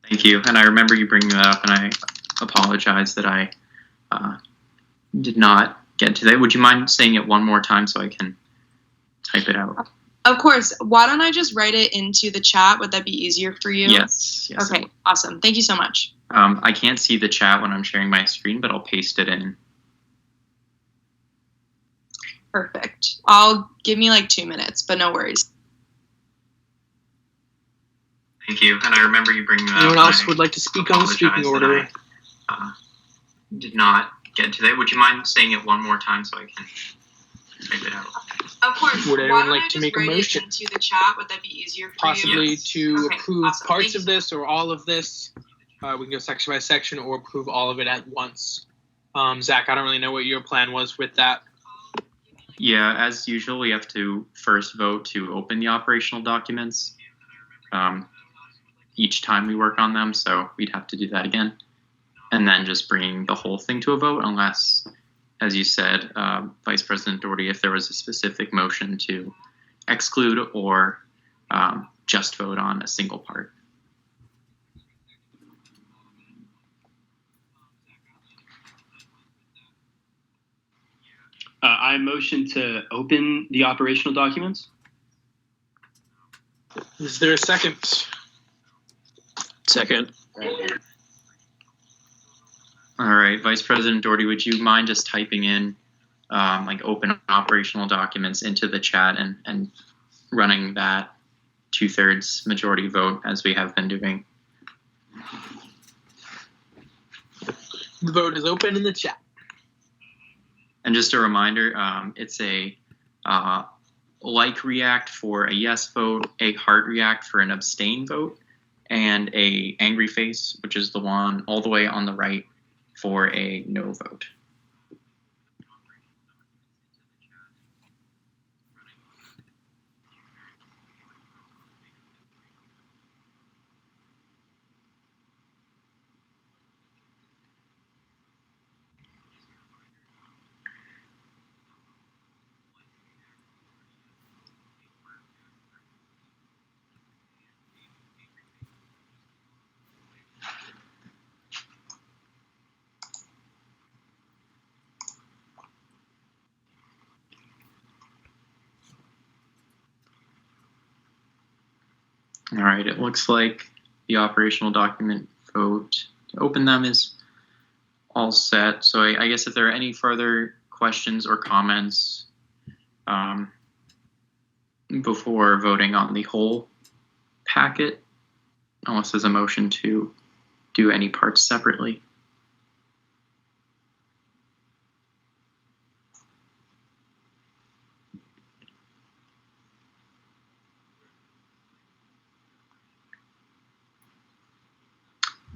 Thank you. And I remember you bringing that up, and I apologize that I did not get to that. Would you mind saying it one more time so I can type it out? Of course. Why don't I just write it into the chat? Would that be easier for you? Yes. Okay, awesome. Thank you so much. I can't see the chat when I'm sharing my screen, but I'll paste it in. Perfect. I'll give me like 2 minutes, but no worries. Thank you. And I remember you bringing that up. Anyone else would like to speak on the speaking order? I did not get to that. Would you mind saying it one more time so I can type it out? Of course. Would anyone like to make a motion? Into the chat? Would that be easier for Possibly you? to approve awesome. parts of this or all of this. We can go section by section or approve all of it at once. Zach, I don't really know what your plan was with that. Yeah, as usual, we have to first vote to open the operational documents each time we work on them, so we'd have to do that again. And then just bring the whole thing to a vote, unless, as you said, Vice President Doherty, if there was a specific motion to exclude or just vote on a single part. I motion to open the operational documents. Is there a second? Second. All right, Vice President Doherty, would you mind just typing in like open operational documents into the chat and running that 2/3 majority vote as we have been doing? The vote is open in the chat. And just a reminder, it's a like react for a yes vote, a heart react for an abstain vote, and a angry face, which is the one all the way on the right, for a no vote. All right, it looks like the operational document vote to open them is all set. So I guess if there are any further questions or comments before voting on the whole packet, unless there's a motion to do any parts separately.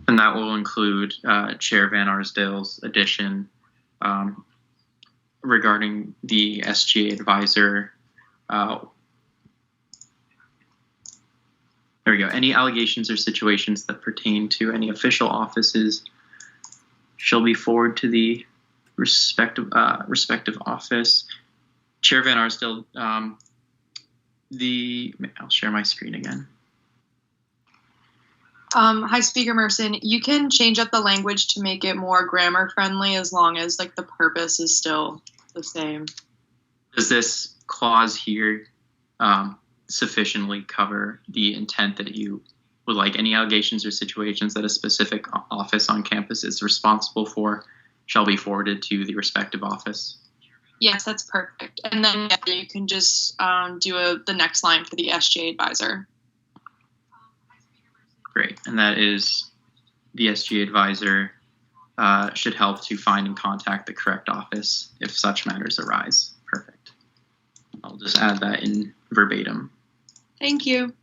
And that will include Chair Van Arsdale's addition regarding the SGA advisor. There we go. Any allegations or situations that pertain to any official offices shall be forwarded to the respective office. Chair Van Arsdale, I'll share my screen again. Hi, Speaker Merson. You can change up the language to make it more grammar friendly as long as like the purpose is still the same. Does this clause here sufficiently cover the intent that you would like? Any allegations or situations that a specific office on campus is responsible for shall be forwarded to the respective office? Yes, that's perfect. And then you can just do the next line for the SGA advisor. Great, and that is the SGA advisor should help to find and contact the correct office if such matters arise. Perfect. I'll just add that in verbatim. Thank you.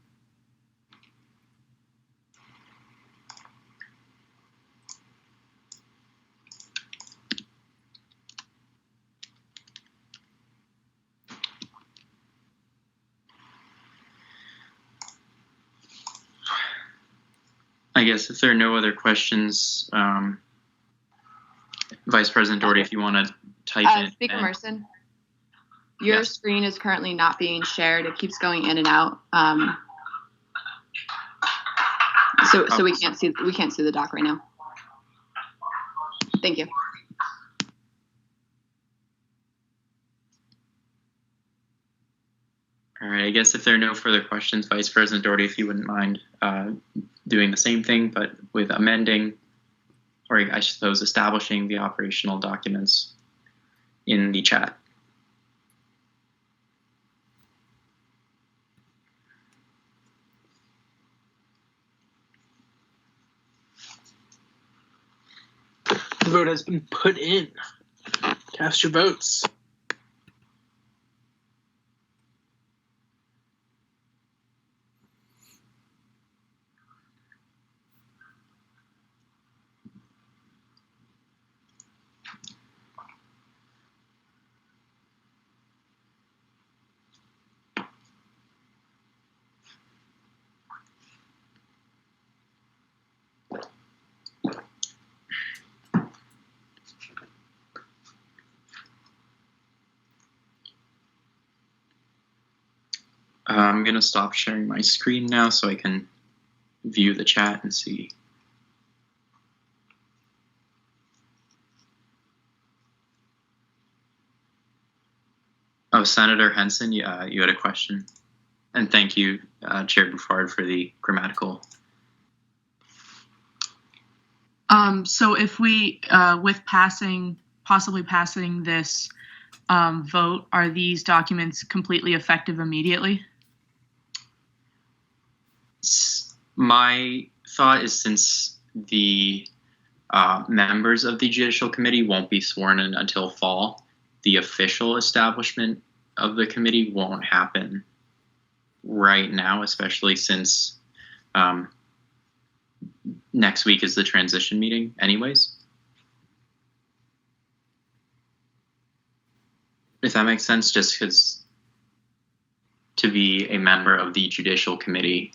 I guess if there are no other questions, Vice President Doherty, if you want to type in. Speaker Merson, your screen is currently not being shared. It keeps going in and out. So we can't see the doc right now. Thank you. All right, I guess if there are no further questions, Vice President Doherty, if you wouldn't mind doing the same thing, but with amending, or I suppose establishing the operational documents in the chat. The vote has been put in. Cast your votes. I'm going to stop sharing my screen now so I can view the chat and see. Oh, Senator Henson, you had a question. And thank you, Chair Bouffard, for the grammatical. So if we, with possibly passing this vote, are these documents completely effective immediately? My thought is, since the members of the Judicial Committee won't be sworn in until fall, the official establishment of the committee won't happen right now, especially since next week is the transition meeting anyways. If that makes sense, just because to be a member of the Judicial Committee,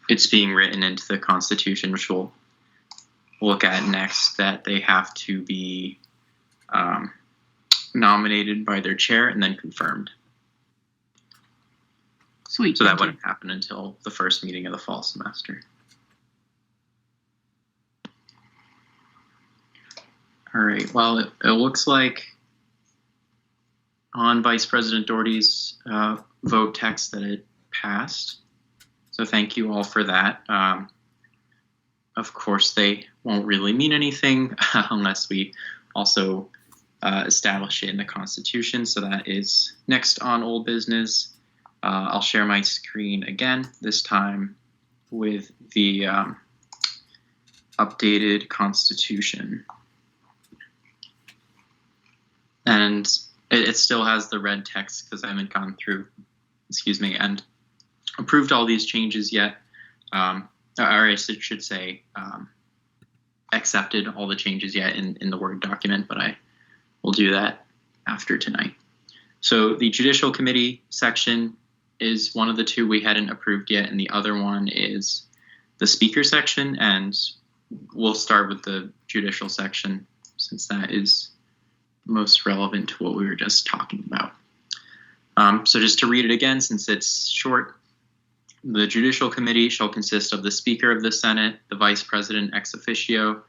it's being written into the Constitution, which we'll look at next, that they have to be nominated by their chair and then confirmed. Sweet. So that wouldn't happen until the first meeting of the fall semester. All right, well, it looks like on Vice President Doherty's vote text that it passed. So thank you all for that. Of course, they won't really mean anything unless we also establish it in the Constitution. So that is next on old business. I'll share my screen again, this time with the updated Constitution. And it still has the red text because I haven't gone through, and approved all these changes yet. Or I should say accepted all the changes yet in the Word document, but I will do that after tonight. So the Judicial Committee section is one of the two we hadn't approved yet, and the other one is the Speaker section, and we'll start with the Judicial section since that is most relevant to what we were just talking about. So just to read it again, since it's short, the Judicial Committee shall consist of the Speaker of the Senate, the Vice President ex officio.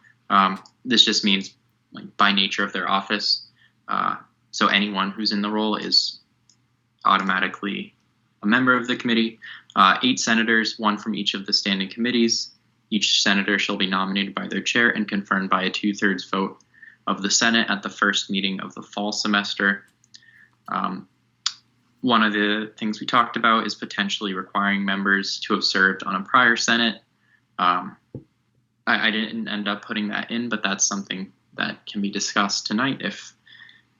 This just means, like, by nature of their office. So anyone who's in the role is automatically a member of the committee. 8 senators, 1 from each of the standing committees. Each senator shall be nominated by their chair and confirmed by a 2/3 vote of the Senate at the first meeting of the fall semester. One of the things we talked about is potentially requiring members to have served on a prior Senate. I didn't end up putting that in, but that's something that can be discussed tonight if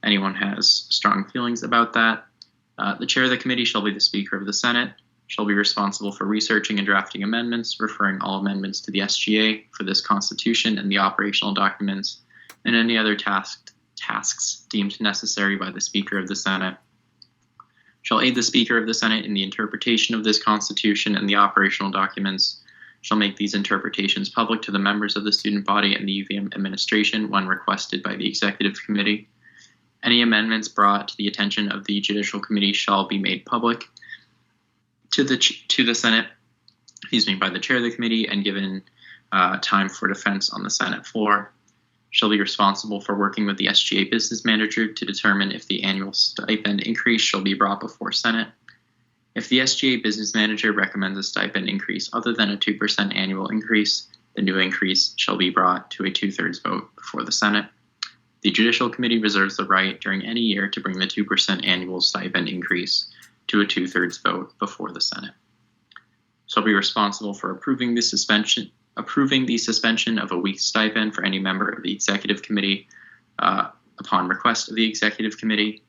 anyone has strong feelings about that. The chair of the committee shall be the Speaker of the Senate, shall be responsible for researching and drafting amendments, referring all amendments to the SGA for this Constitution and the operational documents, and any other tasks deemed necessary by the Speaker of the Senate. Shall aid the Speaker of the Senate in the interpretation of this Constitution and the operational documents. Shall make these interpretations public to the members of the student body and the UVM administration when requested by the Executive Committee. Any amendments brought to the attention of the Judicial Committee shall be made public to the Senate by the chair of the committee and given time for defense on the Senate floor. Shall be responsible for working with the SGA business manager to determine if the annual stipend increase shall be brought before Senate. If the SGA business manager recommends a stipend increase other than a 2% annual increase, the new increase shall be brought to a 2/3 vote before the Senate. The Judicial Committee reserves the right during any year to bring the 2% annual stipend increase to a 2/3 vote before the Senate. Shall be responsible for approving the suspension of a week's stipend for any member of the Executive Committee upon request of the Executive Committee.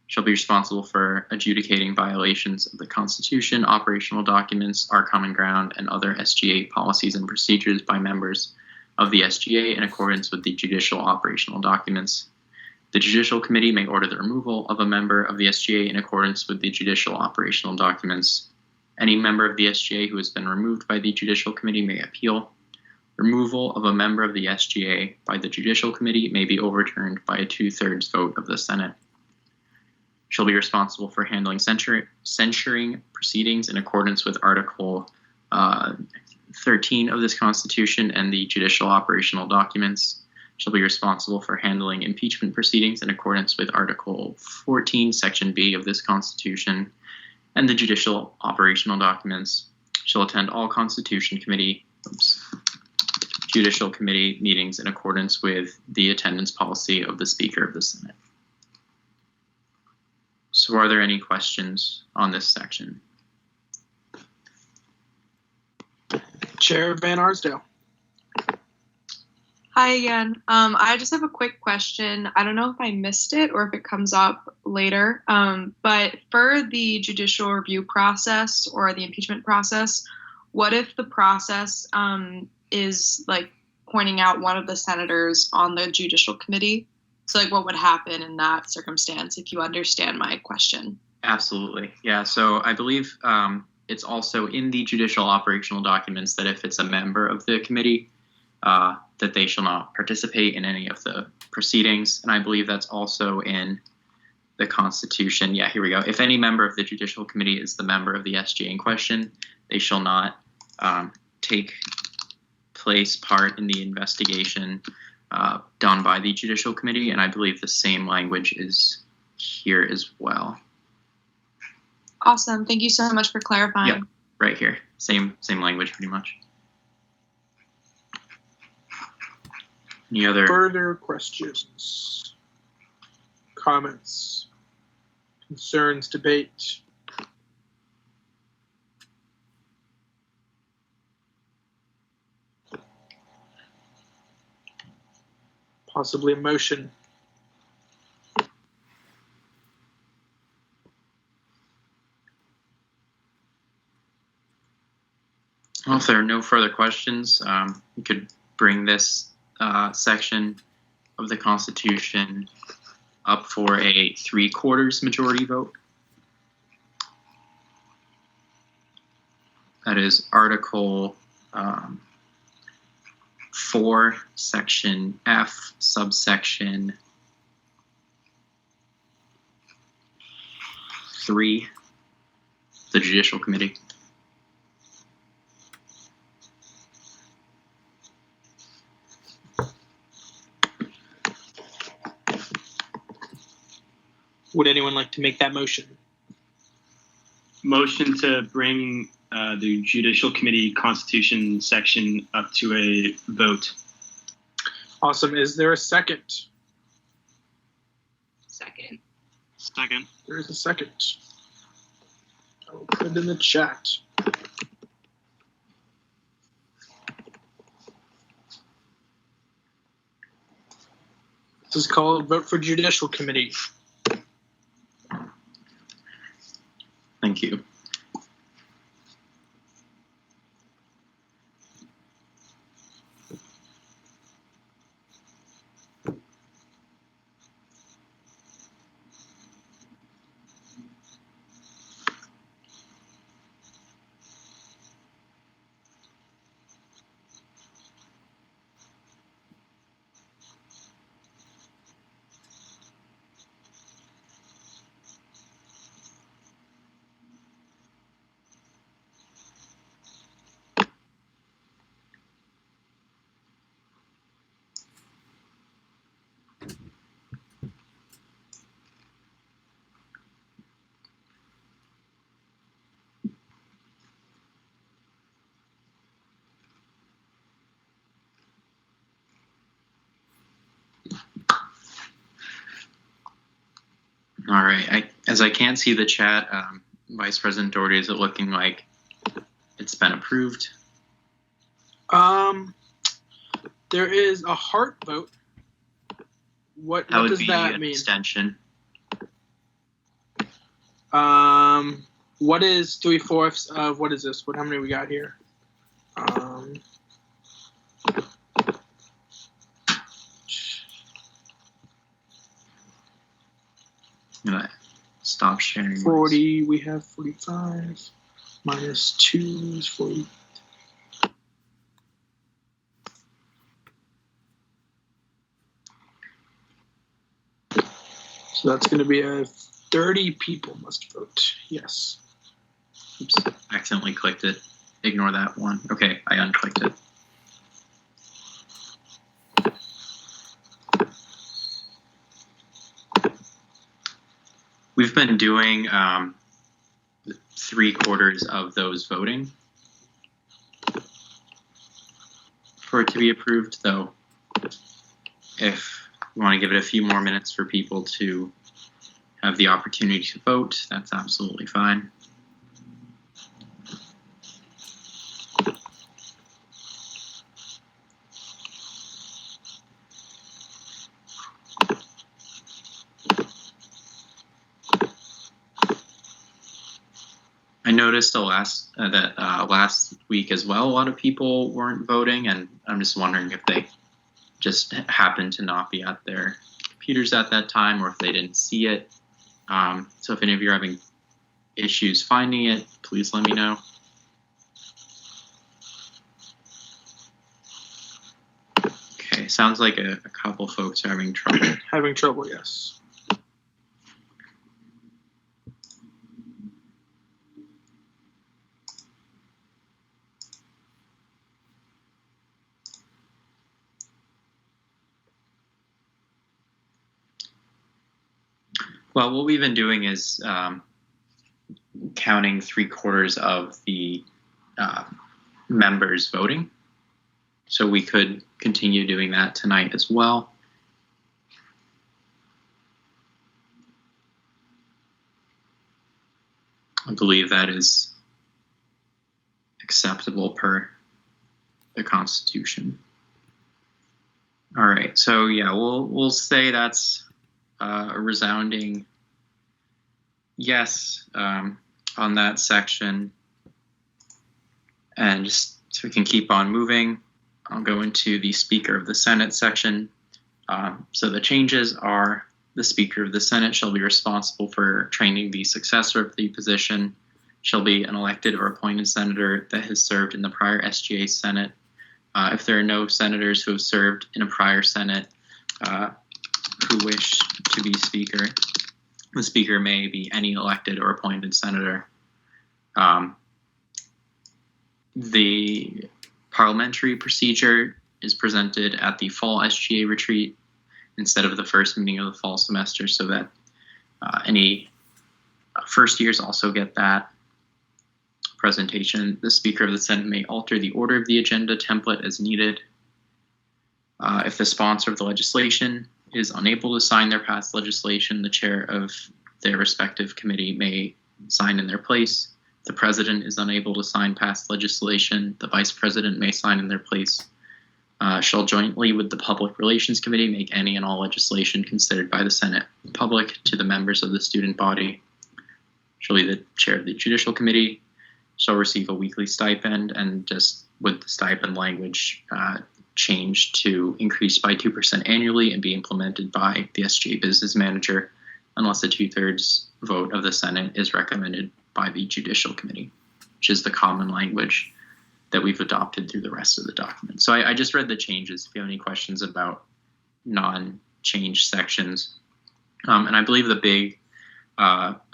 Shall be responsible for adjudicating violations of the Constitution, operational documents, our common ground, and other SGA policies and procedures by members of the SGA in accordance with the judicial operational documents. The Judicial Committee may order the removal of a member of the SGA in accordance with the judicial operational documents. Any member of the SGA who has been removed by the Judicial Committee may appeal. Removal of a member of the SGA by the Judicial Committee may be overturned by a 2/3 vote of the Senate. Shall be responsible for handling censuring proceedings in accordance with Article 13 of this Constitution and the judicial operational documents. Shall be responsible for handling impeachment proceedings in accordance with Article 14, Section B of this Constitution and the judicial operational documents. Shall attend all Judicial Committee meetings in accordance with the attendance policy of the Speaker of the Senate. So are there any questions on this section? Chair Van Arsdale. Hi again. I just have a quick question. I don't know if I missed it or if it comes up later, but for the judicial review process or the impeachment process, what if the process is like pointing out one of the senators on the Judicial Committee? So like what would happen in that circumstance, if you understand my question? Absolutely. Yeah. So I believe it's also in the judicial operational documents that if it's a member of the committee, that they shall not participate in any of the proceedings. And I believe that's also in the Constitution. Yeah, here we go. If any member of the Judicial Committee is the member of the SGA in question, they shall not take part in the investigation done by the Judicial Committee. And I believe the same language is here as well. Awesome. Thank you so much for clarifying. Yep, right here. Same language pretty much. Any other Further questions, comments, concerns, debate? Possibly a motion. Well, if there are no further questions, we could bring this section of the Constitution up for a 3/4 majority vote. That is Article 4, Section F, subsection 3, the Judicial Committee. Would anyone like to make that motion? Motion to bring the Judicial Committee Constitution section up to a vote. Awesome. Is there a second? Second. Second. There is a second. I will put it in the chat. This is called Vote for Judicial Committee. Thank you. All right. As I can't see the chat, Vice President Doherty, is it looking like it's been approved? There is a heart vote. What That does would be that an mean? abstention. What is 3/4 of what is this? How many we got here? I'm gonna stop sharing. 40. We have 45. Minus 2 is 40. So that's going to be 30 people must vote. Yes. Oops, accidentally clicked it. Ignore that one. Okay, I unclicked it. We've been doing 3/4 of those voting for it to be approved, though. If you want to give it a few more minutes for people to have the opportunity to vote, that's absolutely fine. I noticed that last week as well, a lot of people weren't voting, and I'm just wondering if they just happened to not be at their computers at that time, or if they didn't see it. So if any of you are having issues finding it, please let me know. Okay, sounds like a couple folks are having trouble. Having trouble, yes. Well, what we've been doing is counting 3/4 of the members voting. So we could continue doing that tonight as well. I believe that is acceptable per the Constitution. All right, so yeah, we'll say that's a resounding yes on that section. And just so we can keep on moving, I'll go into the Speaker of the Senate section. So the changes are: the Speaker of the Senate shall be responsible for training the successor of the position, shall be an elected or appointed senator that has served in the prior SGA Senate. If there are no senators who have served in a prior Senate who wish to be Speaker, the Speaker may be any elected or appointed senator. The parliamentary procedure is presented at the fall SGA retreat instead of the first meeting of the fall semester, so that any first years also get that presentation. The Speaker of the Senate may alter the order of the agenda template as needed. If the sponsor of the legislation is unable to sign their passed legislation, the chair of their respective committee may sign in their place. If the president is unable to sign passed legislation, the vice president may sign in their place. Shall jointly with the Public Relations Committee make any and all legislation considered by the Senate public to the members of the student body. Shall be the chair of the Judicial Committee. Shall receive a weekly stipend, and just with the stipend language changed to increase by 2% annually and be implemented by the SGA business manager unless a 2/3 vote of the Senate is recommended by the Judicial Committee, which is the common language that we've adopted through the rest of the document. So I just read the changes. If you have any questions about non-change sections. And I believe the big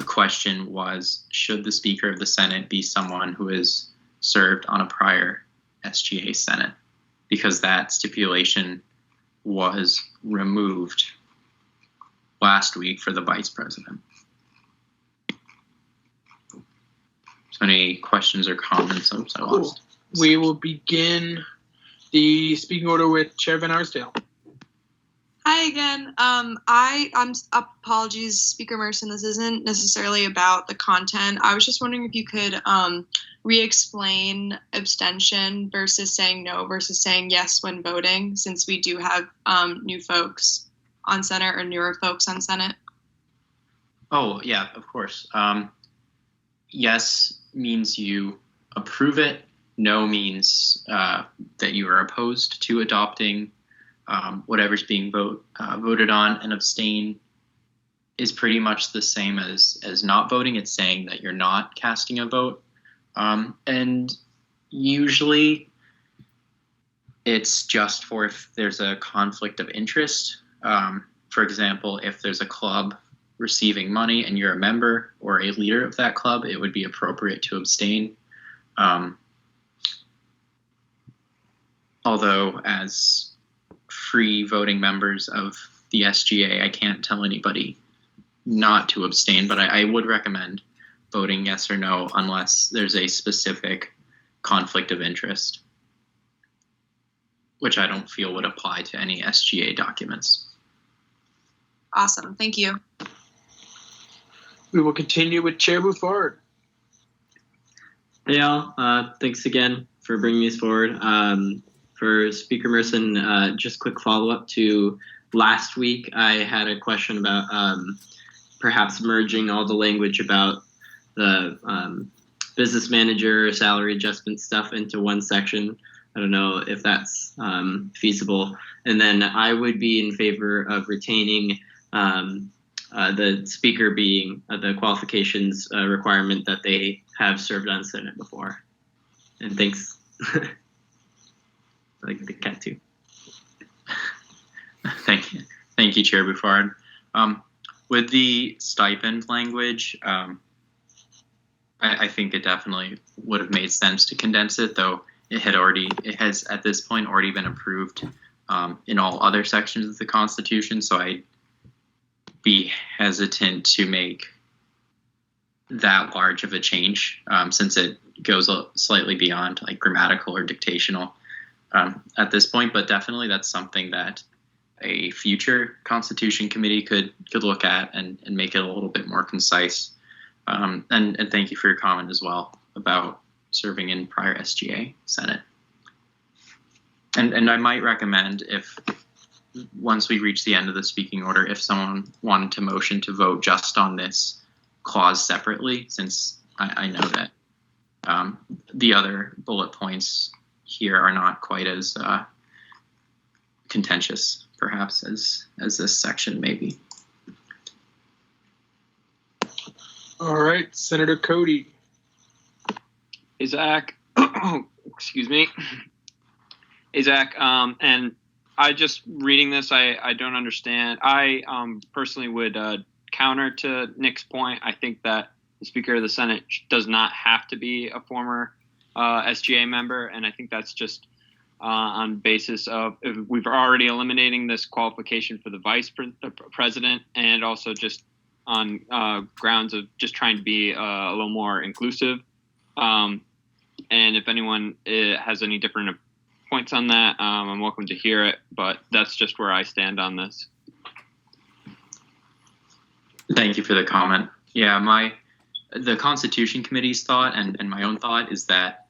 question was, should the Speaker of the Senate be someone who has served on a prior SGA Senate? Because that stipulation was removed last week for the vice president. So any questions or comments? Oops, I lost. We will begin the speaking order with Chair Van Arsdale. Hi again. Apologies, Speaker Merson. This isn't necessarily about the content. I was just wondering if you could re-explain abstention versus saying no versus saying yes when voting, since we do have new folks on Senate or newer folks on Senate. Oh, yeah, of course. Yes means you approve it. No means that you are opposed to adopting whatever's being voted on. And abstain is pretty much the same as not voting. It's saying that you're not casting a vote. And usually it's just for if there's a conflict of interest. For example, if there's a club receiving money and you're a member or a leader of that club, it would be appropriate to abstain. Although as free voting members of the SGA, I can't tell anybody not to abstain, but I would recommend voting yes or no unless there's a specific conflict of interest, which I don't feel would apply to any SGA documents. Awesome, thank you. We will continue with Chair Bouffard. Hey all, thanks again for bringing these forward. For Speaker Merson, just quick follow-up to last week, I had a question about perhaps merging all the language about the business manager salary adjustment stuff into one section. I don't know if that's feasible. And then I would be in favor of retaining the speaker being the qualifications requirement that they have served on Senate before. And thanks. I like the cat too. Thank you, Chair Bouffard. With the stipend language, I think it definitely would have made sense to condense it, though it has at this point already been approved in all other sections of the Constitution. So I'd be hesitant to make that large of a change since it goes slightly beyond like grammatical or dictational at this point. But definitely that's something that a future Constitution Committee could look at and make it a little bit more concise. And thank you for your comment as well about serving in prior SGA Senate. And I might recommend, if once we reach the end of the speaking order, if someone wanted to motion to vote just on this clause separately, since I know that the other bullet points here are not quite as contentious, perhaps, as this section may be. All right, Senator Cody. Hey, Zach. Excuse me. Hey, Zach. And I just reading this, I don't understand. I personally would counter to Nick's point. I think that the Speaker of the Senate does not have to be a former SGA member, and I think that's just on basis of we've already eliminating this qualification for the vice president, and also just on grounds of just trying to be a little more inclusive. And if anyone has any different points on that, I'm welcome to hear it, but that's just where I stand on this. Thank you for the comment. Yeah, the Constitution Committee's thought and my own thought is that,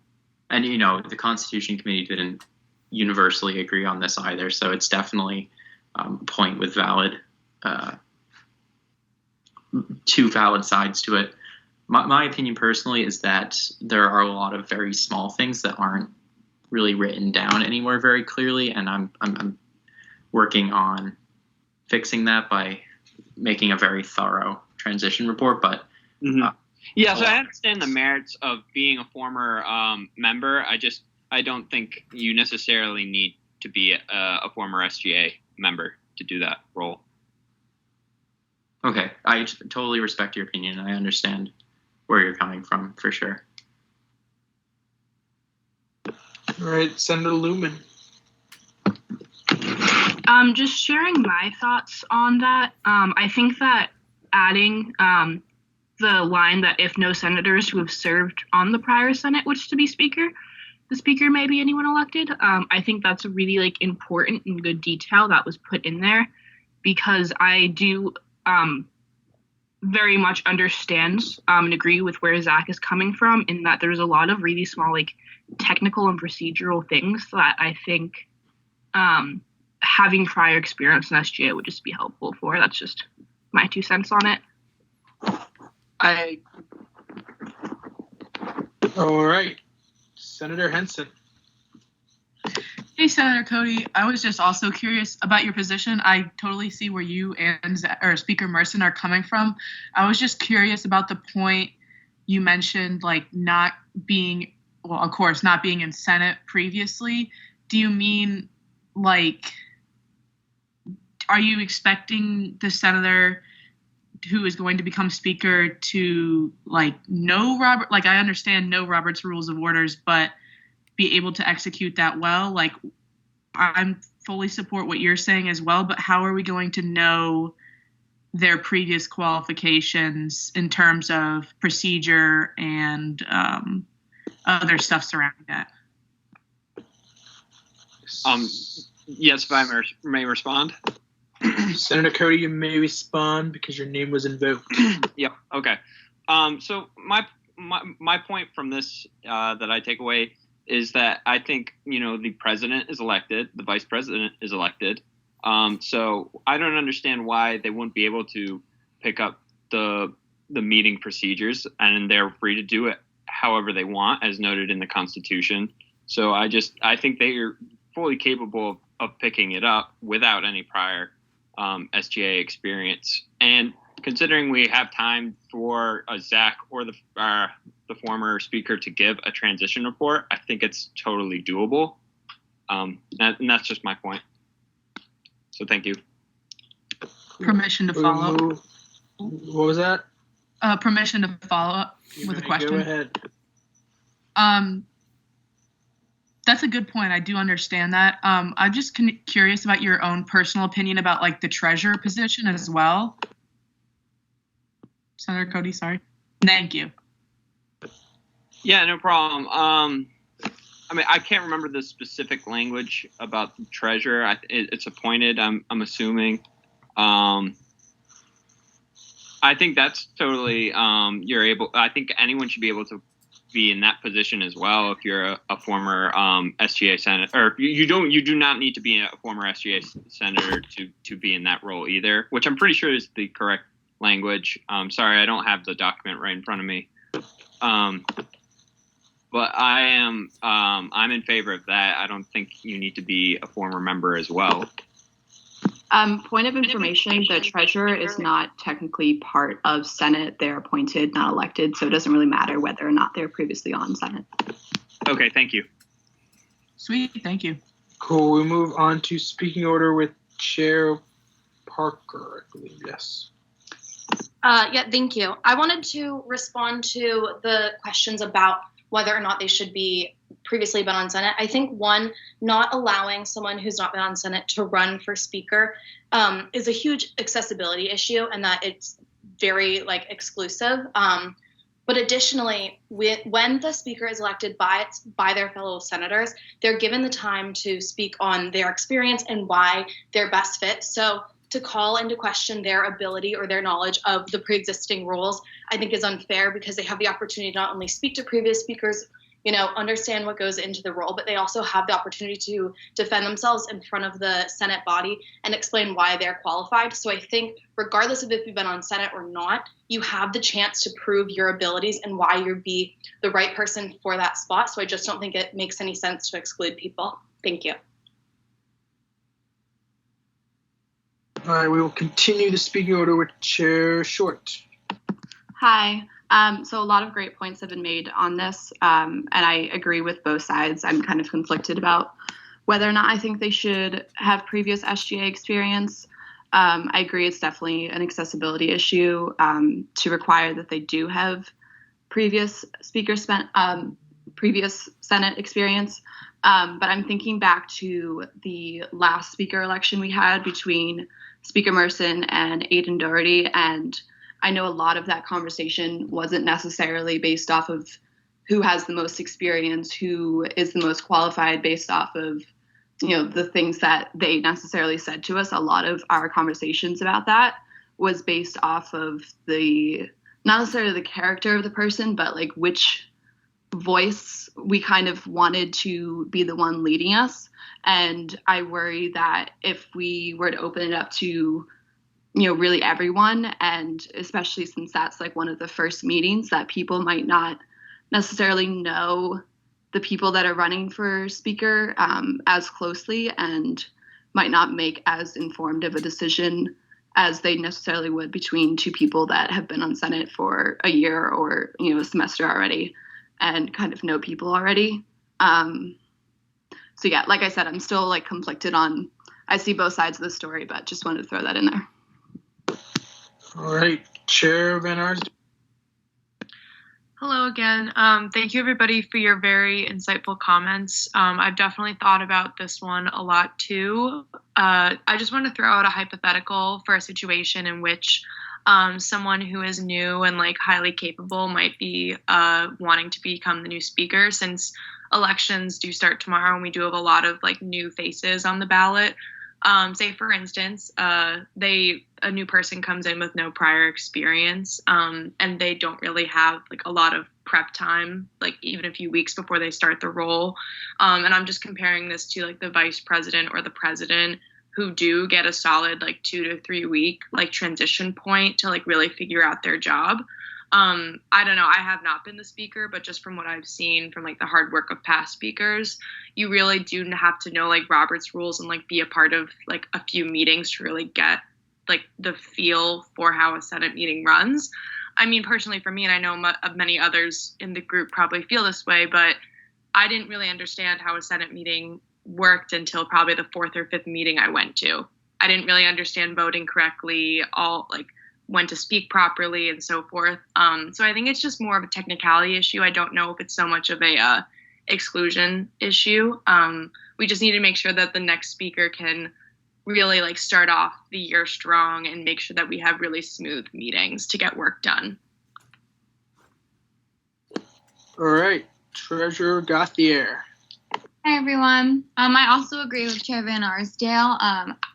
and the Constitution Committee didn't universally agree on this either, so it's definitely a point with two valid sides to it. My opinion personally is that there are a lot of very small things that aren't really written down anywhere very clearly, and I'm working on fixing that by making a very thorough transition report. But yeah, so I understand the merits of being a former member. I don't think you necessarily need to be a former SGA member to do that role. Okay, I totally respect your opinion. I understand where you're coming from, for sure. All right, Senator Lumen. Just sharing my thoughts on that. I think that adding the line that if no senators who have served on the prior Senate wish to be speaker, the speaker may be anyone elected. I think that's a really important and good detail that was put in there, because I do very much understand and agree with where Zach is coming from, in that there's a lot of really small, like, technical and procedural things that I think having prior experience in SGA would just be helpful for. That's just my 2 cents on it. All right. Senator Henson. Hey, Senator Cody. I was just also curious about your position. I totally see where you and Speaker Merson are coming from. I was just curious about the point you mentioned, like not being, well, of course, not being in Senate previously. Do you mean, like, are you expecting the senator who is going to become speaker to, like, know Robert? Like, I understand know Robert's Rules of Orders, but be able to execute that well? Like, I fully support what you're saying as well, but how are we going to know their previous qualifications in terms of procedure and other stuff surrounding that? Yes, if I may respond. Senator Cody, you may respond because your name was invoked. Yep. Okay. So my point from this that I take away is that I think, the president is elected, the vice president is elected. So I don't understand why they wouldn't be able to pick up the meeting procedures, and they're free to do it however they want, as noted in the Constitution. So I think they are fully capable of picking it up without any prior SGA experience. And considering we have time for Zach or the former speaker to give a transition report, I think it's totally doable. And that's just my point. So thank you. Permission to follow up. What was that? Permission to follow up with a question. Go ahead. That's a good point. I do understand that. I'm just curious about your own personal opinion about, like, the treasurer position as well. Senator Cody, sorry. Thank you. Yeah, no problem. I can't remember the specific language about the treasurer. It's appointed, I'm assuming. I think that's totally, I think anyone should be able to be in that position as well if you're a former SGA senator, or you do not need to be a former SGA senator to be in that role either, which I'm pretty sure is the correct language. Sorry, I don't have the document right in front of me. But I'm in favor of that. I don't think you need to be a former member as well. Point of information, the treasurer is not technically part of Senate. They're appointed, not elected, so it doesn't really matter whether or not they're previously on Senate. Okay, thank you. Sweet, thank you. Cool. We move on to speaking order with Chair Parker, I believe. Yes. Yeah, thank you. I wanted to respond to the questions about whether or not they should be previously been on Senate. I think, one, not allowing someone who's not been on Senate to run for speaker is a huge accessibility issue, and that it's very, like, exclusive. But additionally, when the speaker is elected by their fellow senators, they're given the time to speak on their experience and why they're best fit. So to call into question their ability or their knowledge of the pre-existing rules, I think is unfair, because they have the opportunity to not only speak to previous speakers, understand what goes into the role, but they also have the opportunity to defend themselves in front of the Senate body and explain why they're qualified. So I think regardless of if you've been on Senate or not, you have the chance to prove your abilities and why you'd be the right person for that spot. So I just don't think it makes any sense to exclude people. Thank you. All right, we will continue the speaking order with Chair Short. Hi. So a lot of great points have been made on this, and I agree with both sides. I'm kind of conflicted about whether or not I think they should have previous SGA experience. I agree it's definitely an accessibility issue to require that they do have previous previous Senate experience. But I'm thinking back to the last speaker election we had between Speaker Merson and Aidan Doherty, and I know a lot of that conversation wasn't necessarily based off of who has the most experience, who is the most qualified, based off of the things that they necessarily said to us. A lot of our conversations about that was based off of not necessarily the character of the person, but like which voice we kind of wanted to be the one leading us. And I worry that if we were to open it up to, really everyone, and especially since that's like one of the first meetings, that people might not necessarily know the people that are running for speaker as closely, and might not make as informed of a decision as they necessarily would between two people that have been on Senate for a year or, a semester already and kind of know people already. So yeah, like I said, I'm still like conflicted on, I see both sides of the story, but just wanted to throw that in there. All right, Chair Van Arsdale. Hello again. Thank you everybody for your very insightful comments. I've definitely thought about this one a lot too. I just want to throw out a hypothetical for a situation in which someone who is new and like highly capable might be wanting to become the new speaker, since elections do start tomorrow and we do have a lot of like new faces on the ballot. Say for instance, a new person comes in with no prior experience, and they don't really have like a lot of prep time, like even a few weeks before they start the role. And I'm just comparing this to like the vice president or the president, who do get a solid like 2 to 3 week like transition point to like really figure out their job. I don't know, I have not been the speaker, but just from what I've seen from like the hard work of past speakers, you really do have to know like Robert's rules and like be a part of like a few meetings to really get like the feel for how a Senate meeting runs. I mean, personally for me, and I know many others in the group probably feel this way, but I didn't really understand how a Senate meeting worked until probably the 4th or 5th meeting I went to. I didn't really understand voting correctly, when to speak properly and so forth. So I think it's just more of a technicality issue. I don't know if it's so much of a exclusion issue. We just need to make sure that the next speaker can really like start off the year strong and make sure that we have really smooth meetings to get work done. All right, Treasurer Gauthier. Hi, everyone. I also agree with Chair Van Arsdale.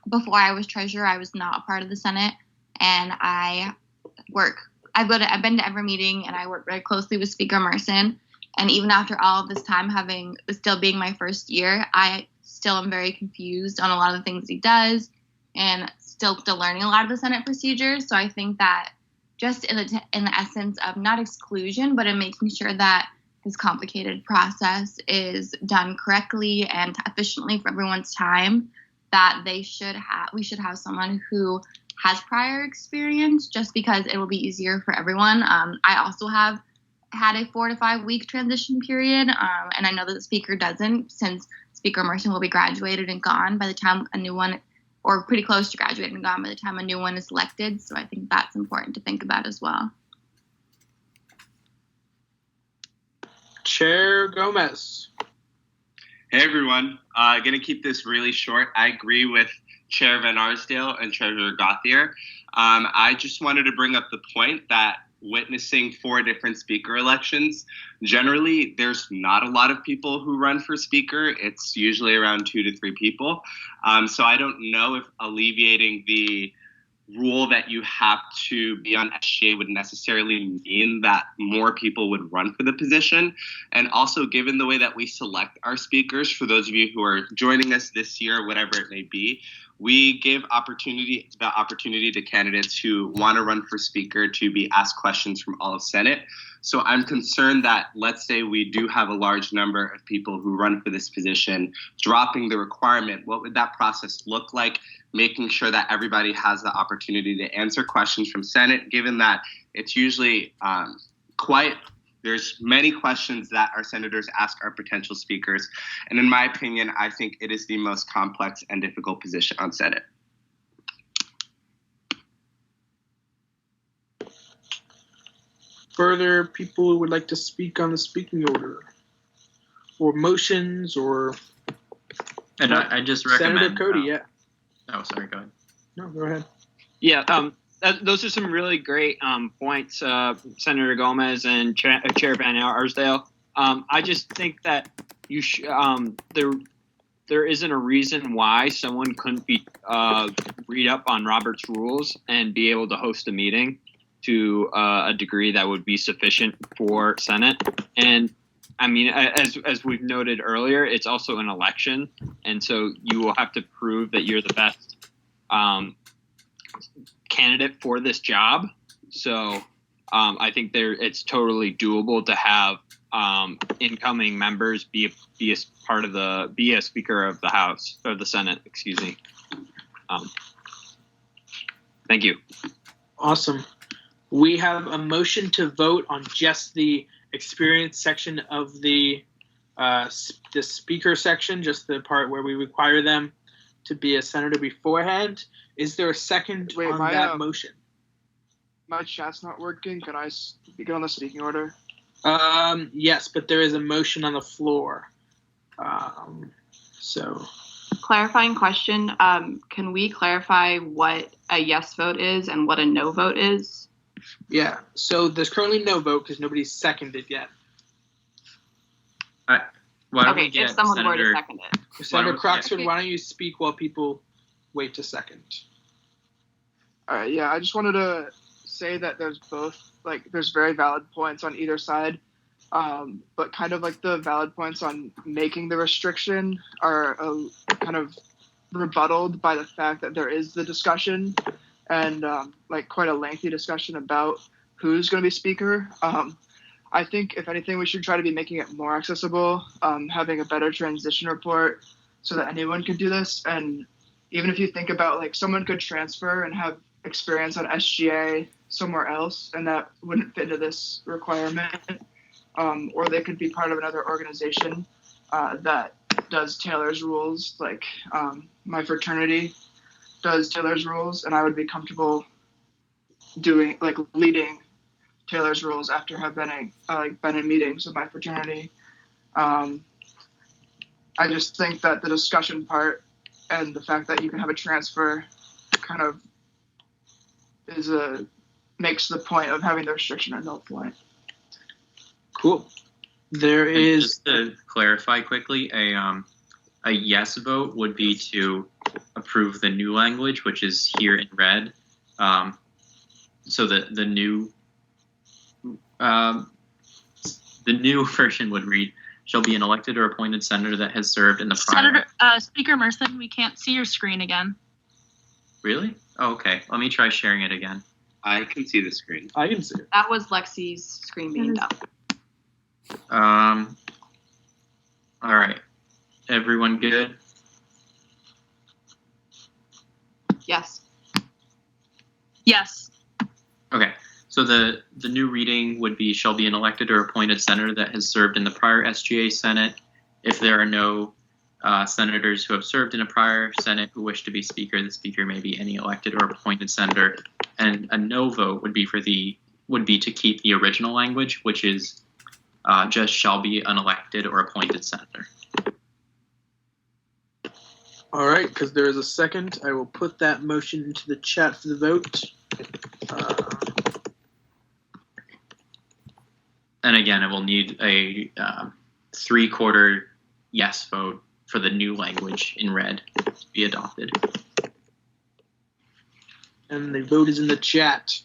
Before I was treasurer, I was not a part of the Senate, and I've been to every meeting, and I work very closely with Speaker Merson. And even after all of this time, still being my first year, I still am very confused on a lot of the things he does, and still learning a lot of the Senate procedures. So I think that just in the essence of not exclusion, but in making sure that this complicated process is done correctly and efficiently for everyone's time, that we should have someone who has prior experience, just because it will be easier for everyone. I also have had a 4 to 5 week transition period, and I know that the speaker doesn't, since Speaker Merson will be graduated and gone by the time a new one, or pretty close to graduating and gone by the time a new one is elected. So I think that's important to think about as well. Chair Gomez. Hey everyone, going to keep this really short. I agree with Chair Van Arsdale and Treasurer Gauthier. I just wanted to bring up the point that witnessing 4 different speaker elections, generally there's not a lot of people who run for speaker. It's usually around 2 to 3 people. So I don't know if alleviating the rule that you have to be on SGA would necessarily mean that more people would run for the position. And also, given the way that we select our speakers, for those of you who are joining us this year, whatever it may be, we give the opportunity to candidates who want to run for speaker to be asked questions from all of Senate. So I'm concerned that, let's say we do have a large number of people who run for this position, dropping the requirement, what would that process look like? Making sure that everybody has the opportunity to answer questions from Senate, given that it's usually there's many questions that our senators ask our potential speakers. And in my opinion, I think it is the most complex and difficult position on Senate. Further people who would like to speak on the speaking order or motions or... And I just recommend... Senator Cody, yeah. Oh, sorry, go ahead. No, go ahead. Yeah, those are some really great points, Senator Gomez and Chair Van Arsdale. I just think that you the there isn't a reason why someone couldn't be read up on Robert's rules and be able to host a meeting to a degree that would be sufficient for Senate. And I mean, as we've noted earlier, it's also an election, and so you will have to prove that you're the best candidate for this job. So I think it's totally doable to have incoming members be a speaker of the House or the Senate, excuse me. Thank you. Awesome. We have a motion to vote on just the experience section of the speaker section, just the part where we require them to be a senator beforehand. Is there a second on that motion? My chat's not working. Can I get on the speaking order? Yes, but there is a motion on the floor. So. Clarifying question. Can we clarify what a yes vote is and what a no vote is? Yeah. So there's currently no vote because nobody's seconded yet. Why don't we Okay, get if someone were to Senator, second it. Senator Croxford, why don't you speak while people wait to second? All right. Yeah, I just wanted to say that there's very valid points on either side, but kind of like the valid points on making the restriction are kind of rebutted by the fact that there is the discussion and like quite a lengthy discussion about who's going to be speaker. I think if anything, we should try to be making it more accessible, having a better transition report so that anyone can do this. And even if you think about like someone could transfer and have experience on SGA somewhere else, and that wouldn't fit into this requirement, or they could be part of another organization that does Taylor's rules, like my fraternity does Taylor's rules, and I would be comfortable leading Taylor's rules after have been in meetings with my fraternity. I just think that the discussion part and the fact that you can have a transfer kind of makes the point of having the restriction a null point. Cool. There is, just to clarify quickly, a yes vote would be to approve the new language, which is here in red. So the new version would read, shall be an elected or appointed senator that has served in the prior... Speaker Merson, we can't see your screen again. Really? Oh, okay. Let me try sharing it again. I can see the screen. I can see it. That was Lexi's screen being up. All right. Everyone good? Yes. Yes. Okay. So the new reading would be, shall be an elected or appointed senator that has served in the prior SGA Senate. If there are no senators who have served in a prior Senate who wish to be speaker, the speaker may be any elected or appointed senator. And a no vote would be to keep the original language, which is just shall be an elected or appointed senator. All right, because there is a second, I will put that motion into the chat for the vote. And again, it will need a 3/4 yes vote for the new language in red to be adopted. And the vote is in the chat.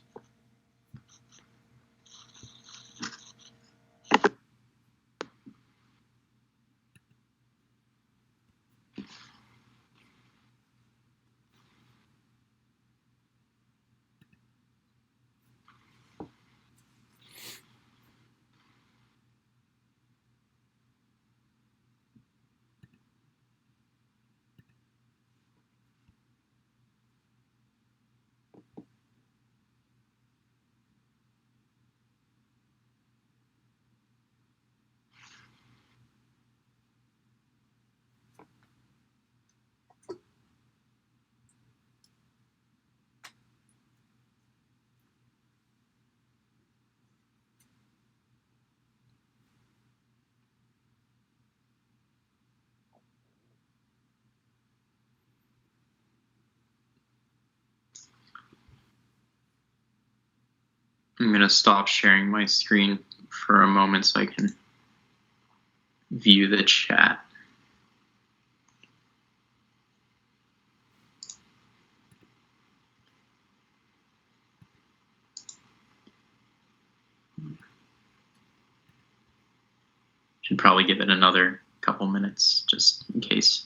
I'm going to stop sharing my screen for a moment so I can view the chat. Should probably give it another couple minutes just in case.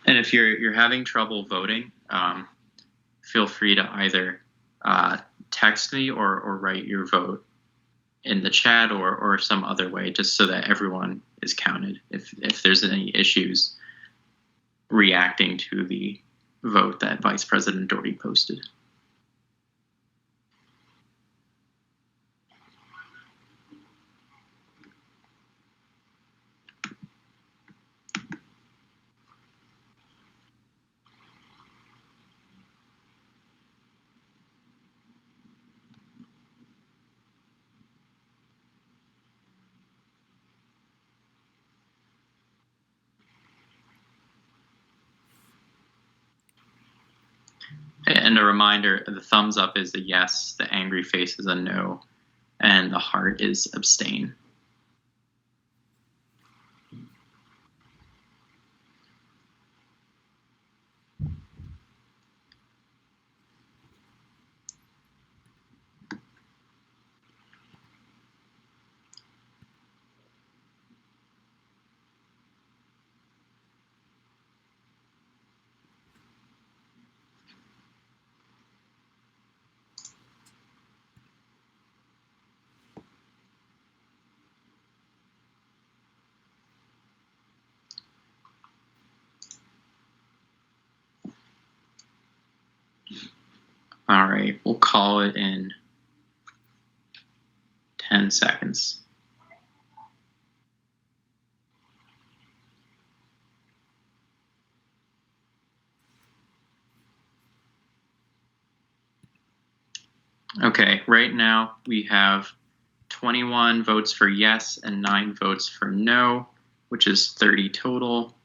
And if you're having trouble voting, feel free to either text me or write your vote in the chat or some other way, just so that everyone is counted. If there's any issues reacting to the vote that Vice President Doherty posted. And a reminder, the thumbs up is a yes, the angry face is a no, and the heart is abstain. All right, we'll call it in 10 seconds. Okay, right now we have 21 votes for yes and 9 votes for no, which is 30 total.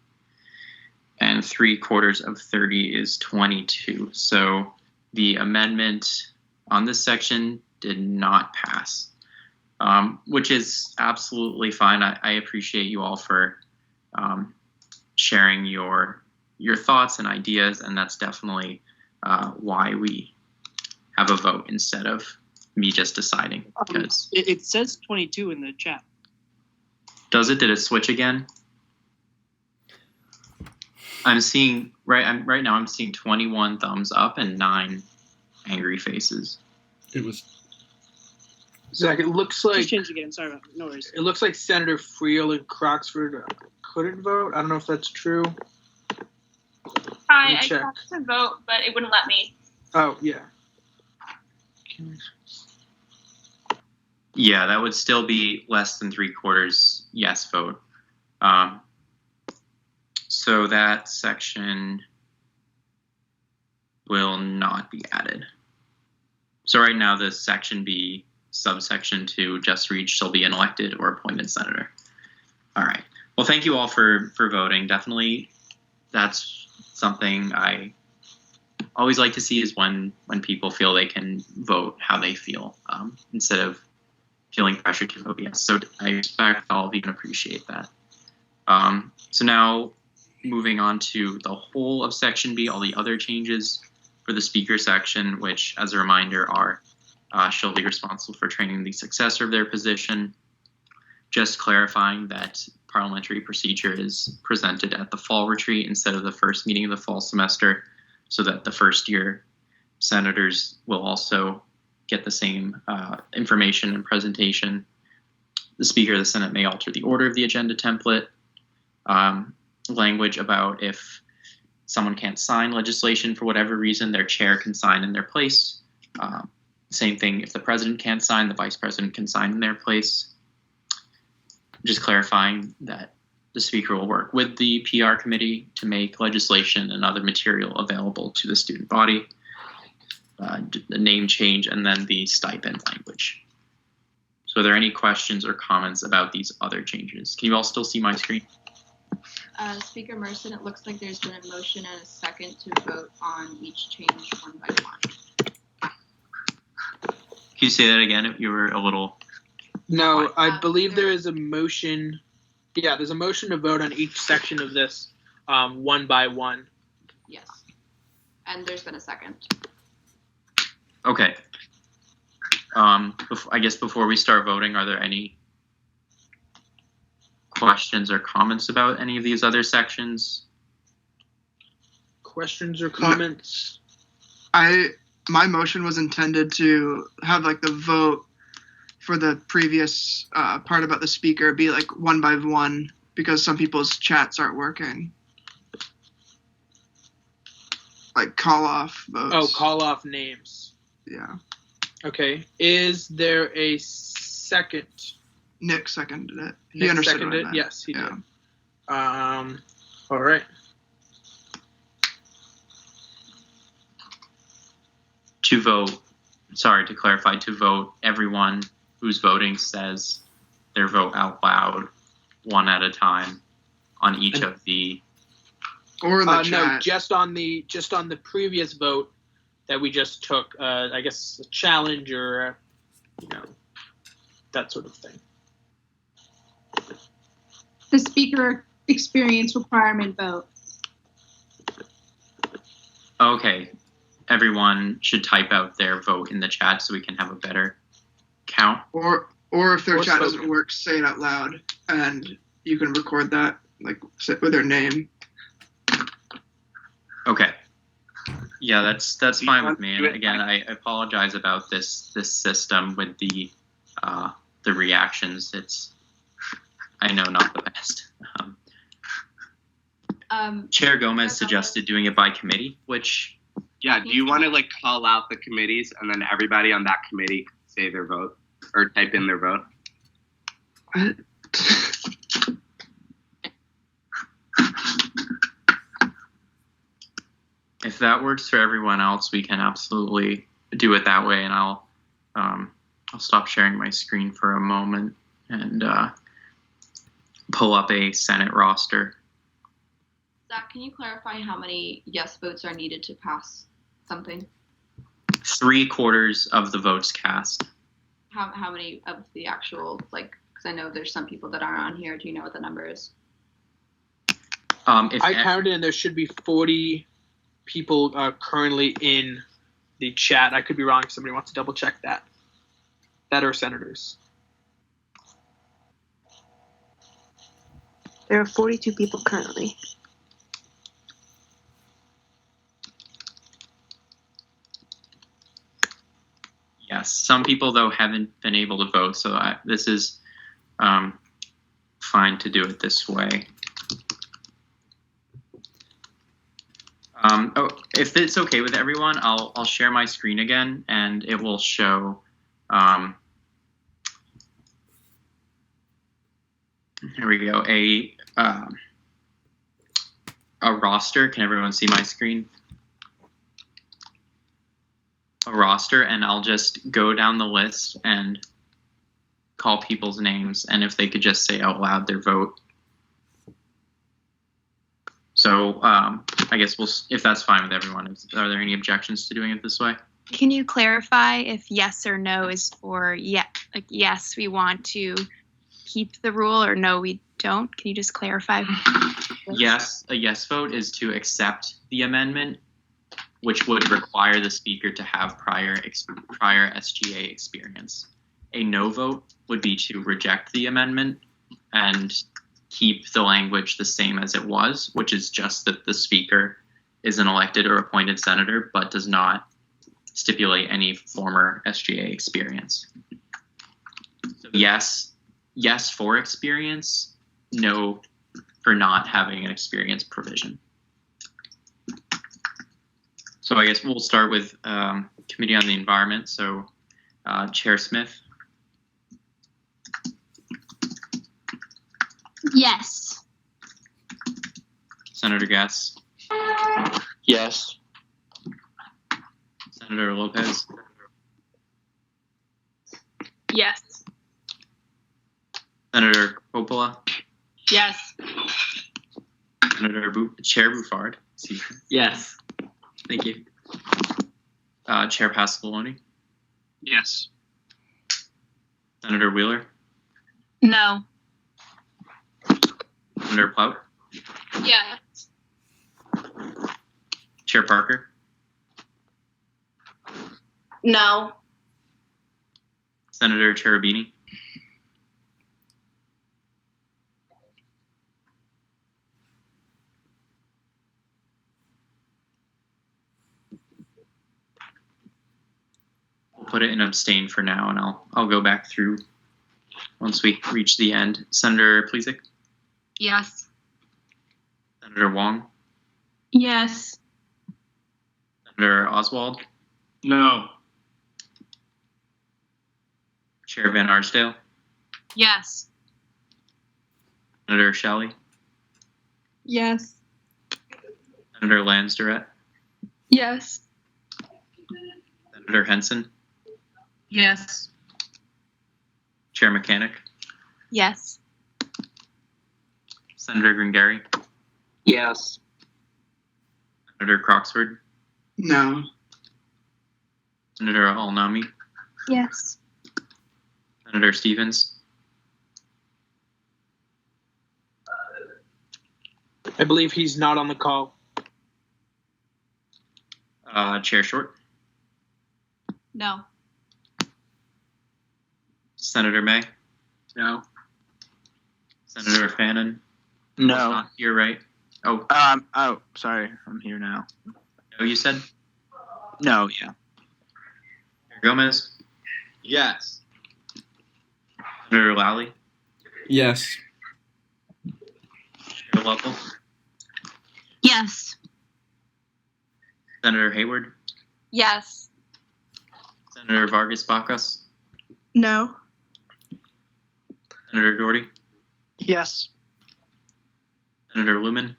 And 3/4 of 30 is 22. So the amendment on this section did not pass, which is absolutely fine. I appreciate you all for sharing your thoughts and ideas, and that's definitely why we have a vote instead of me just deciding. Because it says 22 in the chat. Does it? Did it switch again? I'm seeing right now. I'm seeing 21 thumbs up and 9 angry faces. It was Zach. It looks like Just change again. Sorry about that. No worries. it looks like Senator Friel and Croxford couldn't vote. I don't know if that's true. I check. tried to vote, but it wouldn't let me. Oh yeah. Yeah, that would still be less than 3/4 yes vote. So that section will not be added. So right now, the section B, subsection 2, just reach shall be an elected or appointed senator. All right. Well, thank you all for voting. Definitely, that's something I always like to see, is when people feel they can vote how they feel, instead of feeling pressure to vote yes. So I expect all of you can appreciate that. So now moving on to the whole of section B, all the other changes for the speaker section, which, as a reminder, are shall be responsible for training the successor of their position. Just clarifying that parliamentary procedure is presented at the fall retreat instead of the first meeting of the fall semester, so that the first year senators will also get the same information and presentation. The Speaker of the Senate may alter the order of the agenda template. Language about if someone can't sign legislation for whatever reason, their chair can sign in their place. Same thing, if the president can't sign, the vice president can sign in their place. Just clarifying that the speaker will work with the PR committee to make legislation and other material available to the student body. The name change, and then the stipend language. So are there any questions or comments about these other changes? Can you all still see my screen? Speaker Merson, it looks like there's been a motion and a second to vote on each change one by one. Can you say that again? If you were a little... No, I believe there is a motion Yeah, there's a motion to vote on each section of this one by one. Yes. And there's been a second. Okay. I guess before we start voting, are there any questions or comments about any of these other sections? Questions or comments? My motion was intended to have like the vote for the previous part about the speaker be like one by one because some people's chats aren't working. Like call off votes. Oh, call off names. Yeah. Okay. Is there a second? Nick seconded it. He Nick understood seconded what I it? meant. Yes, he Yeah. did. All right. To clarify, to vote, everyone who's voting says their vote out loud, one at a time, on each of the. Or in the chat. No, just on the previous vote that we just took. I guess a challenge or that sort of thing. The speaker experience requirement vote. Okay, everyone should type out their vote in the chat so we can have a better count. Or if their Or chat spoken. doesn't work, say it out loud, and you can record that like with their name. Okay. Yeah, that's fine with me. And do it again, I apologize about this system with the reactions. It's, I know, not the best. Chair Gomez suggested doing it by committee, which. Yeah, do you want to like call out the committees and then everybody on that committee say their vote or type in their vote? If that works for everyone else, we can absolutely do it that way. And I'll stop sharing my screen for a moment and pull up a Senate roster. Zach, can you clarify how many yes votes are needed to pass something? 3/4 of the votes cast. How many of the actual, like, because I know there's some people that aren't on here. Do you know what the number is? If I counted, and there should be 40 people currently in the chat. I could be wrong if somebody wants to double check that. That are senators. There are 42 people currently. Yes, some people though haven't been able to vote, so this is fine to do it this way. If it's okay with everyone, I'll share my screen again, and it will show. Here we go. A roster. Can everyone see my screen? A roster, and I'll just go down the list and call people's names, and if they could just say out loud their vote. So I guess if that's fine with everyone, are there any objections to doing it this way? Can you clarify if yes or no is for yes, we want to keep the rule, or no, we don't? Can you just clarify? Yes, a yes vote is to accept the amendment, which would require the speaker to have prior SGA experience. A no vote would be to reject the amendment and keep the language the same as it was, which is just that the speaker is an elected or appointed senator, but does not stipulate any former SGA experience. So yes for experience, no for not having an experience provision. So I guess we'll start with Committee on the Environment. So Chair Smith. Yes. Senator Gass. Yes. Senator Lopez. Yes. Senator Coppola. Yes. Senator Chair Bouffard. Yes. Thank you. Chair Pasqualoni. Yes. Senator Wheeler. No. Senator Plout, Yes. Chair Parker, No. Senator Cherubini, we'll put it in abstain for now, and I'll go back through once we reach the end. Senator Plezek, Yes. Senator Wong, Yes. Senator Oswald, No. Chair Van Arsdale, Yes. Senator Shelley, Yes. Senator Lansdowne, Yes. Senator Henson, Yes. Chair Mechanic, Yes. Senator Gringari, Yes. Senator Croxford, No. Senator Alnami, Yes. Senator Stevens, I believe he's not on the call. Chair Short, No. Senator May, No. Senator Fannin. No. Not here, right? Oh, Oh, sorry. I'm here now. no, you said? No, yeah. Chair Gomez, Yes. Senator Lally, Yes. Chair Lovell, Yes. Senator Hayward, Yes. Senator Vargas Bacchus, No. Senator Doherty, Yes. Senator Lumen,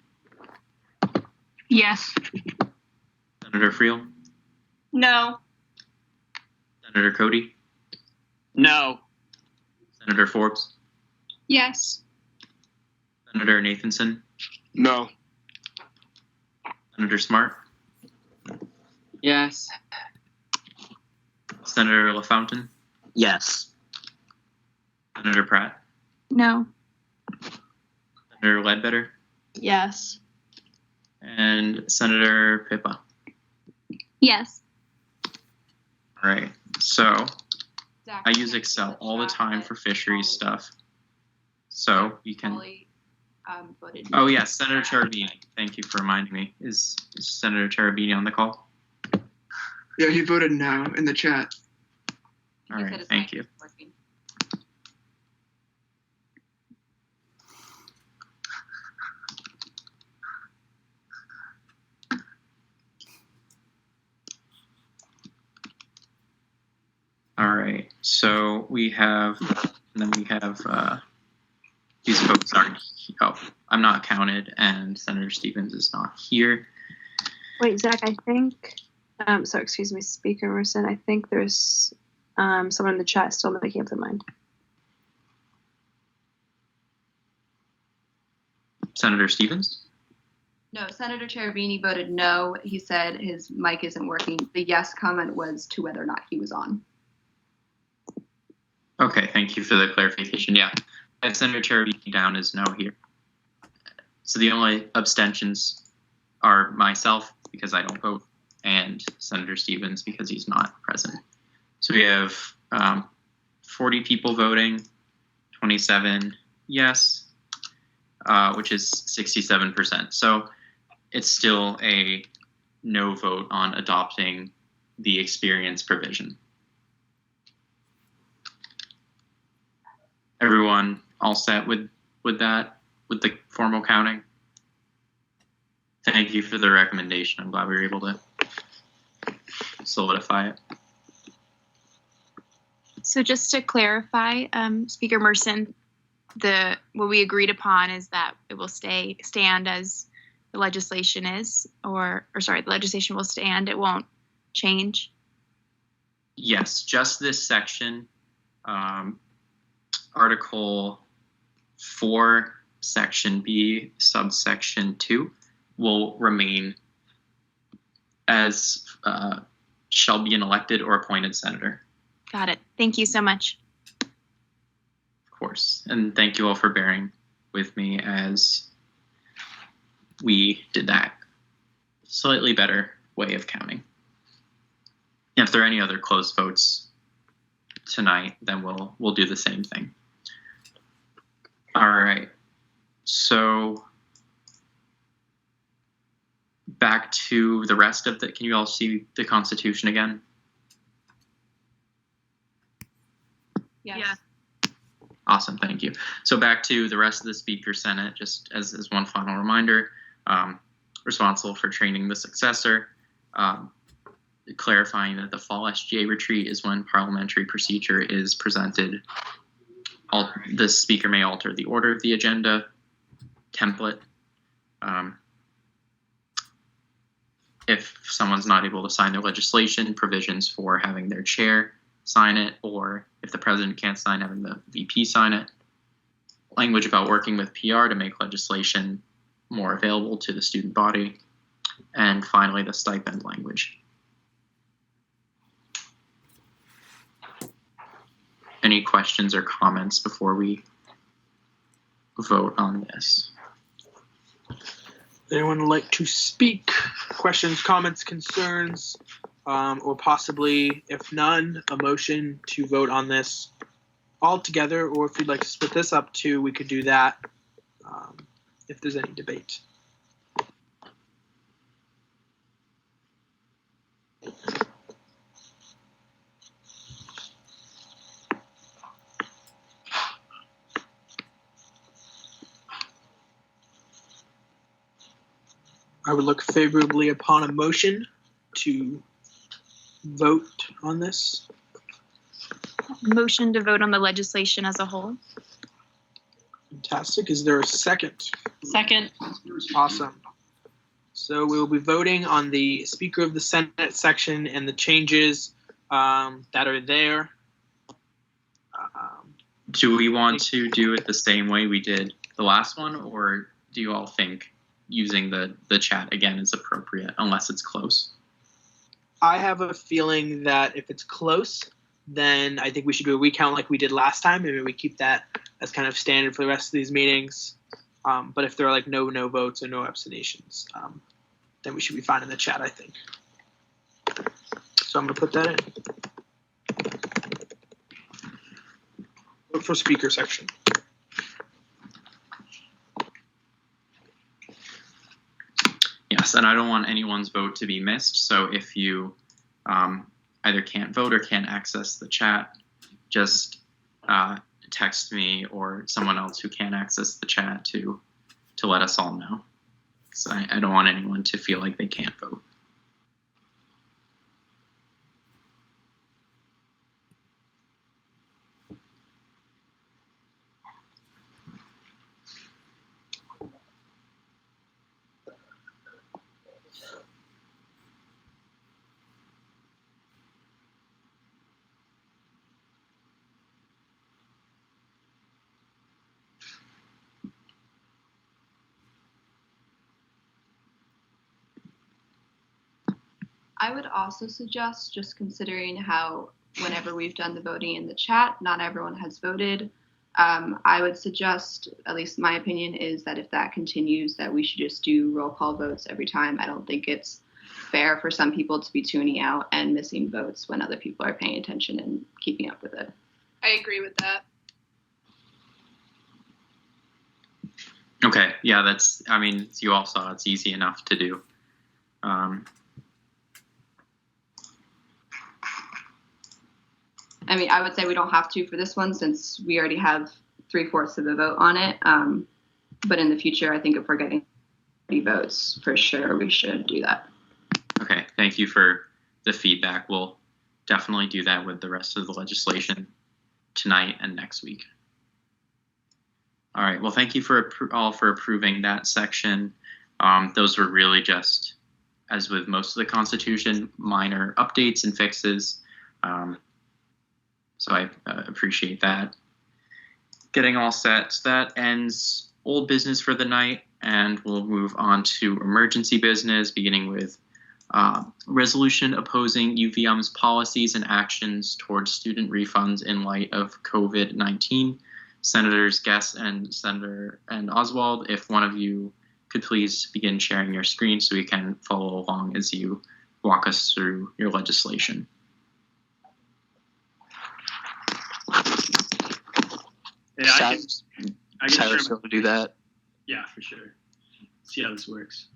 Yes. Senator Friel, No. Senator Cody, No. Senator Forbes, Yes. Senator Nathanson, No. Senator Smart, Yes. Senator LaFountain, Yes. Senator Pratt, No. Senator Ledbetter, Yes. and Senator Pippa. Yes. All right, so Zach, I use Excel all the time for fisheries stuff. So you can. Polly, voted Oh yes, Senator Cherubini. Thank you for reminding me. Is Senator Cherubini on the call? Yeah, he voted no in the chat. All right, thank you. working. All right, so we have, and then we have these folks aren't. Oh, I'm not counted, and Senator Stevens is not here. Wait, Zach, I think, sorry, excuse me, Speaker Emerson, I think there's someone in the chat still making up their mind. Senator Stevens? No, Senator Cherubini voted no. He said his mic isn't working. The yes comment was to whether or not he was on. Okay, thank you for the clarification. Yeah, I have Senator Cherubini down as no here. So the only abstentions are myself, because I don't vote, and Senator Stevens, because he's not present. So we have 40 people voting, 27 yes, which is 67%. So it's still a no vote on adopting the experience provision. Everyone all set with that, with the formal counting? Thank you for the recommendation. I'm glad we were able to solidify it. So just to clarify, Speaker Merson, what we agreed upon is that it will stand as the legislation is, or sorry, the legislation will stand. It won't change. Yes, just this section, Article 4, Section B, subsection 2, will remain as shall be an elected or appointed senator. Got it. Thank you so much. Of course. And thank you all for bearing with me as we did that slightly better way of counting. If there are any other close votes tonight, then we'll do the same thing. All right. So back to the rest of the, can you all see the Constitution again? Yes. Awesome, thank you. So back to the rest of the Speaker Senate, just as one final reminder, responsible for training the successor, clarifying that the fall SGA retreat is when parliamentary procedure is presented. The Speaker may alter the order of the agenda template. If someone's not able to sign their legislation, provisions for having their chair sign it, or if the president can't sign, having the VP sign it. Language about working with PR to make legislation more available to the student body. And finally, the stipend language. Any questions or comments before we vote on this? Anyone like to speak? Questions, comments, concerns, or possibly, if none, a motion to vote on this all together, or if you'd like to split this up too, we could do that if there's any debate. I would look favorably upon a motion to vote on this. Motion to vote on the legislation as a whole. Fantastic. Is there a second? Second. Awesome. So we will be voting on the Speaker of the Senate section and the changes that are there. Do we want to do it the same way we did the last one, or do you all think using the chat again is appropriate, unless it's close? I have a feeling that if it's close, then I think we should do a recount like we did last time. Maybe we keep that as kind of standard for the rest of these meetings. But if there are like no votes or no abstentions, then we should be fine in the chat, I think. So I'm going to put that in. Vote for Speaker section. Yes, and I don't want anyone's vote to be missed. So if you either can't vote or can't access the chat, just text me or someone else who can access the chat to let us all know. So I don't want anyone to feel like they can't vote. I would also suggest, just considering how whenever we've done the voting in the chat, not everyone has voted. I would suggest, at least my opinion is that if that continues, that we should just do roll call votes every time. I don't think it's fair for some people to be tuning out and missing votes when other people are paying attention and keeping up with it. I agree with that. Okay, yeah, that's, I mean, you all saw it's easy enough to do. I mean, I would say we don't have to for this one since we already have 3/4 of the vote on it. But in the future, I think if we're getting 30 votes, for sure, we should do that. Okay, thank you for the feedback. We'll definitely do that with the rest of the legislation tonight and next week. All right, well, thank you for all for approving that section. Those were really just, as with most of the Constitution, minor updates and fixes. So I appreciate that. Getting all set. So that ends old business for the night, and we'll move on to emergency business, beginning with resolution opposing UVM's policies and actions towards student refunds in light of COVID-19. Senators Guest and Oswald, if one of you could please begin sharing your screen so we can follow along as you walk us through your legislation. Yeah, I can Cyrus share will do that. Yeah, for sure. See how this works.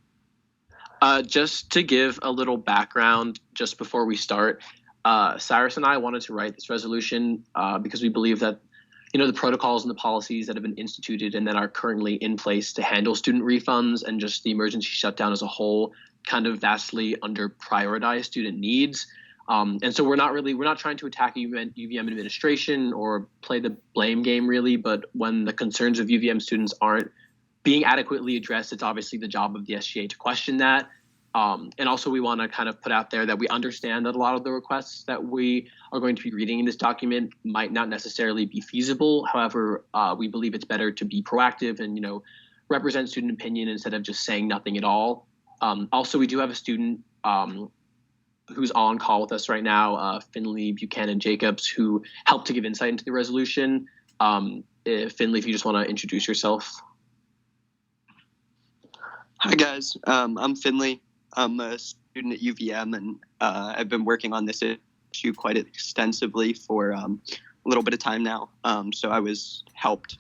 Just to give a little background just before we start, Cyrus and I wanted to write this resolution because we believe that the protocols and the policies that have been instituted and that are currently in place to handle student refunds and just the emergency shutdown as a whole kind of vastly under prioritize student needs. And so we're not trying to attack UVM administration or play the blame game really, but when the concerns of UVM students aren't being adequately addressed, it's obviously the job of the SGA to question that. And also we want to kind of put out there that we understand that a lot of the requests that we are going to be reading in this document might not necessarily be feasible. However, we believe it's better to be proactive and, represent student opinion instead of just saying nothing at all. Also, we do have a student who's on call with us right now, Finley Buchanan Jacobs, who helped to give insight into the resolution. Finley, if you just want to introduce yourself. Hi guys, I'm Finley. I'm a student at UVM, and I've been working on this issue quite extensively for a little bit of time now. So I helped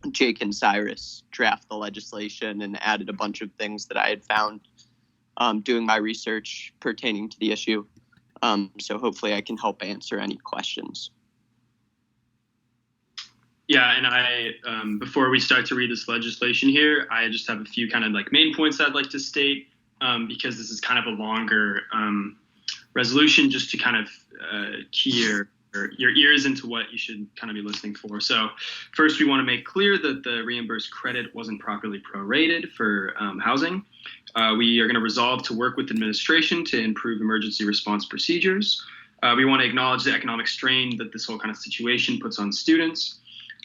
Jake and Cyrus draft the legislation and added a bunch of things that I had found doing my research pertaining to the issue. So hopefully I can help answer any questions. Yeah, and I, before we start to read this legislation here, I just have a few kind of like main points I'd like to state because this is kind of a longer resolution, just to kind of key your ears into what you should kind of be listening for. So first, we want to make clear that the reimbursed credit wasn't properly prorated for housing. We are going to resolve to work with administration to improve emergency response procedures. We want to acknowledge the economic strain that this whole kind of situation puts on students.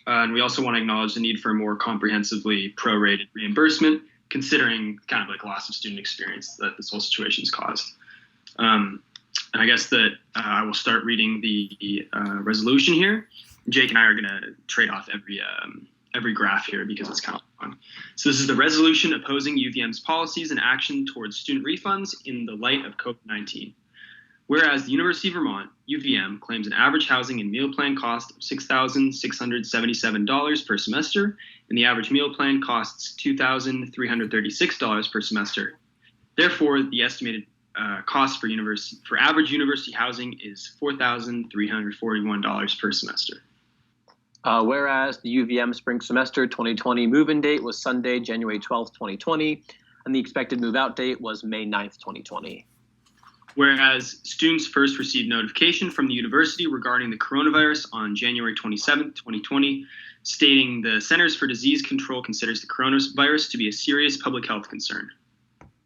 And we also want to acknowledge the need for a more comprehensively prorated reimbursement, considering kind of like loss of student experience that this whole situation has caused. And I guess that I will start reading the resolution here. Jake and I are going to trade off every graph here because it's kind of fun. So this is the resolution opposing UVM's policies and action towards student refunds in the light of COVID-19. Whereas the University of Vermont, UVM, claims an average housing and meal plan cost of $6,677 per semester, and the average meal plan costs $2,336 per semester. Therefore, the estimated cost for average university housing is $4,341 per semester. Whereas the UVM spring semester 2020 move-in date was Sunday, January 12th, 2020, and the expected move-out date was May 9th, 2020. Whereas students first received notification from the university regarding the coronavirus on January 27, 2020, stating the Centers for Disease Control considers the coronavirus to be a serious public health concern.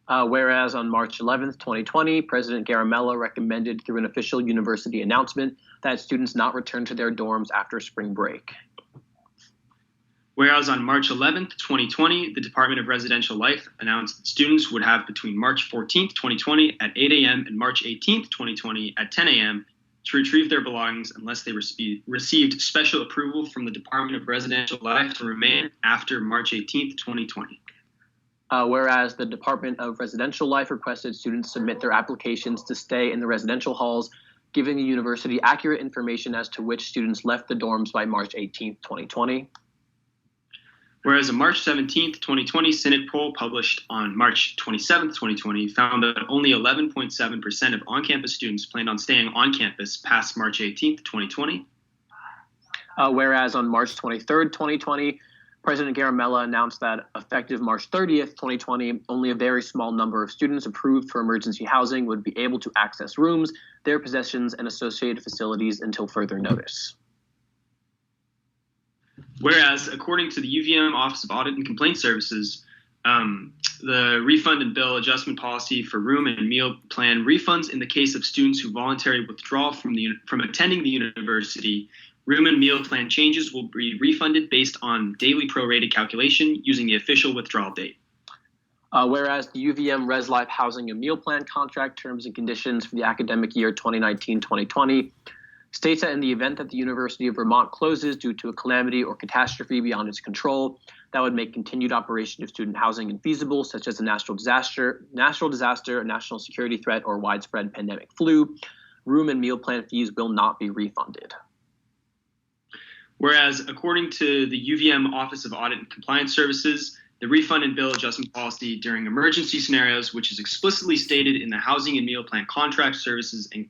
Whereas on March 11, 2020, President Garamella recommended through an official university announcement that students not return to their dorms after spring break. Whereas on March 11th, 2020, the Department of Residential Life announced that students would have between March 14th, 2020 at 8 a.m. and March 18th, 2020 at 10 a.m. to retrieve their belongings unless they received special approval from the Department of Residential Life to remain after March 18th, 2020. Whereas the Department of Residential Life requested students submit their applications to stay in the residential halls, giving the university accurate information as to which students left the dorms by March 18th, 2020. Whereas a March 17th, 2020 Senate poll published on March 27th, 2020 found that only 11.7% of on-campus students planned on staying on campus past March 18th, 2020. Whereas on March 23rd, 2020, President Garamella announced that effective March 30th, 2020, only a very small number of students approved for emergency housing would be able to access rooms, their possessions, and associated facilities until further notice. Whereas, according to the UVM Office of Audit and Complaint Services, the refund and bill adjustment policy for room and meal plan refunds in the case of students who voluntarily withdraw from attending the university, room and meal plan changes will be refunded based on daily prorated calculation using the official withdrawal date. Whereas the UVM Res Life Housing and Meal Plan contract terms and conditions for the academic year 2019-2020 states that in the event that the University of Vermont closes due to a calamity or catastrophe beyond its control, that would make continued operation of student housing infeasible, such as a natural disaster, a national security threat, or widespread pandemic flu. Room and meal plan fees will not be refunded. Whereas, according to the UVM Office of Audit and Compliance Services, the refund and bill adjustment policy during emergency scenarios, which is explicitly stated in the Housing and Meal Plan Contract Services and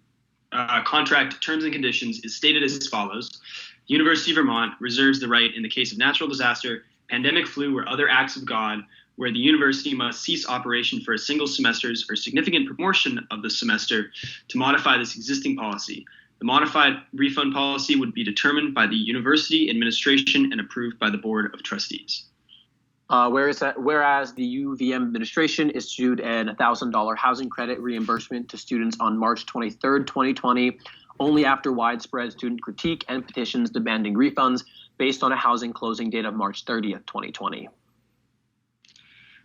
Contract Terms and Conditions, is stated as follows. The University of Vermont reserves the right in the case of natural disaster, pandemic flu, or other acts of God, where the university must cease operation for a single semester's or significant proportion of the semester to modify this existing policy. The modified refund policy would be determined by the university administration and approved by the Board of Trustees. Whereas the UVM administration issued an $1,000 housing credit reimbursement to students on March 23rd, 2020, only after widespread student critique and petitions demanding refunds based on a housing closing date of March 30th, 2020.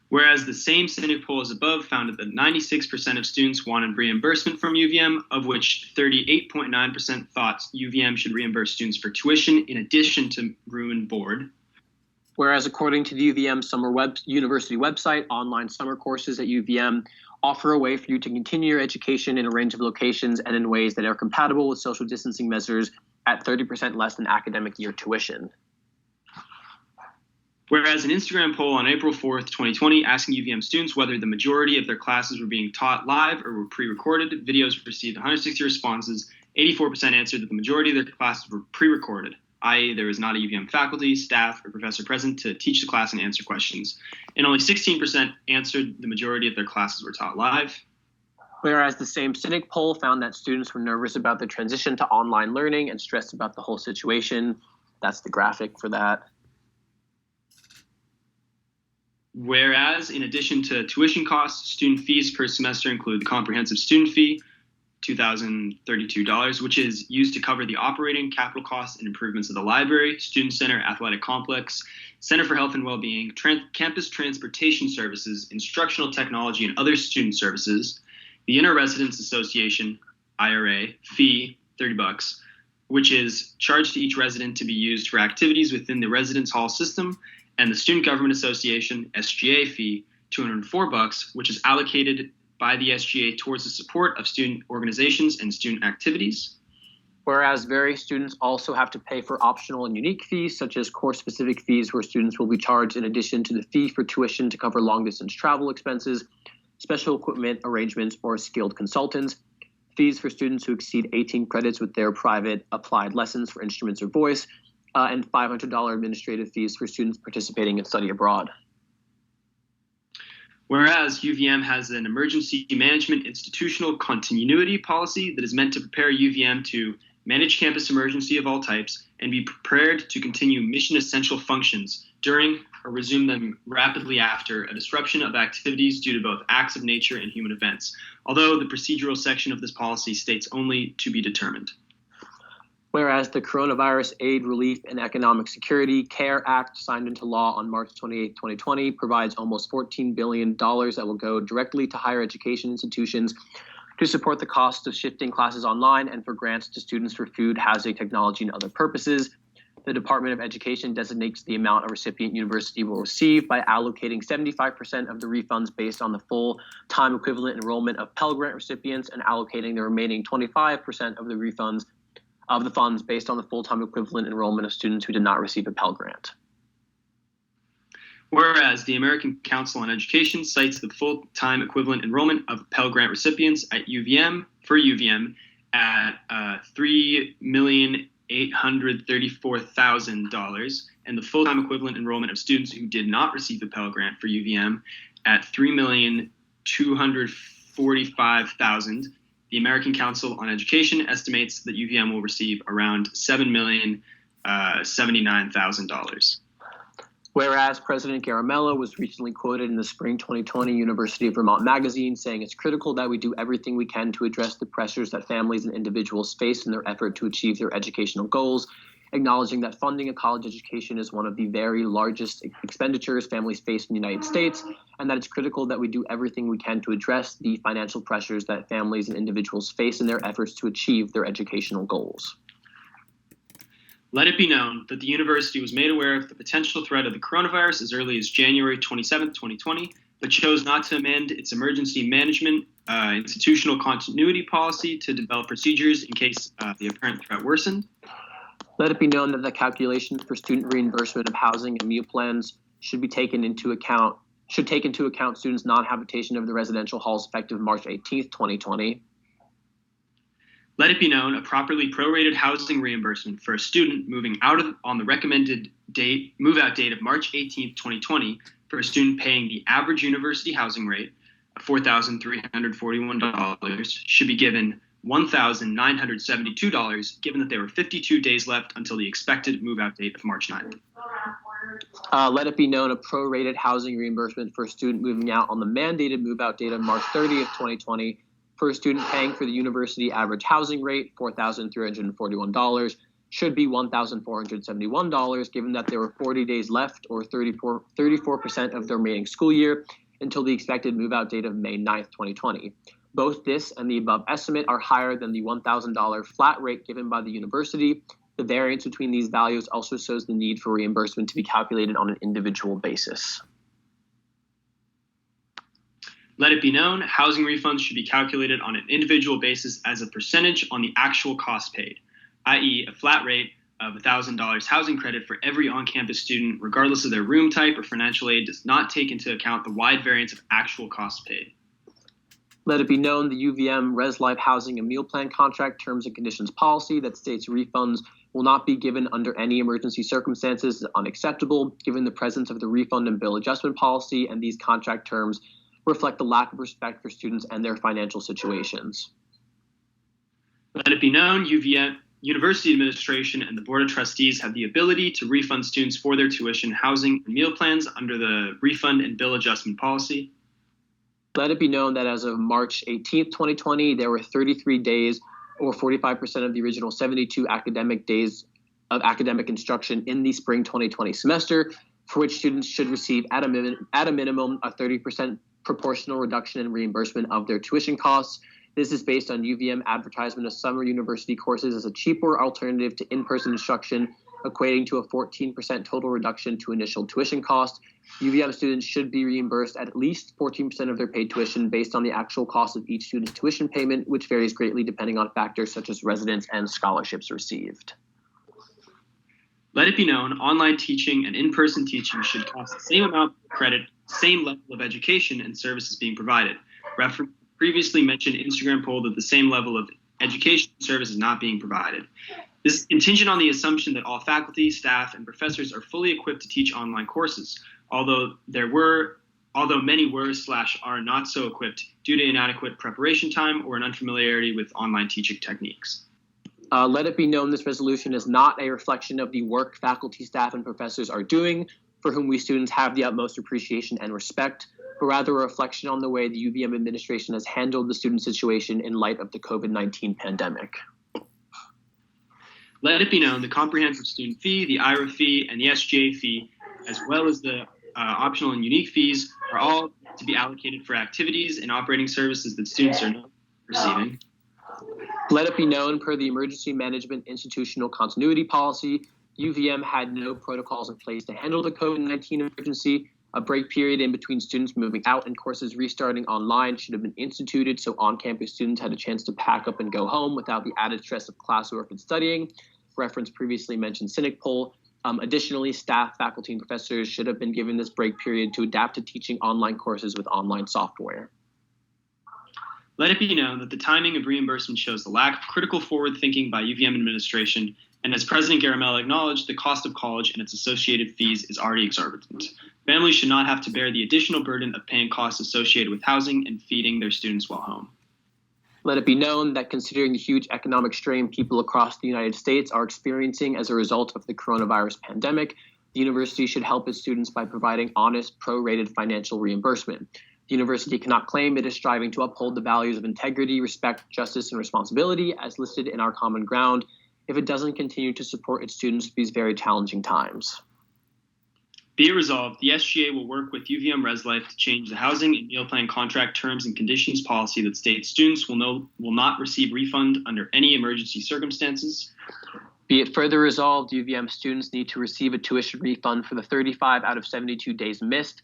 Whereas the same Syndic poll as above found that 96% of students wanted reimbursement from UVM, of which 38.9% thought UVM should reimburse students for tuition in addition to room and board. Whereas according to the UVM University website, online summer courses at UVM offer a way for you to continue your education in a range of locations and in ways that are compatible with social distancing measures at 30% less than academic year tuition. Whereas an Instagram poll on April 4th, 2020, asking UVM students whether the majority of their classes were being taught live or were pre-recorded, videos received 160 responses. 84% answered that the majority of their classes were pre-recorded, i.e. there was not a UVM faculty, staff, or professor present to teach the class and answer questions. And only 16% answered the majority of their classes were taught live. Whereas the same Syndic poll found that students were nervous about the transition to online learning and stressed about the whole situation. That's the graphic for that. Whereas, in addition to tuition costs, student fees per semester include the comprehensive student fee, $2,032, which is used to cover the operating, capital costs, and improvements of the library, student center, athletic complex, Center for Health and Wellbeing, campus transportation services, instructional technology, and other student services, the Inter-Residence Association, IRA, fee, $30, which is charged to each resident to be used for activities within the residence hall system, and the Student Government Association, SGA fee, $204, which is allocated by the SGA towards the support of student organizations and student activities. Whereas various students also have to pay for optional and unique fees, such as course-specific fees where students will be charged in addition to the fee for tuition to cover long-distance travel expenses, special equipment arrangements, or skilled consultants, fees for students who exceed 18 credits with their private applied lessons for instruments or voice, and $500 administrative fees for students participating in study abroad. Whereas UVM has an emergency management institutional continuity policy that is meant to prepare UVM to manage campus emergency of all types and be prepared to continue mission essential functions during or resume them rapidly after a disruption of activities due to both acts of nature and human events, although the procedural section of this policy states only to be determined. Whereas the Coronavirus Aid, Relief, and Economic Security CARE Act, signed into law on March 28, 2020, provides almost $14 billion that will go directly to higher education institutions to support the cost of shifting classes online and for grants to students for food, housing, technology, and other purposes. The Department of Education designates the amount a recipient university will receive by allocating 75% of the refunds based on the full-time equivalent enrollment of Pell Grant recipients and allocating the remaining 25% of the refunds of the funds based on the full-time equivalent enrollment of students who did not receive a Pell Grant. Whereas the American Council on Education cites the full-time equivalent enrollment of Pell Grant recipients at UVM at $3,834,000 and the full-time equivalent enrollment of students who did not receive a Pell Grant for UVM at $3,245,000. The American Council on Education estimates that UVM will receive around $7,079,000. Whereas President Garamella was recently quoted in the spring 2020 University of Vermont magazine saying it's critical that we do everything we can to address the pressures that families and individuals face in their effort to achieve their educational goals, acknowledging that funding a college education is one of the very largest expenditures families face in the United States, and that it's critical that we do everything we can to address the financial pressures that families and individuals face in their efforts to achieve their educational goals. Let it be known that the university was made aware of the potential threat of the coronavirus as early as January 27, 2020, but chose not to amend its emergency management institutional continuity policy to develop procedures in case the apparent threat worsened. Let it be known that the calculations for student reimbursement of housing and meal plans should take into account students' non-habitation of the residential halls effective March 18th, 2020. Let it be known a properly prorated housing reimbursement for a student moving out on the recommended move-out date of March 18th, 2020 for a student paying the average university housing rate of $4,341 should be given $1,972, given that there were 52 days left until the expected move-out date of March 9th. Let it be known a prorated housing reimbursement for a student moving out on the mandated move-out date of March 30th, 2020 for a student paying for the university average housing rate, $4,341, should be $1,471, given that there were 40 days left, or 34% of the remaining school year, until the expected move-out date of May 9th, 2020. Both this and the above estimate are higher than the $1,000 flat rate given by the university. The variance between these values also shows the need for reimbursement to be calculated on an individual basis. Let it be known, housing refunds should be calculated on an individual basis as a percentage on the actual cost paid, i.e. a flat rate of $1,000 housing credit for every on-campus student, regardless of their room type or financial aid, does not take into account the wide variance of actual costs paid. Let it be known the UVM Res Life Housing and Meal Plan Contract Terms and Conditions Policy that states refunds will not be given under any emergency circumstances is unacceptable, given the presence of the refund and bill adjustment policy, and these contract terms reflect the lack of respect for students and their financial situations. Let it be known, UVM University Administration and the Board of Trustees have the ability to refund students for their tuition, housing, and meal plans under the refund and bill adjustment policy. Let it be known that as of March 18th, 2020, there were 33 days, or 45% of the original 72 academic days of academic instruction in the spring 2020 semester, for which students should receive at a minimum a 30% proportional reduction in reimbursement of their tuition costs. This is based on UVM advertisement of summer university courses as a cheaper alternative to in-person instruction, equating to a 14% total reduction to initial tuition cost. UVM students should be reimbursed at least 14% of their paid tuition based on the actual cost of each student's tuition payment, which varies greatly depending on factors such as residence and scholarships received. Let it be known, online teaching and in-person teaching should cost the same amount of credit, same level of education and services being provided. Previously mentioned Instagram poll that the same level of education service is not being provided. This is contingent on the assumption that all faculty, staff, and professors are fully equipped to teach online courses, although many were/are not so equipped due to inadequate preparation time or an unfamiliarity with online teaching techniques. Let it be known this resolution is not a reflection of the work faculty, staff, and professors are doing, for whom we students have the utmost appreciation and respect, but rather a reflection on the way the UVM administration has handled the student situation in light of the COVID-19 pandemic. Let it be known the comprehensive student fee, the IRA fee, and the SGA fee, as well as the optional and unique fees, are all to be allocated for activities and operating services that students are not receiving. Let it be known, per the Emergency Management Institutional Continuity Policy, UVM had no protocols in place to handle the COVID-19 emergency. A break period in between students moving out and courses restarting online should have been instituted so on-campus students had a chance to pack up and go home without the added stress of classwork and studying. Reference previously mentioned Cynic poll. Additionally, staff, faculty, and professors should have been given this break period to adapt to teaching online courses with online software. Let it be known that the timing of reimbursement shows the lack of critical forward thinking by UVM administration, and as President Garamella acknowledged, the cost of college and its associated fees is already exorbitant. Families should not have to bear the additional burden of paying costs associated with housing and feeding their students while home. Let it be known that considering the huge economic strain people across the United States are experiencing as a result of the coronavirus pandemic, the university should help its students by providing honest, prorated financial reimbursement. The university cannot claim it is striving to uphold the values of integrity, respect, justice, and responsibility as listed in our common ground if it doesn't continue to support its students through these very challenging times. Be it resolved, the SGA will work with UVM Res Life to change the housing and meal plan contract terms and conditions policy that states students will not receive refund under any emergency circumstances. Be it further resolved, UVM students need to receive a tuition refund for the 35 out of 72 days missed,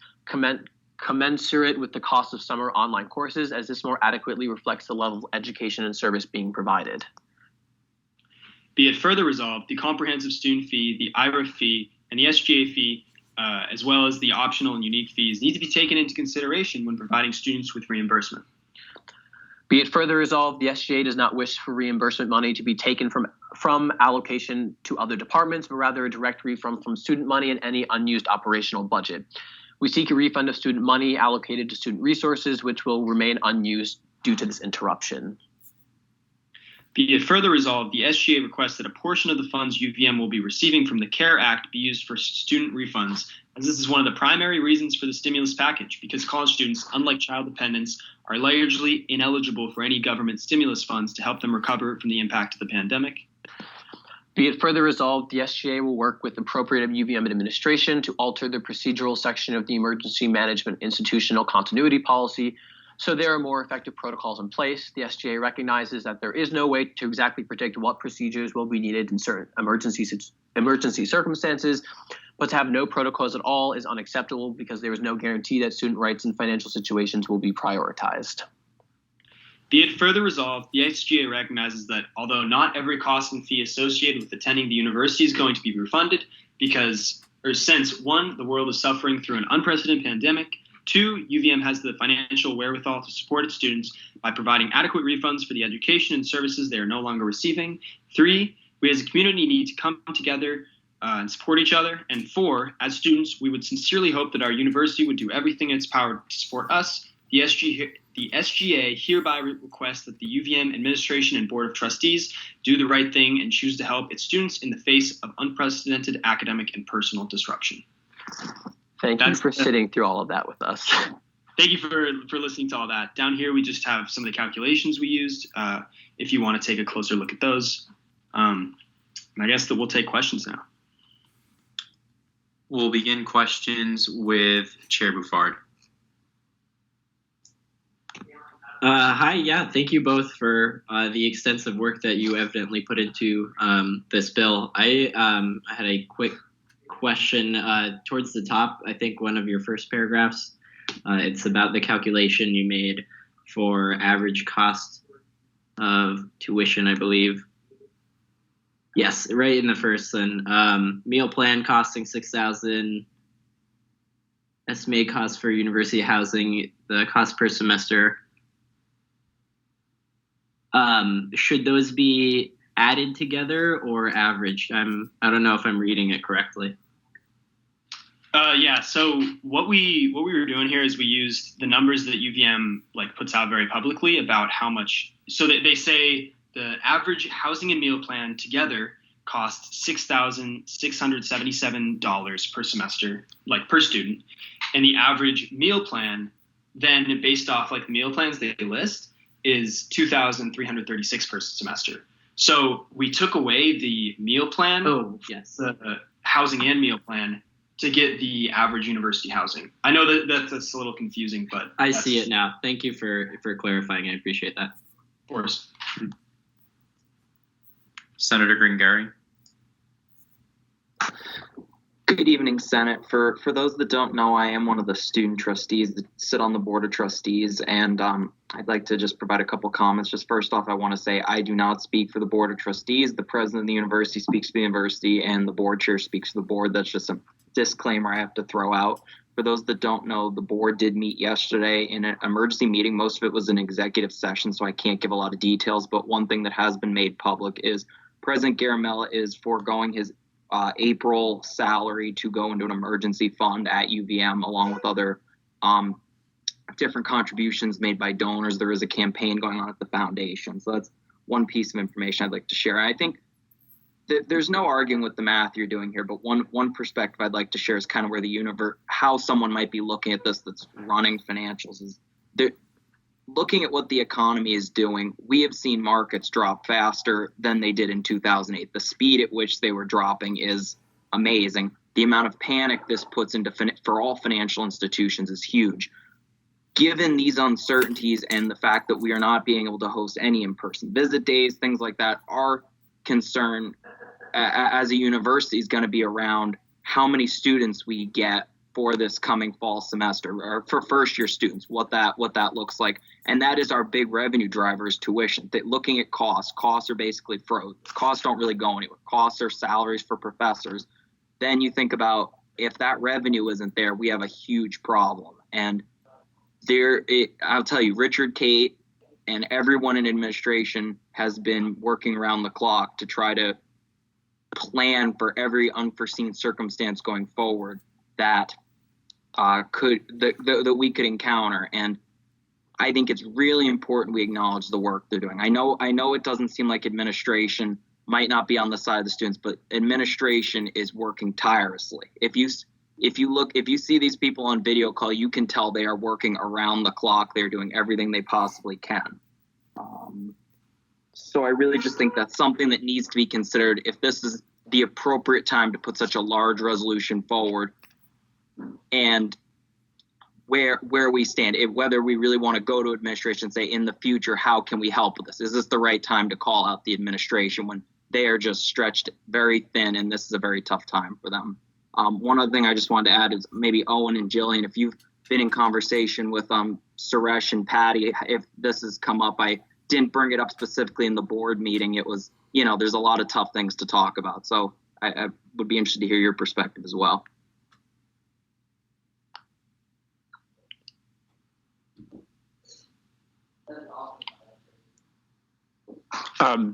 commensurate with the cost of summer online courses, as this more adequately reflects the level of education and service being provided. Be it further resolved, the comprehensive student fee, the IRA fee, and the SGA fee, as well as the optional and unique fees, need to be taken into consideration when providing students with reimbursement. Be it further resolved, the SGA does not wish for reimbursement money to be taken from allocation to other departments, but rather a direct refund from student money and any unused operational budget. We seek a refund of student money allocated to student resources, which will remain unused due to this interruption. Be it further resolved, the SGA requests that a portion of the funds UVM will be receiving from the CARE Act be used for student refunds, as this is one of the primary reasons for the stimulus package, because college students, unlike child dependents, are largely ineligible for any government stimulus funds to help them recover from the impact of the pandemic. Be it further resolved, the SGA will work with appropriate UVM administration to alter the procedural section of the Emergency Management Institutional Continuity Policy so there are more effective protocols in place. The SGA recognizes that there is no way to exactly predict what procedures will be needed in certain emergency circumstances, but to have no protocols at all is unacceptable because there is no guarantee that student rights and financial situations will be prioritized. Be it further resolved, the SGA recognizes that although not every cost and fee associated with attending the university is going to be refunded, since 1, the world is suffering through an unprecedented pandemic, 2, UVM has the financial wherewithal to support its students by providing adequate refunds for the education and services they are no longer receiving. 3, we as a community need to come together and support each other. And 4, as students, we would sincerely hope that our university would do everything in its power to support us. The SGA hereby requests that the UVM administration and board of trustees do the right thing and choose to help its students in the face of unprecedented academic and personal disruption. Thank you for sitting through all of that with us. Thank you for listening to all that. Down here, we just have some of the calculations we used. If you want to take a closer look at those, and I guess that we'll take questions now. We'll begin questions with Chair Bouffard. Hi, yeah, thank you both for the extensive work that you evidently put into this bill. I had a quick question towards the top. I think one of your first paragraphs, it's about the calculation you made for average cost of tuition, I believe. Yes, right in the first one. Meal plan costing $6,000. Estimated cost for university housing, the cost per semester. Should those be added together or averaged? I don't know if I'm reading it correctly. Yeah. So what we were doing here is we used the numbers that UVM puts out very publicly about how much. So that they say the average housing and meal plan together costs $6,677 per semester, per student, and the average meal plan, then based off the meal plans they list, is $2,336 per semester. So we took away the meal plan, the housing and meal plan, to get the average university housing. I know that's a little confusing, but I see it now. Thank you for clarifying. I appreciate that. Of course. Senator Gringari. Good evening, Senate. For those that don't know, I am one of the student trustees that sit on the board of trustees, and I'd like to just provide a couple comments. Just first off, I want to say I do not speak for the board of trustees. The president of the university speaks for the university, and the board chair speaks for the board. That's just a disclaimer I have to throw out. For those that don't know, the board did meet yesterday in an emergency meeting. Most of it was an executive session, so I can't give a lot of details, but one thing that has been made public is President Garamella is foregoing his April salary to go into an emergency fund at UVM, along with other different contributions made by donors. There is a campaign going on at the foundation. So that's one piece of information I'd like to share. And I think there's no arguing with the math you're doing here, but one perspective I'd like to share is kind of where how someone might be looking at this that's running financials is they're looking at what the economy is doing. We have seen markets drop faster than they did in 2008. The speed at which they were dropping is amazing. The amount of panic this puts into for all financial institutions is huge. Given these uncertainties and the fact that we are not being able to host any in-person visit days, things like that, our concern as a university is going to be around how many students we get for this coming fall semester, or for first year students, what that looks like. And that is our big revenue driver is tuition. Looking at costs are basically froze. Costs don't really go anywhere. Costs are salaries for professors. Then you think about if that revenue isn't there, we have a huge problem. And I'll tell you, Richard, Kate, and everyone in administration has been working around the clock to try to plan for every unforeseen circumstance going forward that that we could encounter. And I think it's really important we acknowledge the work they're doing. I know it doesn't seem like administration might not be on the side of the students, but administration is working tirelessly. If you see these people on video call, you can tell they are working around the clock. They're doing everything they possibly can. So I really just think that's something that needs to be considered if this is the appropriate time to put such a large resolution forward, and where we stand, whether we really want to go to administration and say in the future, how can we help with this? Is this the right time to call out the administration when they are just stretched very thin and this is a very tough time for them? One other thing I just wanted to add is maybe Owen and Jillian, if you've been in conversation with Suresh and Patty, if this has come up, I didn't bring it up specifically in the board meeting. It was, there's a lot of tough things to talk about. So I would be interested to hear your perspective as well.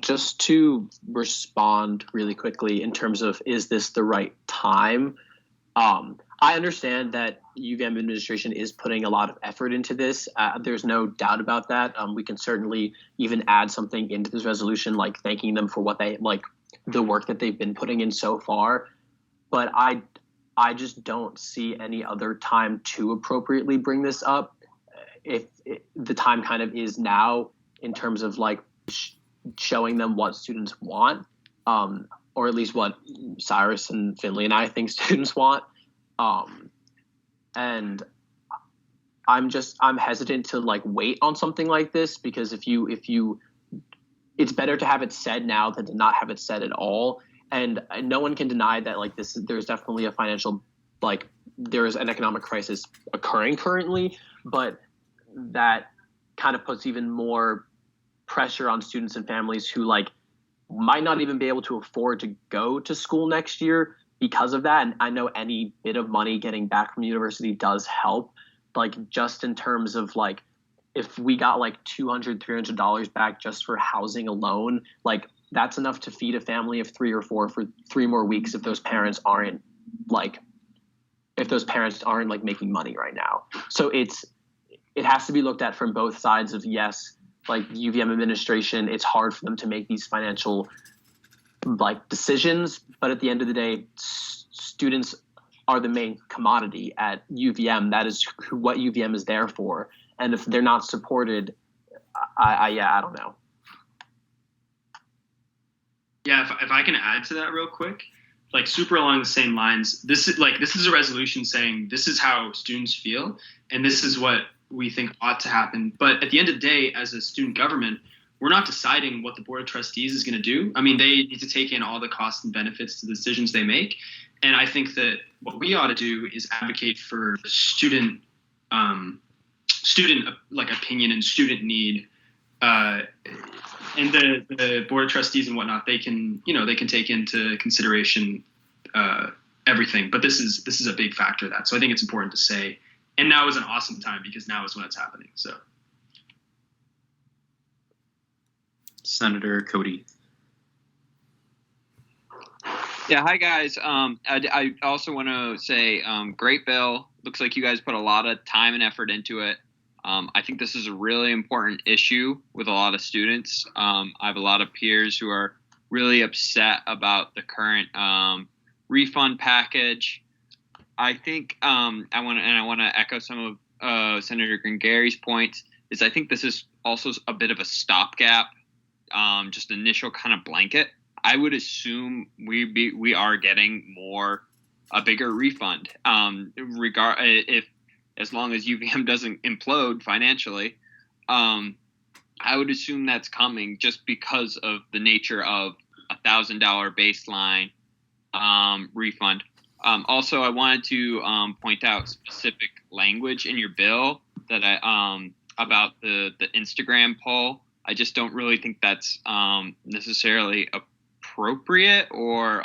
Just to respond really quickly in terms of, is this the right time? I understand that UVM administration is putting a lot of effort into this. There's no doubt about that. We can certainly even add something into this resolution, like thanking them for what the work that they've been putting in so far. But I just don't see any other time to appropriately bring this up. If the time kind of is now in terms of showing them what students want, or at least what Cyrus and Finley and I think students want. And I'm hesitant to wait on something like this, because if you it's better to have it said now than to not have it said at all. And no one can deny that there's definitely a financial, there is an economic crisis occurring currently, but that kind of puts even more pressure on students and families who might not even be able to afford to go to school next year because of that. And I know any bit of money getting back from university does help, just in terms of if we got $200, $300 back just for housing alone, that's enough to feed a family of 3 or 4 for 3 more weeks if those parents aren't making money right now. So it has to be looked at from both sides of, yes, UVM administration, it's hard for them to make these financial decisions, but at the end of the day, students are the main commodity at UVM. That is what UVM is there for. And if they're not supported, I don't know. Yeah, if I can add to that real quick, super along the same lines, this is a resolution saying this is how students feel and this is what we think ought to happen. But at the end of the day, as a student government, we're not deciding what the Board of Trustees is going to do. I mean, they need to take in all the costs and benefits to the decisions they make. And I think that what we ought to do is advocate for student opinion and student need. And the Board of Trustees and whatnot, they can take into consideration everything. But this is a big factor of that. So I think it's important to say. And now is an awesome time because now is when it's happening. So, Senator Cody. Yeah, hi guys. I also want to say, great bill. Looks like you guys put a lot of time and effort into it. I think this is a really important issue with a lot of students. I have a lot of peers who are really upset about the current refund package. I think I want to echo some of Senator Gringary's points. Is I think this is also a bit of a stopgap, just initial kind of blanket. I would assume we are getting a bigger refund. As long as UVM doesn't implode financially, I would assume that's coming just because of the nature of $1,000 baseline refund. Also, I wanted to point out specific language in your bill that about the Instagram poll. I just don't really think that's necessarily appropriate or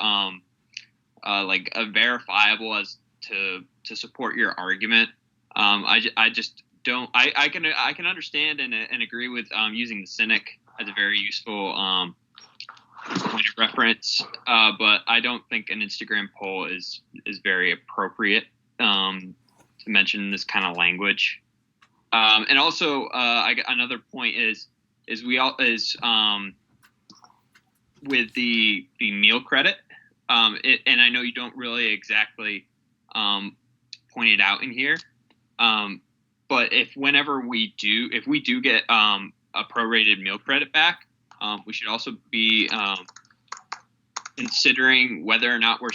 like verifiable as to support your argument. I just don't. I can understand and agree with using the cynic as a very useful point of reference, but I don't think an Instagram poll is very appropriate to mention this kind of language. And also, another point is with the meal credit, and I know you don't really exactly point it out in here, but if we do get a prorated meal credit back, we should also be considering whether or not we're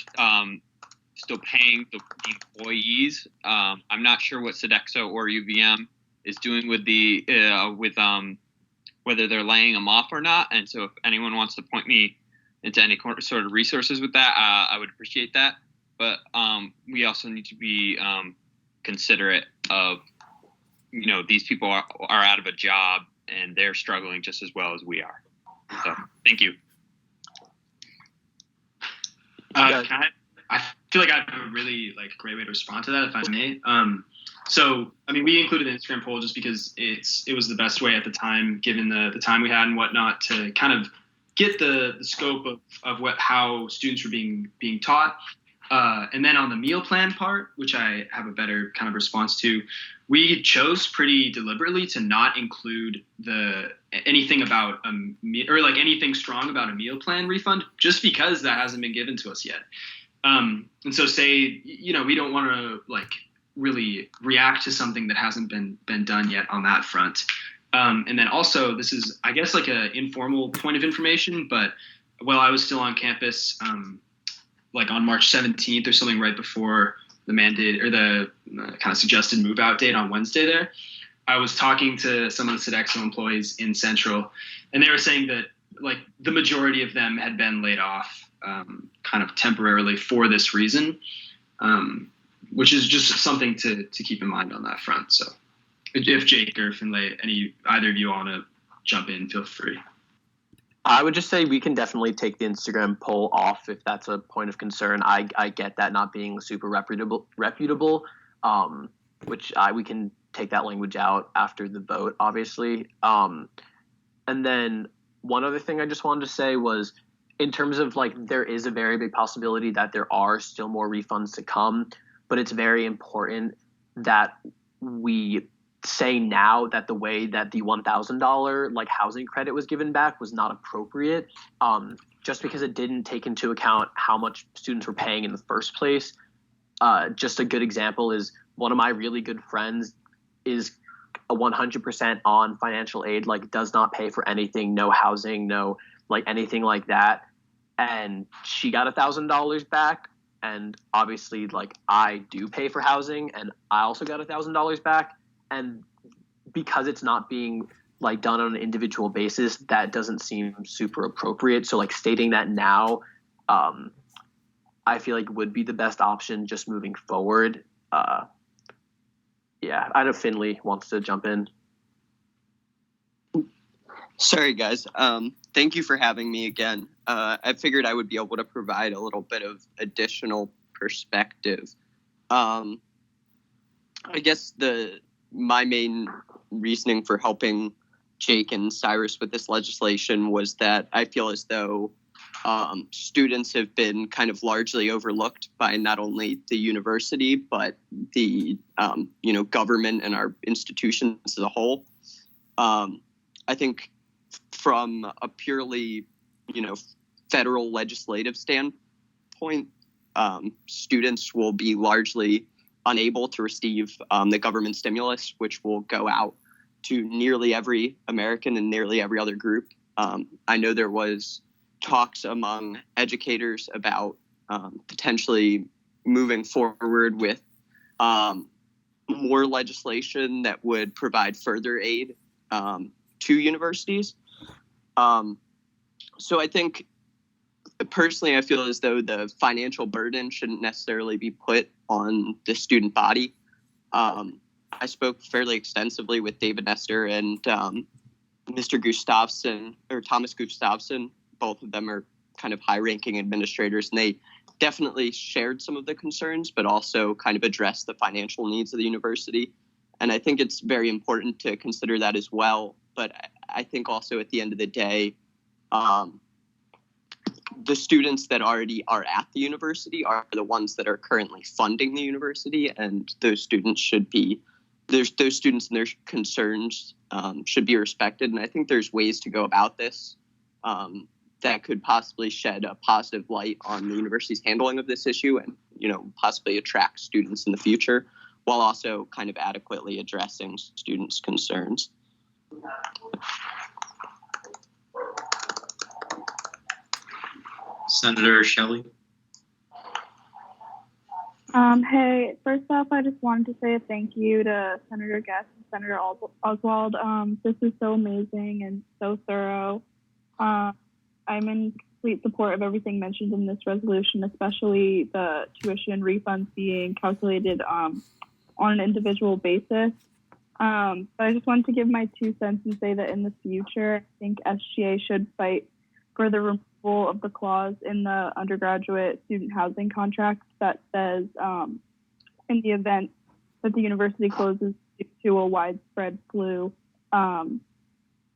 still paying the employees. I'm not sure what Sodexo or UVM is doing with whether they're laying them off or not. And so if anyone wants to point me into any sort of resources with that, I would appreciate that. But we also need to be considerate of, these people are out of a job and they're struggling just as well as we are. So thank you. I feel like I have a really great way to respond to that, if I may. So, I mean, we included the Instagram poll just because it was the best way at the time, given the time we had and whatnot, to kind of get the scope of how students were being taught. And then on the meal plan part, which I have a better kind of response to, we chose pretty deliberately to not include anything about anything strong about a meal plan refund, just because that hasn't been given to us yet. And so we don't want to really react to something that hasn't been done yet on that front. And then also, this is, I guess, an informal point of information, but while I was still on campus, on March 17th or something, right before the mandate or the kind of suggested move out date on Wednesday there, I was talking to some of the Sodexo employees in Central, and they were saying that the majority of them had been laid off kind of temporarily for this reason, which is just something to keep in mind on that front. So if Jake or Finlay, either of you want to jump in, feel free. I would just say we can definitely take the Instagram poll off if that's a point of concern. I get that not being super reputable, which we can take that language out after the vote, obviously. And then one other thing I just wanted to say was, in terms of there is a very big possibility that there are still more refunds to come, but it's very important that we say now that the way that the $1,000 housing credit was given back was not appropriate, just because it didn't take into account how much students were paying in the first place. Just a good example is one of my really good friends is a 100% on financial aid, does not pay for anything, no housing, no anything like that, and she got $1,000 back. And obviously, I do pay for housing, and I also got $1,000 back. And because it's not being done on an individual basis, that doesn't seem super appropriate. So stating that now, I feel would be the best option just moving forward. Yeah, I know Finley wants to jump in. Sorry, guys. Thank you for having me again. I figured I would be able to provide a little bit of additional perspective. I guess my main reasoning for helping Jake and Cyrus with this legislation was that I feel as though students have been kind of largely overlooked by not only the university, but the government and our institutions as a whole. I think from a purely federal legislative standpoint, students will be largely unable to receive the government stimulus, which will go out to nearly every American and nearly every other group. I know there was talks among educators about potentially moving forward with more legislation that would provide further aid to universities. So I think personally, I feel as though the financial burden shouldn't necessarily be put on the student body. I spoke fairly extensively with David Nestor and Mr. Gustafson, or Thomas Gustafson. Both of them are kind of high-ranking administrators, and they definitely shared some of the concerns, but also kind of addressed the financial needs of the university. And I think it's very important to consider that as well. But I think also at the end of the day, the students that already are at the university are the ones that are currently funding the university, and those students should be, those students and their concerns should be respected. And I think there's ways to go about this that could possibly shed a positive light on the university's handling of this issue and, possibly attract students in the future while also kind of adequately addressing students' concerns. Senator Shelley. Hey, first off, I just wanted to say a thank you to Senator Guest and Senator Oswald. This is so amazing and so thorough. I'm in complete support of everything mentioned in this resolution, especially the tuition refunds being calculated on an individual basis. But I just wanted to give my 2 cents and say that in the future, I think SGA should fight for the removal of the clause in the undergraduate student housing contract that says in the event that the university closes due to a widespread flu,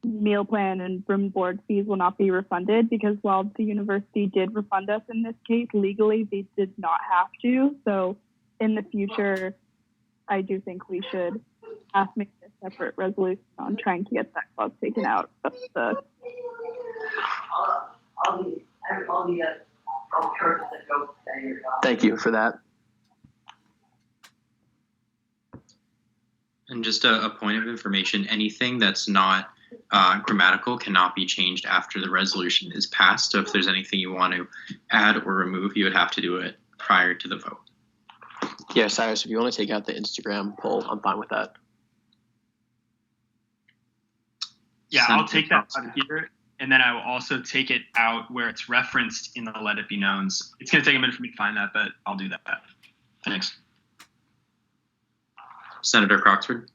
meal plan and room and board fees will not be refunded, because while the university did refund us in this case, legally they did not have to. So in the future, I do think we should make a separate resolution on trying to get that clause taken out of the. Thank you for that. And just a point of information, anything that's not grammatical cannot be changed after the resolution is passed. So if there's anything you want to add or remove, you would have to do it prior to the vote. Yeah, Cyrus, if you want to take out the Instagram poll, I'm fine with that. Yeah, I'll take that out of here, and then I will also take it out where it's referenced in the Let It Be Knowns. It's going to take a minute for me to find that, but I'll do that. Thanks. Senator Croxford.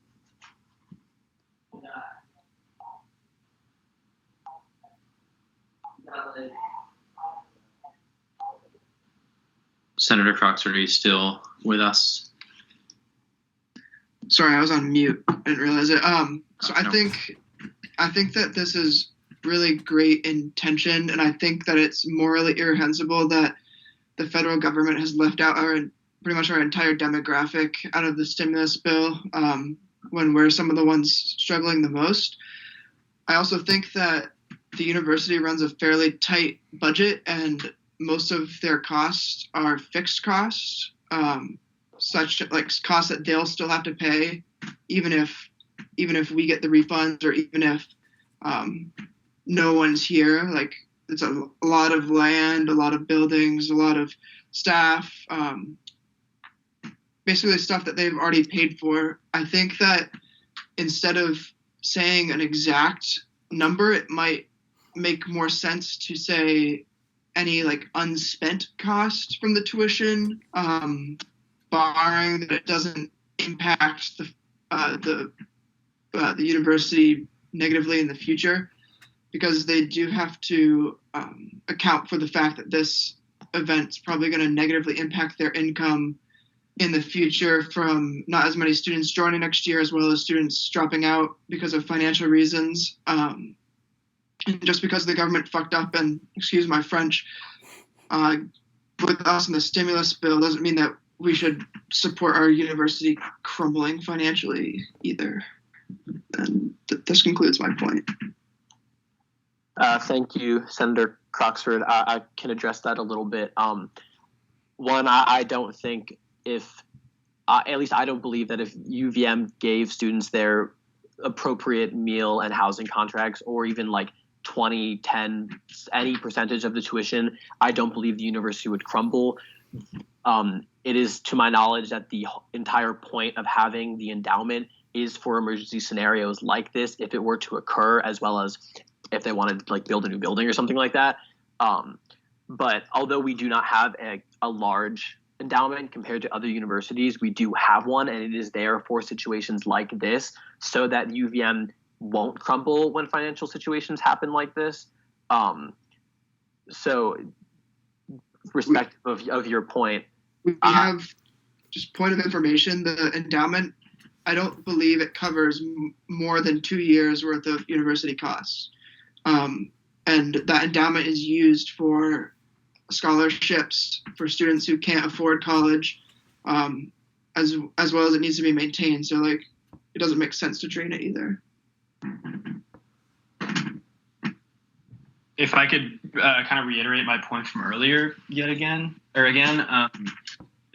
Senator Croxford, are you still with us? Sorry, I was on mute. I didn't realize it. So I think that this is really great intention, and I think that it's morally irreprehensible that the federal government has left out pretty much our entire demographic out of the stimulus bill when we're some of the ones struggling the most. I also think that the university runs a fairly tight budget, and most of their costs are fixed costs, such like costs that they'll still have to pay, even if we get the refunds, or even if no one's here. Like, it's a lot of land, a lot of buildings, a lot of staff, basically stuff that they've already paid for. I think that instead of saying an exact number, it might make more sense to say any like unspent costs from the tuition, barring that it doesn't impact the university negatively in the future, because they do have to account for the fact that this event's probably going to negatively impact their income in the future from not as many students joining next year, as well as students dropping out because of financial reasons. And just because the government fucked up, and excuse my French, with us in the stimulus bill doesn't mean that we should support our university crumbling financially either. And this concludes my point. Thank you, Senator Croxford. I can address that a little bit. One, I don't think at least I don't believe that if UVM gave students their appropriate meal and housing contracts, or even like 20, 10, any percentage of the tuition, I don't believe the university would crumble. It is, to my knowledge, that the entire point of having the endowment is for emergency scenarios like this, if it were to occur, as well as if they wanted to like build a new building or something like that. But although we do not have a large endowment compared to other universities, we do have one, and it is there for situations like this so that UVM won't crumble when financial situations happen like this. So respective of your point. We have, just point of information, the endowment, I don't believe it covers more than 2 years worth of university costs. And that endowment is used for scholarships for students who can't afford college, as well as it needs to be maintained. So like, it doesn't make sense to drain it either. If I could kind of reiterate my point from earlier it'd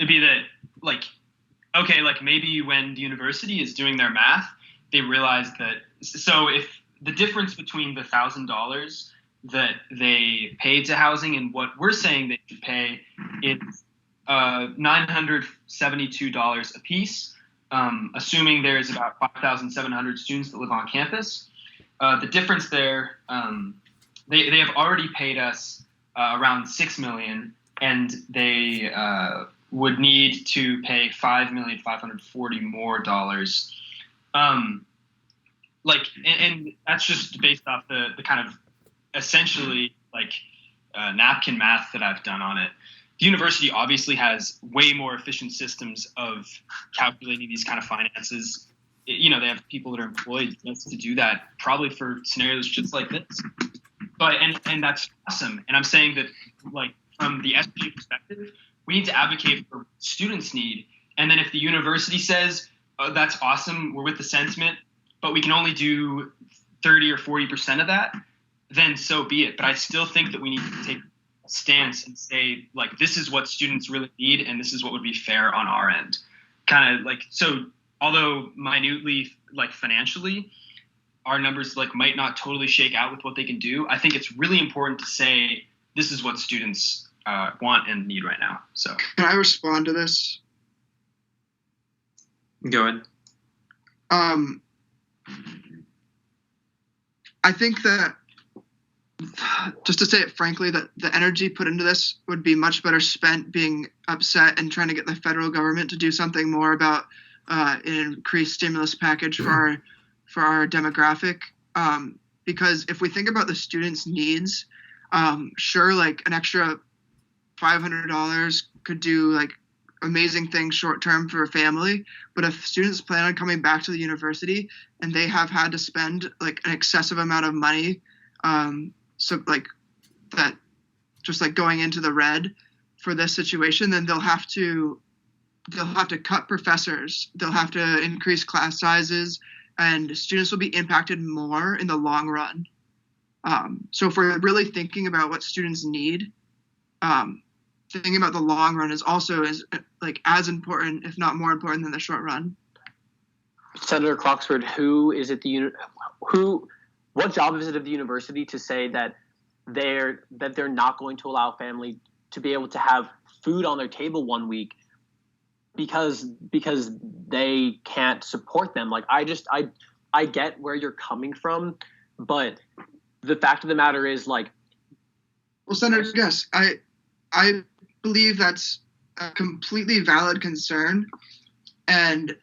be that, like, okay, like maybe when the university is doing their math, they realize that, so if the difference between the $1,000 that they paid to housing and what we're saying they should pay, it's $972 a piece, assuming there's about 5,700 students that live on campus. The difference there, they have already paid us around $6 million, and they would need to pay $5,540,000 more dollars. And that's just based off the kind of essentially like napkin math that I've done on it. The university obviously has way more efficient systems of calculating these kind of finances. They have people that are employed just to do that, probably for scenarios just like this. But and that's awesome. And I'm saying that, like, from the SGA perspective, we need to advocate for what students need. And then if the university says, oh, that's awesome, we're with the sentiment, but we can only do 30 or 40% of that, then so be it. But I still think that we need to take a stance and say, like, this is what students really need, and this is what would be fair on our end. Kind of like, so although minutely, like, financially, our numbers like might not totally shake out with what they can do, I think it's really important to say this is what students want and need right now. So can I respond to this? Go ahead. I think that, just to say it frankly, that the energy put into this would be much better spent being upset and trying to get the federal government to do something more about an increased stimulus package for our demographic. Because if we think about the students' needs, sure, like an extra $500 could do like amazing things short term for a family. But if students plan on coming back to the university and they have had to spend like an excessive amount of money, so like that, just like going into the red for this situation, then they'll have to cut professors. They'll have to increase class sizes, and students will be impacted more in the long run. So if we're really thinking about what students need, thinking about the long run is also as important, if not more important, than the short run. Senator Croxford, what job is it of the university to say that they're not going to allow family to be able to have food on their table one week because they can't support them? Like, I get where you're coming from, but the fact of the matter is, like, well, Senator, yes, I believe that's a completely valid concern, but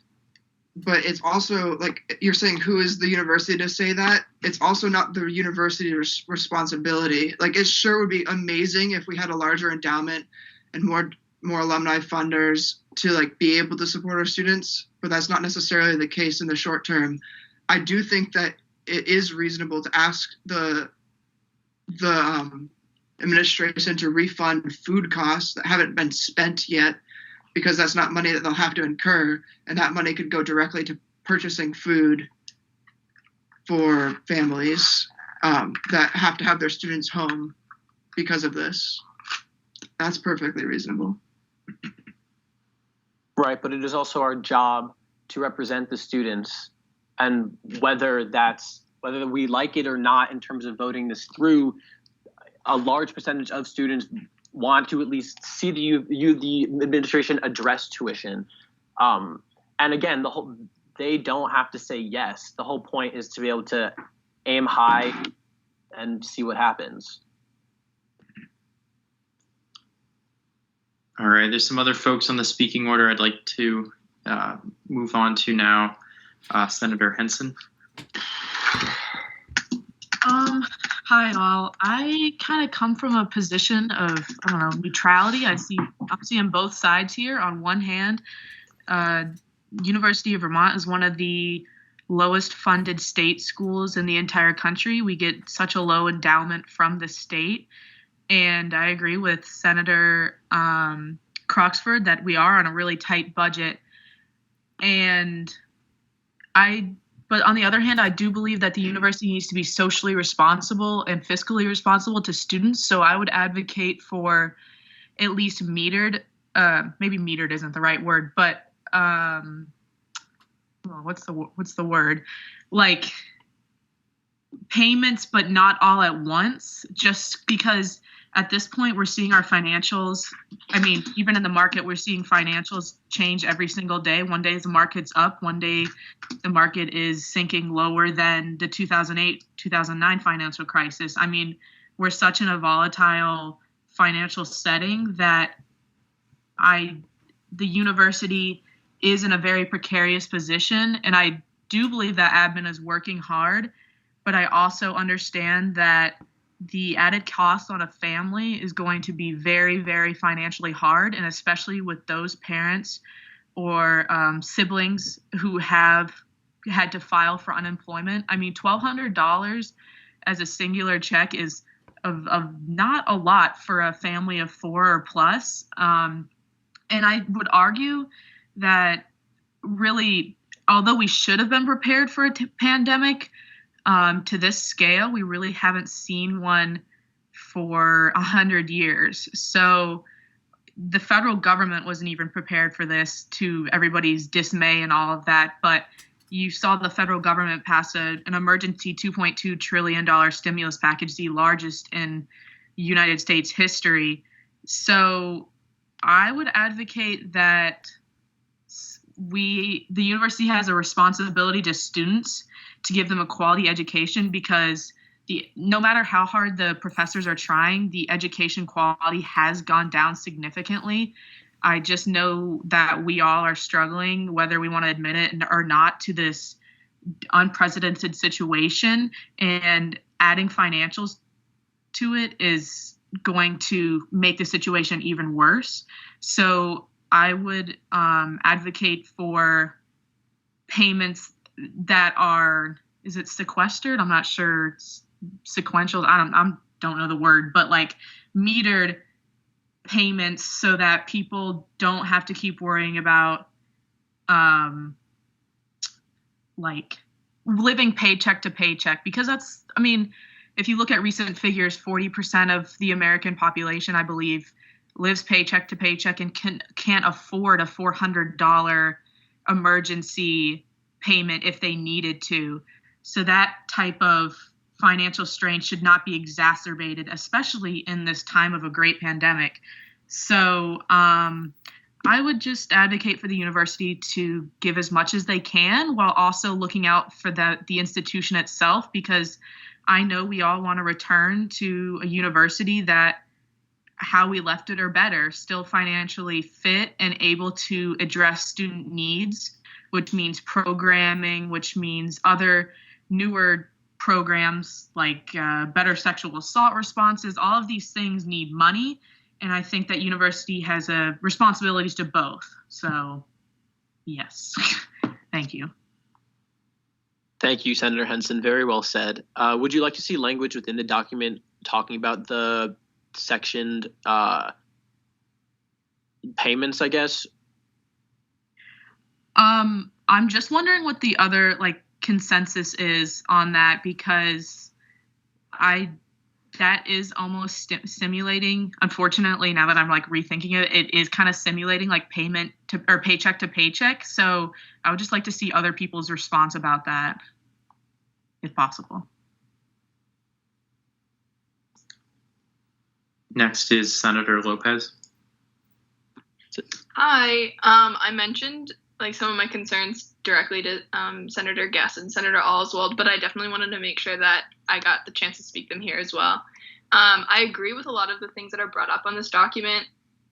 it's also, like, you're saying, who is the university to say that? It's also not the university's responsibility. Like, it sure would be amazing if we had a larger endowment and more alumni funders to, like, be able to support our students, but that's not necessarily the case in the short term. I do think that it is reasonable to ask the administration to refund food costs that haven't been spent yet, because that's not money that they'll have to incur, and that money could go directly to purchasing food for families that have to have their students home because of this. That's perfectly reasonable. Right, but it is also our job to represent the students, and whether we like it or not in terms of voting this through, a large percentage of students want to at least see the administration address tuition. And again, they don't have to say yes. The whole point is to be able to aim high and see what happens. All right, there's some other folks on the speaking order I'd like to move on to now. Senator Henson. Hi all. I kind of come from a position of, I don't know, neutrality. I'm seeing both sides here. On one hand, University of Vermont is one of the lowest funded state schools in the entire country. We get such a low endowment from the state. And I agree with Senator Croxford that we are on a really tight budget. But on the other hand, I do believe that the university needs to be socially responsible and fiscally responsible to students. So I would advocate for at least metered, maybe metered isn't the right word, but what's the word? Like payments, but not all at once, just because at this point we're seeing our financials. I mean, even in the market, we're seeing financials change every single day. One day the market's up, one day the market is sinking lower than the 2008, 2009 financial crisis. I mean, we're such in a volatile financial setting that the university is in a very precarious position. And I do believe that admin is working hard, but I also understand that the added cost on a family is going to be very, very financially hard, and especially with those parents or siblings who have had to file for unemployment. I mean, $1,200 as a singular check is of not a lot for a family of 4 or plus. And I would argue that really, although we should have been prepared for a pandemic, to this scale, we really haven't seen one for 100 years. So the federal government wasn't even prepared for this, to everybody's dismay and all of that. But you saw the federal government pass an emergency $2.2 trillion stimulus package, the largest in United States history. So I would advocate that the university has a responsibility to students to give them a quality education, because no matter how hard the professors are trying, the education quality has gone down significantly. I just know that we all are struggling, whether we want to admit it or not, to this unprecedented situation, and adding financials to it is going to make the situation even worse. So I would advocate for payments that are, is it sequestered? I'm not sure. Sequential. I don't know the word, but like metered payments, so that people don't have to keep worrying about like living paycheck to paycheck, because that's, I mean, if you look at recent figures, 40% of the American population, I believe, lives paycheck to paycheck and can't afford a $400 emergency payment if they needed to. So that type of financial strain should not be exacerbated, especially in this time of a great pandemic. So I would just advocate for the university to give as much as they can, while also looking out for the institution itself, because I know we all want to return to a university that how we left it or better, still financially fit and able to address student needs, which means programming, which means other newer programs like better sexual assault responses. All of these things need money, and I think that university has responsibilities to both. So, yes. Thank you. Thank you, Senator Henson. Very well said. Would you like to see language within the document talking about the sectioned payments, I guess? I'm just wondering what the other consensus is on that, because that is almost simulating, unfortunately, now that I'm rethinking it, it is kind of simulating payment to or paycheck to paycheck. So I would just like to see other people's response about that, if possible. Next is Senator Lopez. Hi. I mentioned some of my concerns directly to Senator Guess and Senator Oswald, but I definitely wanted to make sure that I got the chance to speak them here as well. I agree with a lot of the things that are brought up on this document.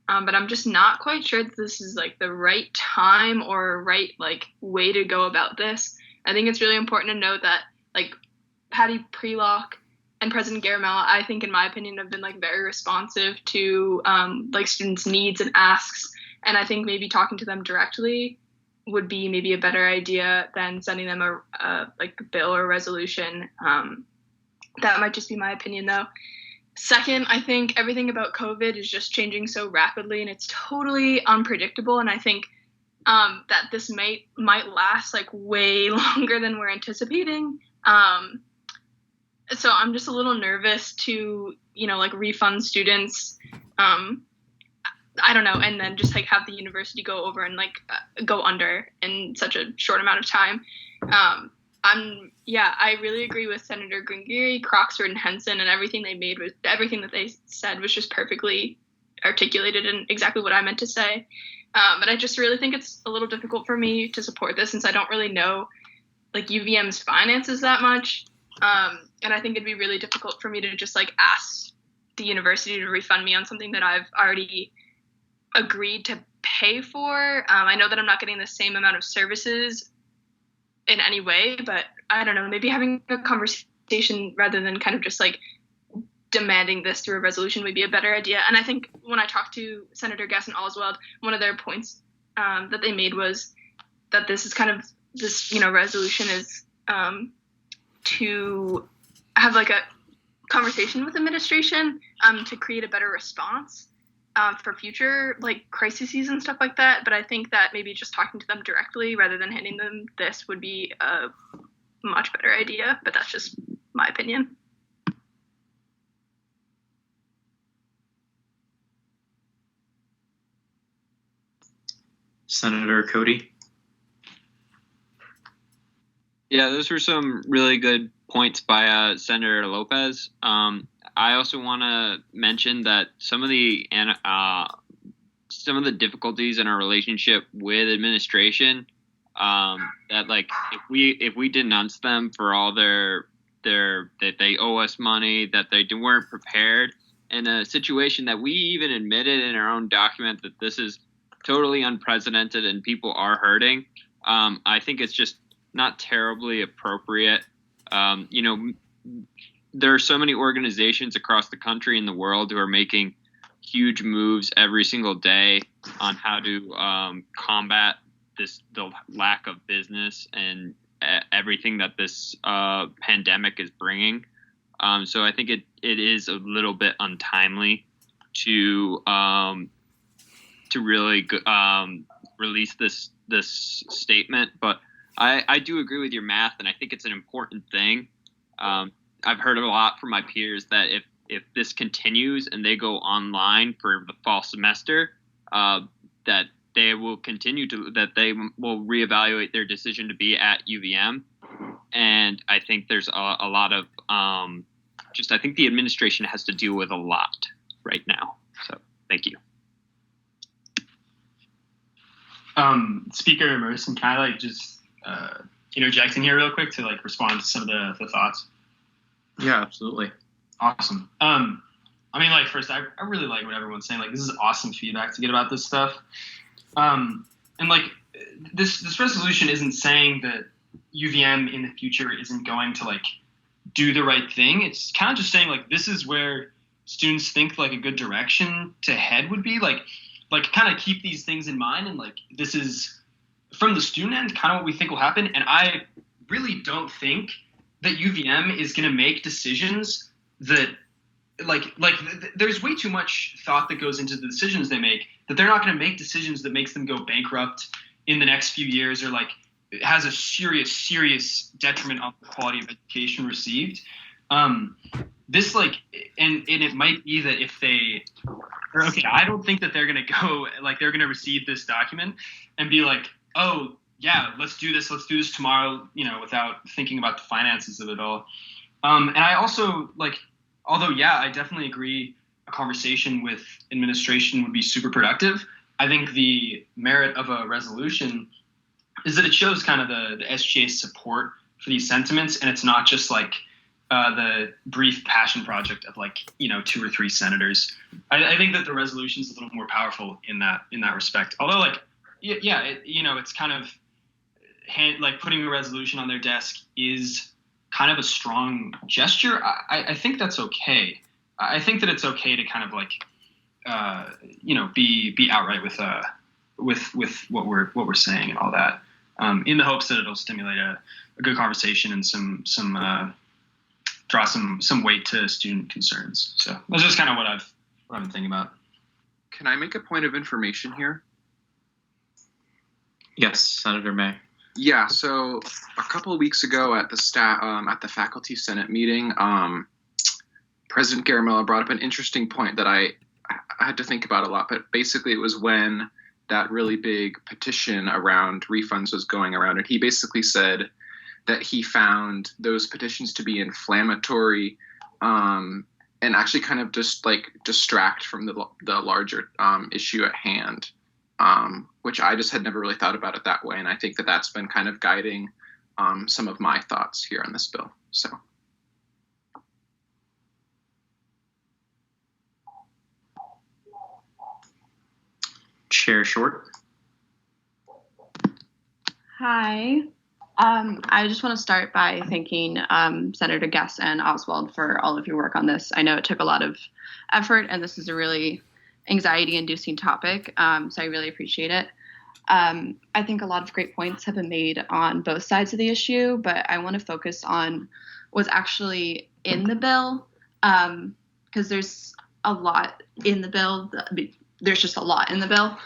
but I'm just not quite sure that this is like the right time or right like way to go about this. I think it's really important to note that like Patty Prelock and President Garamella, I think, in my opinion, have been like very responsive to like students' needs and asks, and I think maybe talking to them directly would be maybe a better idea than sending them a like bill or resolution. That might just be my opinion, though. Second, I think everything about COVID is just changing so rapidly, and it's totally unpredictable. And I think that this might last like way longer than we're anticipating. So I'm just a little nervous to, like refund students. I don't know, and then just like have the university go over and like go under in such a short amount of time. I really agree with Senator Gringieri, Croxford, and Henson, and everything that they said was just perfectly articulated and exactly what I meant to say. But I just really think it's a little difficult for me to support this since I don't really know like UVM's finances that much. And I think it'd be really difficult for me to just like ask the university to refund me on something that I've already agreed to pay for. I know that I'm not getting the same amount of services in any way, but I don't know, maybe having a conversation rather than kind of just like demanding this through a resolution would be a better idea. And I think when I talked to Senator Guess and Oswald, one of their points that they made was that this resolution is to have like a conversation with administration to create a better response for future like crises and stuff like that. But I think that maybe just talking to them directly rather than handing them this would be a much better idea. But that's just my opinion. Senator Cody. Yeah, those were some really good points by Senator Lopez. I also want to mention that some of the difficulties in our relationship with administration, that like if we denounce them for all that they owe us money, that they weren't prepared in a situation that we even admitted in our own document that this is totally unprecedented and people are hurting. I think it's just not terribly appropriate. There are so many organizations across the country and the world who are making huge moves every single day on how to combat the lack of business and everything that this pandemic is bringing. So I think it is a little bit untimely to really release this statement, but I do agree with your math, and I think it's an important thing. I've heard a lot from my peers that if this continues and they go online for the fall semester, that they will reevaluate their decision to be at UVM. And I think there's a lot of I think the administration has to deal with a lot right now. So thank you. Speaker Emerson, can I just interject in here real quick to like respond to some of the thoughts? Yeah, absolutely. Awesome. I mean, like, first, I really like what everyone's saying. Like, this is awesome feedback to get about this stuff. And like, this resolution isn't saying that UVM in the future isn't going to like do the right thing. It's kind of just saying like this is where students think like a good direction to head would be. Like kind of keep these things in mind, and like this is from the student end kind of what we think will happen. And I really don't think that UVM is going to make decisions that there's way too much thought that goes into the decisions they make, that they're not going to make decisions that makes them go bankrupt in the next few years, or like it has a serious detriment on the quality of education received. This like, and it might be that if they, I don't think that they're going to go, like they're going to receive this document and be like, oh yeah, let's do this tomorrow, without thinking about the finances of it all. And I also like, although, yeah, I definitely agree a conversation with administration would be super productive. I think the merit of a resolution is that it shows kind of the SGA's support for these sentiments, and it's not just like the brief passion project of 2 or 3 senators. I think that the resolution is a little more powerful in that respect. Although it's kind of putting a resolution on their desk is kind of a strong gesture. I think that's okay. I think that it's okay to kind of be outright with what we're saying and all that, in the hopes that it'll stimulate a good conversation and some draw some weight to student concerns. So that's just kind of what I've been thinking about. Can I make a point of information here? Yes, Senator May. Yeah, so a couple of weeks ago at the Faculty Senate meeting, President Garamella brought up an interesting point that I had to think about a lot. But basically, it was when that really big petition around refunds was going around, and he basically said that he found those petitions to be inflammatory, and actually kind of just distract from the larger issue at hand. Which I just had never really thought about it that way. And I think that that's been kind of guiding some of my thoughts here on this bill. So. Chair Short. Hi. I just want to start by thanking Senator Guess and Oswald for all of your work on this. I know it took a lot of effort, and this is a really anxiety-inducing topic, so I really appreciate it. I think a lot of great points have been made on both sides of the issue, but I want to focus on what's actually in the bill, because there's a lot in the bill. There's just a lot in the bill,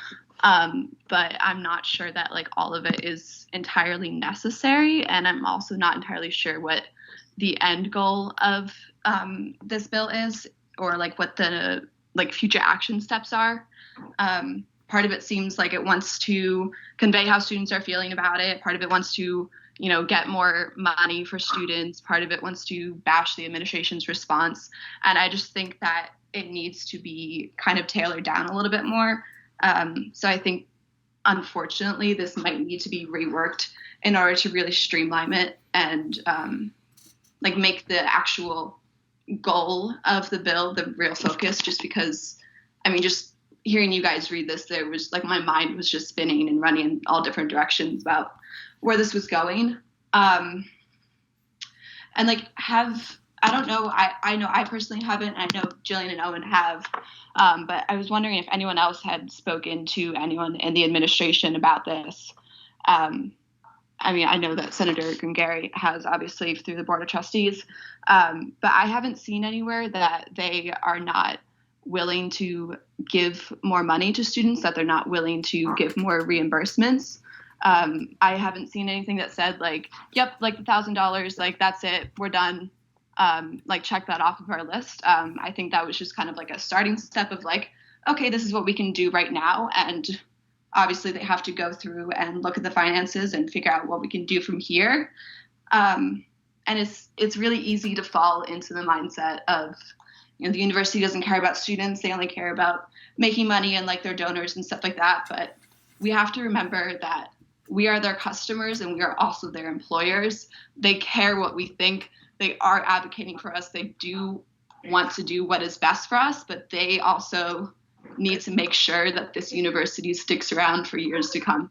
but I'm not sure that all of it is entirely necessary, and I'm also not entirely sure what the end goal of this bill is, or what the future action steps are. Part of it seems like it wants to convey how students are feeling about it. Part of it wants to, get more money for students. Part of it wants to bash the administration's response. And I just think that it needs to be kind of tailored down a little bit more. So I think, unfortunately, this might need to be reworked in order to really streamline it and make the actual goal of the bill the real focus. Just because, just hearing you guys read this, there was my mind was just spinning and running in all different directions about where this was going. And I don't know, I know I personally haven't, and I know Jillian and Owen have, but I was wondering if anyone else had spoken to anyone in the administration about this. I know that Senator Gungary has, obviously, through the Board of Trustees, but I haven't seen anywhere that they are not willing to give more money to students, that they're not willing to give more reimbursements. I haven't seen anything that said yep, $1,000, that's it, we're done, check that off of our list. I think that was just kind of a starting step of okay, this is what we can do right now, and obviously they have to go through and look at the finances and figure out what we can do from here. And it's really easy to fall into the mindset of, the university doesn't care about students. They only care about making money and their donors and stuff like that. But we have to remember that we are their customers and we are also their employers. They care what we think. They are advocating for us. They do want to do what is best for us, but they also need to make sure that this university sticks around for years to come.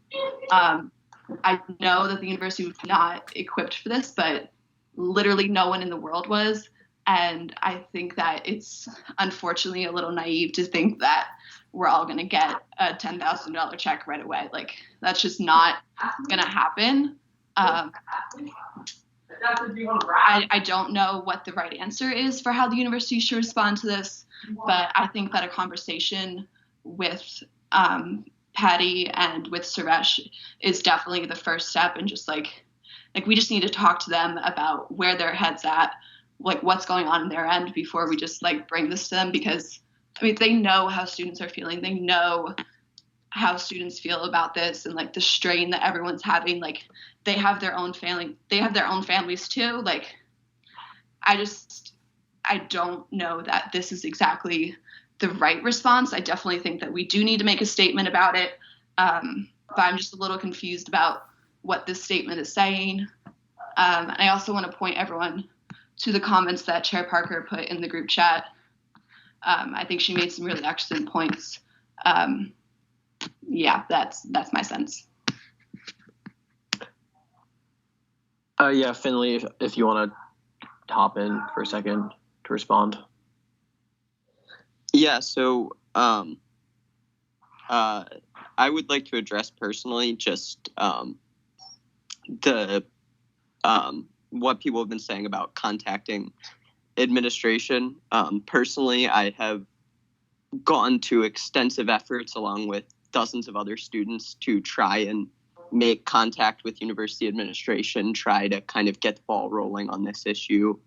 I know that the university was not equipped for this, but literally no one in the world was. And I think that it's unfortunately a little naive to think that we're all going to get a $10,000 check right away. That's just not going to happen. I don't know what the right answer is for how the university should respond to this, but I think that a conversation with Patty and with Suresh is definitely the first step. And just we just need to talk to them about where their head's at, what's going on in their end before we just bring this to them, because they know how students are feeling. They know how students feel about this and the strain that everyone's having. They have their own family. They have their own families too. I don't know that this is exactly the right response. I definitely think that we do need to make a statement about it. But I'm just a little confused about what this statement is saying. And I also want to point everyone to the comments that Chair Parker put in the group chat. I think she made some really excellent points. Yeah, that's my sense. Yeah, Finley, if you want to hop in for a second to respond. Yeah, so I would like to address personally just the what people have been saying about contacting administration. Personally, I have gone to extensive efforts along with dozens of other students to try and make contact with university administration, try to kind of get the ball rolling on this issue,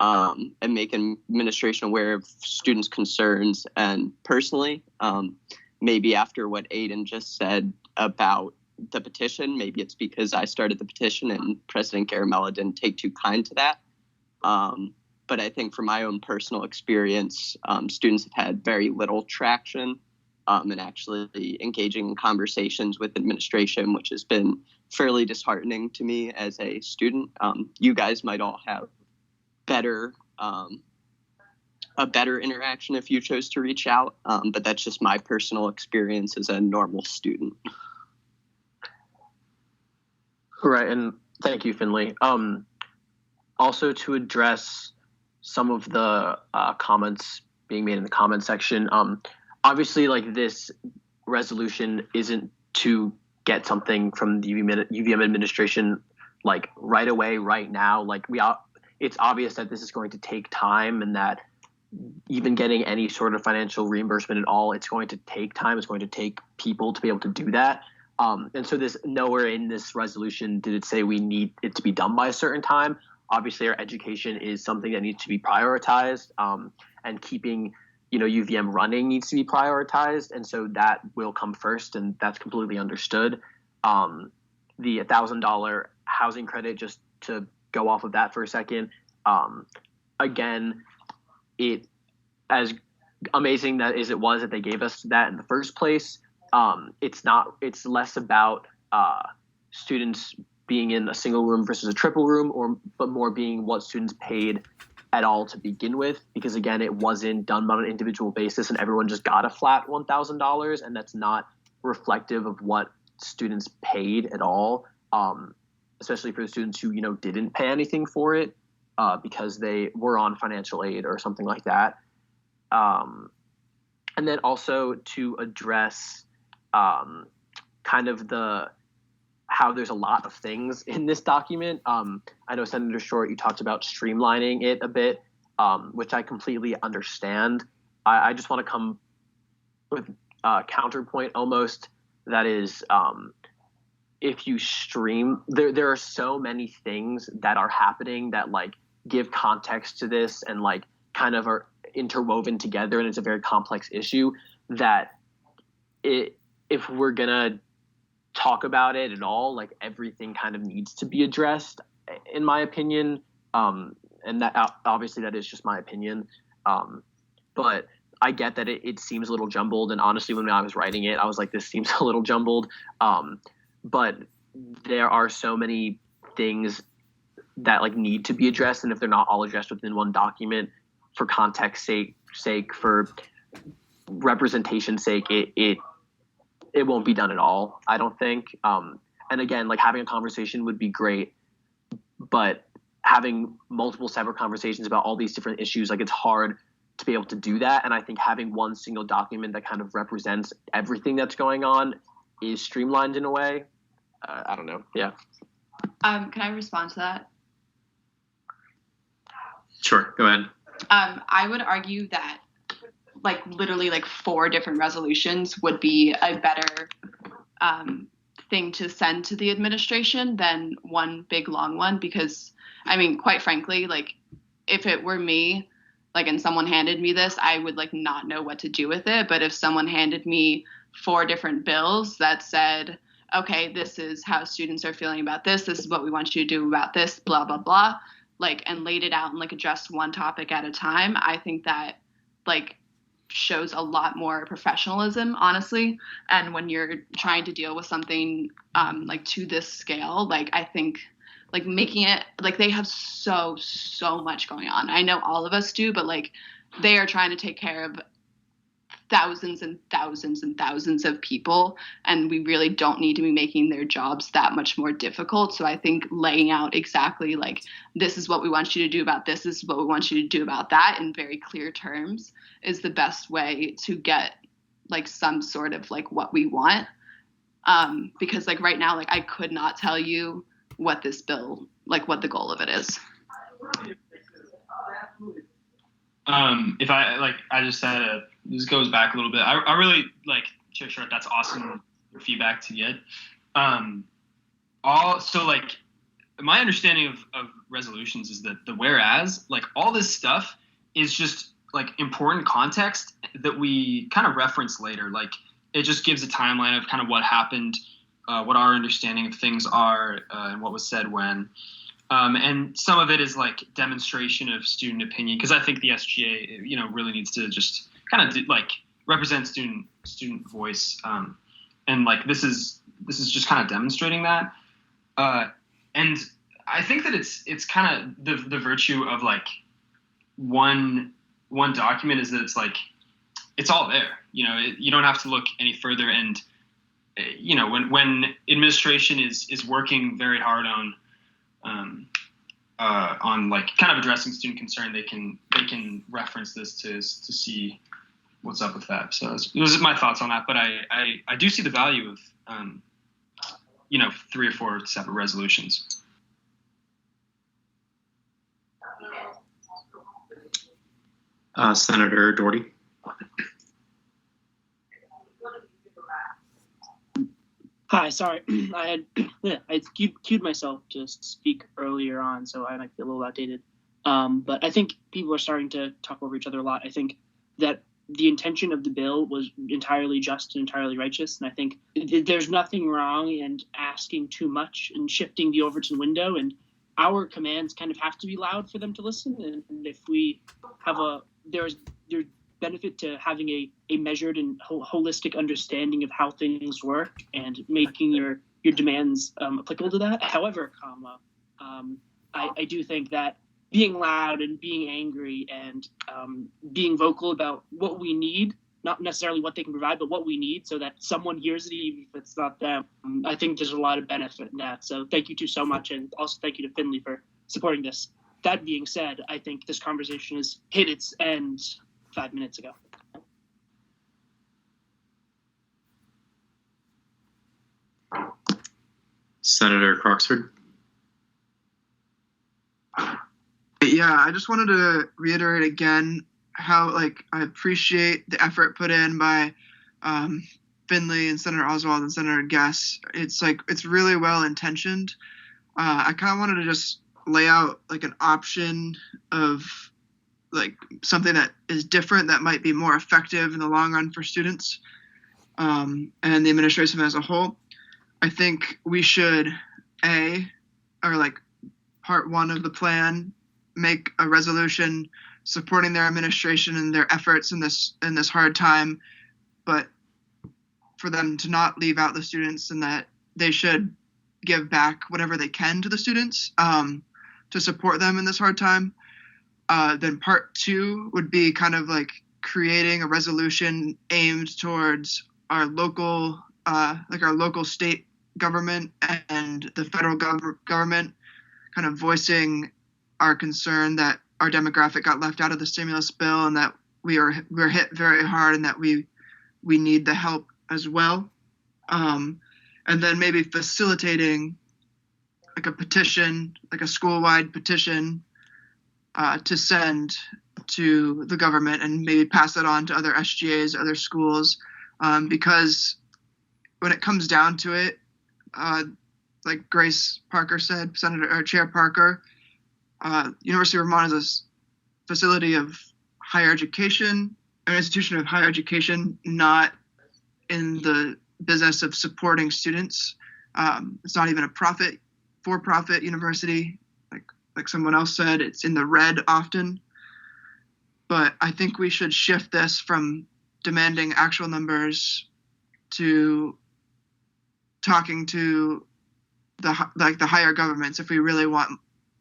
and make administration aware of students' concerns. And personally, maybe after what Aiden just said about the petition, maybe it's because I started the petition and President Garamella didn't take too kind to that. But I think from my own personal experience, students have had very little traction and actually engaging in conversations with administration, which has been fairly disheartening to me as a student. You guys might all have a better interaction if you chose to reach out, but that's just my personal experience as a normal student. Right, and thank you, Finley. Also, to address some of the comments being made in the comment section, obviously, like, this resolution isn't to get something from the UVM administration, like, right away, right now. Like, it's obvious that this is going to take time, and that even getting any sort of financial reimbursement at all, it's going to take time. It's going to take people to be able to do that. And so nowhere in this resolution did it say we need it to be done by a certain time. Obviously, our education is something that needs to be prioritized, and keeping, UVM running needs to be prioritized. And so that will come first, and that's completely understood. The $1,000 housing credit, just to go off of that for a second, again, it, as amazing that it was that they gave us that in the first place, it's less about students being in a single room versus a triple room, but more being what students paid at all to begin with, because again, it wasn't done on an individual basis and everyone just got a flat $1,000, and that's not reflective of what students paid at all, especially for the students who didn't pay anything for it because they were on financial aid or something like that. And then also to address kind of how there's a lot of things in this document. I know, Senator Short, you talked about streamlining it a bit, which I completely understand. I just want to come with a counterpoint almost, that is, if you there are so many things that are happening that give context to this and kind of are interwoven together, and it's a very complex issue that if we're gonna talk about it at all, everything kind of needs to be addressed, in my opinion. And that obviously that is just my opinion. But I get that it seems a little jumbled, and honestly, when I was writing it, I was like, this seems a little jumbled. But there are so many things that need to be addressed, and if they're not all addressed within one document, for context sake, for representation's sake, it won't be done at all, I don't think. And again, having a conversation would be great, but having multiple separate conversations about all these different issues, it's hard to be able to do that. And I think having one single document that kind of represents everything that's going on is streamlined in a way. I don't know. Yeah. Can I respond to that? Sure, go ahead. I would argue that literally 4 different resolutions would be a better thing to send to the administration than one big long one, because I mean, quite frankly, if it were me, and someone handed me this, I would not know what to do with it. But if someone handed me 4 different bills that said, okay, this is how students are feeling about this is what we want you to do about this, blah blah blah, and laid it out and addressed one topic at a time, I think that shows a lot more professionalism, honestly. And when you're trying to deal with something to this scale, I think like making it like they have so much going on. I know all of us do, but like they are trying to take care of thousands and thousands and thousands of people, and we really don't need to be making their jobs that much more difficult. So I think laying out exactly like, this is what we want you to do about this is what we want you to do about that in very clear terms is the best way to get like some sort of like what we want. Because like right now, like I could not tell you what this bill, like what the goal of it is. If I just had this goes back a little bit. I really like Chair Short. That's awesome feedback to get. So like my understanding of resolutions is that the whereas, like all this stuff is just like important context that we kind of reference later. Like it just gives a timeline of kind of what happened, what our understanding of things are, and what was said when. And some of it is like demonstration of student opinion, because I think the SGA, really needs to just kind of represent student voice. And like this is just kind of demonstrating that. And I think that it's kind of the virtue of like one document is that it's like it's all there. You don't have to look any further. And when administration is working very hard on like kind of addressing student concern, they can reference this to see what's up with that. So those are my thoughts on that. But I do see the value of 3 or 4 separate resolutions. Senator Doherty. Hi, sorry, I queued myself to speak earlier on, so I might be a little outdated. But I think people are starting to talk over each other a lot. I think that the intention of the bill was entirely just and entirely righteous, and I think there's nothing wrong in asking too much and shifting the Overton window, and our commands kind of have to be loud for them to listen. And if we have there's benefit to having a measured and holistic understanding of how things work and making your demands applicable to that. However, I do think that being loud and being angry and being vocal about what we need, not necessarily what they can provide, but what we need so that someone hears it even if it's not them, I think there's a lot of benefit in that. So thank you two so much, and also thank you to Finley for supporting this. That being said, I think this conversation has hit its end 5 minutes ago. Senator Croxford. Yeah, I just wanted to reiterate again how I appreciate the effort put in by Finley and Senator Oswald and Senator Guess. It's really well intentioned. I kind of wanted to just lay out an option of something that is different that might be more effective in the long run for students and the administration as a whole. I think we should part 1 of the plan, make a resolution supporting their administration and their efforts in this hard time, but for them to not leave out the students, and that they should give back whatever they can to the students to support them in this hard time. Then part 2 would be kind of creating a resolution aimed towards our local state government and the federal government, kind of voicing our concern that our demographic got left out of the stimulus bill and that we're hit very hard and that we need the help as well. And then maybe facilitating a petition, a school-wide petition to send to the government and maybe pass that on to other SGAs, other schools, because when it comes down to it, like Grace Parker said, Chair Parker, University of Vermont is a facility of higher education, an institution of higher education, not in the business of supporting students. It's not even a for-profit university, like someone else said. It's in the red often. But I think we should shift this from demanding actual numbers to talking to the higher governments if we really want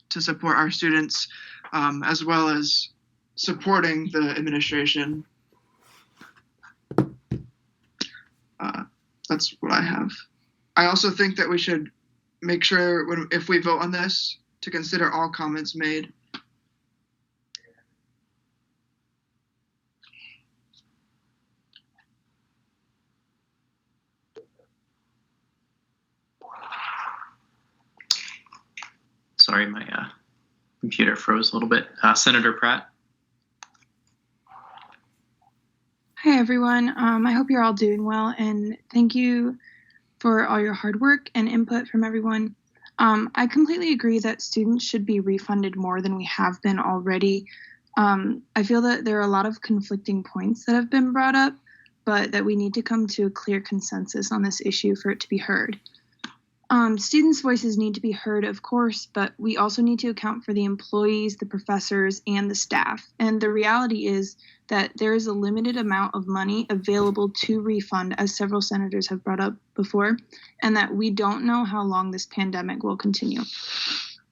to support our students, as well as supporting the administration. That's what I have. I also think that we should make sure if we vote on this to consider all comments made. Sorry, my computer froze a little bit. Senator Pratt. Hi, everyone. I hope you're all doing well, and thank you for all your hard work and input from everyone. I completely agree that students should be refunded more than we have been already. I feel that there are a lot of conflicting points that have been brought up, but that we need to come to a clear consensus on this issue for it to be heard. Students' voices need to be heard, of course, but we also need to account for the employees, the professors, and the staff. And the reality is that there is a limited amount of money available to refund, as several senators have brought up before, and that we don't know how long this pandemic will continue.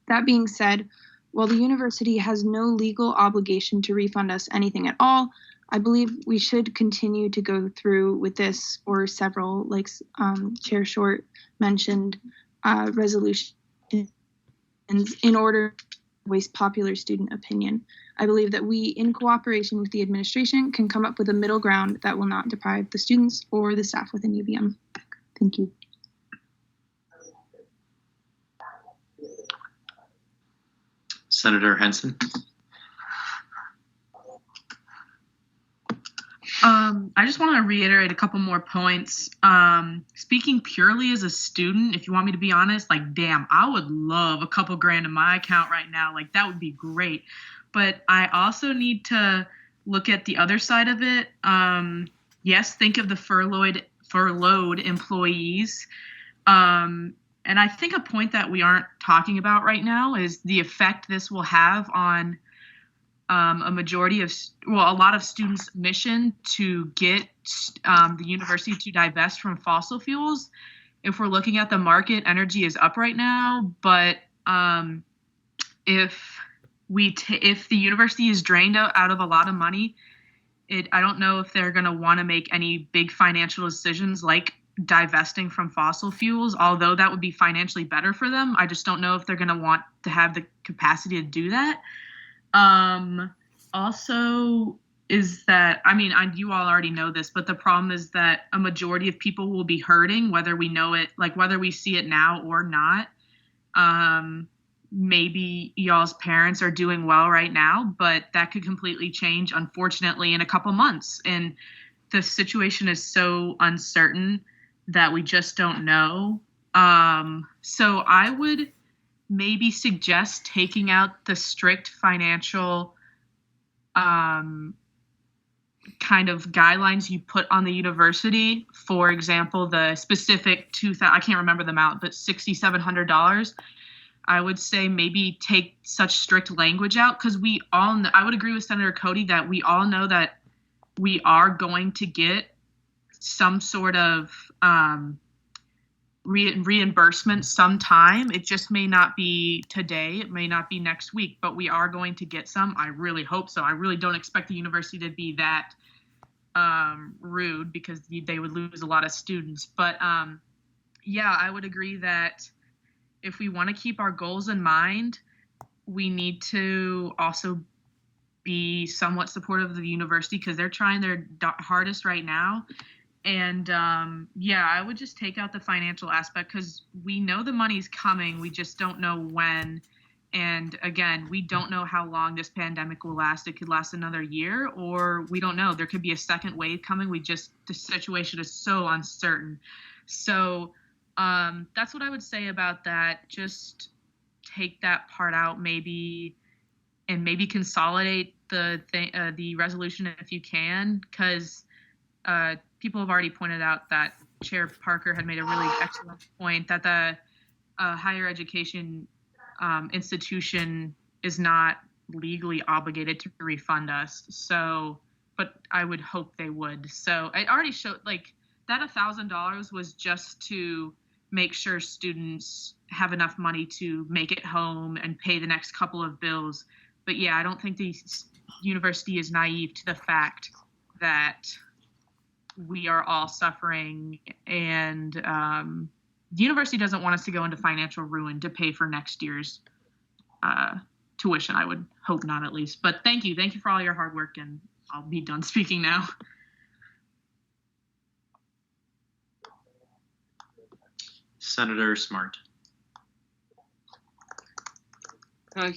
That being said, while the university has no legal obligation to refund us anything at all, I believe we should continue to go through with this or several, like Chair Short mentioned, resolutions in order to voice popular student opinion. I believe that we, in cooperation with the administration, can come up with a middle ground that will not deprive the students or the staff within UVM. Thank you. Senator Henson. I just want to reiterate a couple more points. Speaking purely as a student, if you want me to be honest, like, damn, I would love a couple grand in my account right now. Like, that would be great. But I also need to look at the other side of it. Yes, think of the furloughed employees. And I think a point that we aren't talking about right now is the effect this will have on a lot of students' mission to get the university to divest from fossil fuels. If we're looking at the market, energy is up right now, but if the university is drained out of a lot of money, I don't know if they're going to want to make any big financial decisions like divesting from fossil fuels, although that would be financially better for them. I just don't know if they're going to want to have the capacity to do that. Also is that, you all already know this, but the problem is that a majority of people will be hurting, whether we know it, like whether we see it now or not. Maybe y'all's parents are doing well right now, but that could completely change, unfortunately, in a couple months. And the situation is so uncertain that we just don't know. So I would maybe suggest taking out the strict financial kind of guidelines you put on the university. For example, the specific I can't remember the amount, but $6,700. I would say maybe take such strict language out, because we all know, I would agree with Senator Cody that we all know that we are going to get some sort of reimbursement sometime. It just may not be today. It may not be next week, but we are going to get some. I really hope so. I really don't expect the university to be that rude, because they would lose a lot of students. But yeah, I would agree that if we want to keep our goals in mind, we need to also be somewhat supportive of the university, because they're trying their hardest right now. And yeah, I would just take out the financial aspect, because we know the money's coming. We just don't know when. And again, we don't know how long this pandemic will last. It could last another year, or we don't know. There could be a second wave coming. The situation is so uncertain. So that's what I would say about that. Just take that part out, maybe consolidate the resolution if you can, because people have already pointed out that Chair Parker had made a really excellent point that the higher education institution is not legally obligated to refund us. So, but I would hope they would. So I already showed, like, that $1,000 was just to make sure students have enough money to make it home and pay the next couple of bills. But yeah, I don't think the university is naive to the fact that we are all suffering, and the university doesn't want us to go into financial ruin to pay for next year's tuition. I would hope not, at least. But thank you for all your hard work, and I'll be done speaking now. Senator Smart.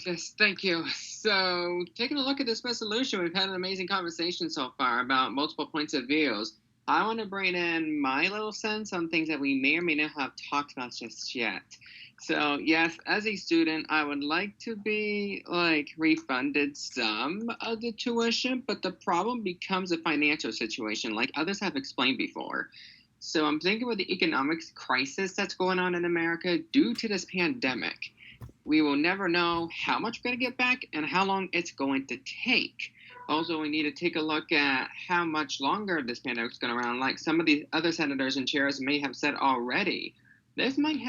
Yes, thank you. So, taking a look at this resolution, we've had an amazing conversation so far about multiple points of views. I want to bring in my little sense on things that we may or may not have talked about just yet. So, yes, as a student, I would like to be refunded some of the tuition, but the problem becomes a financial situation, like others have explained before. So I'm thinking with the economic crisis that's going on in America due to this pandemic, we will never know how much we're going to get back and how long it's going to take. Also, we need to take a look at how much longer this pandemic is going around. Like some of the other senators and chairs may have said already, this might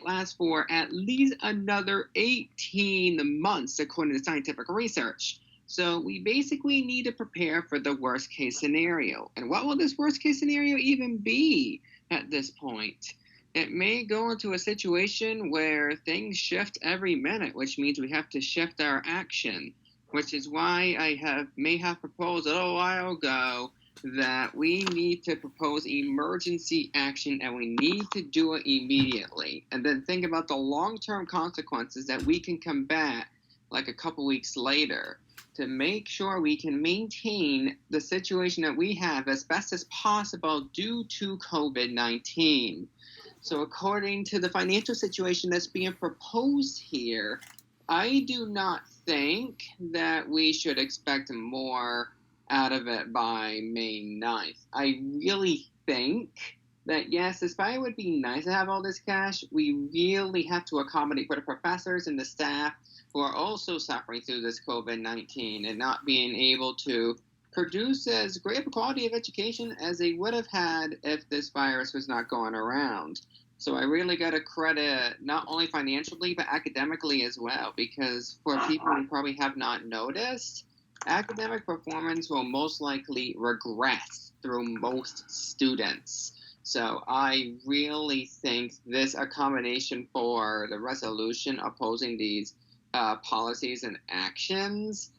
last for at least another 18 months, according to scientific research. So we basically need to prepare for the worst case scenario. And what will this worst case scenario even be at this point? It may go into a situation where things shift every minute, which means we have to shift our action, which is why I may have proposed a little while ago that we need to propose emergency action, and we need to do it immediately. And then think about the long-term consequences that we can combat like a couple weeks later, to make sure we can maintain the situation that we have as best as possible due to COVID-19. So according to the financial situation that's being proposed here, I do not think that we should expect more out of it by May 9th. I really think that, yes, despite it would be nice to have all this cash, we really have to accommodate for the professors and the staff who are also suffering through this COVID-19 and not being able to produce as great a quality of education as they would have had if this virus was not going around. So I really got to credit not only financially but academically as well, because for people who probably have not noticed, academic performance will most likely regress through most students. So I really think this accommodation for the resolution opposing these policies and actions,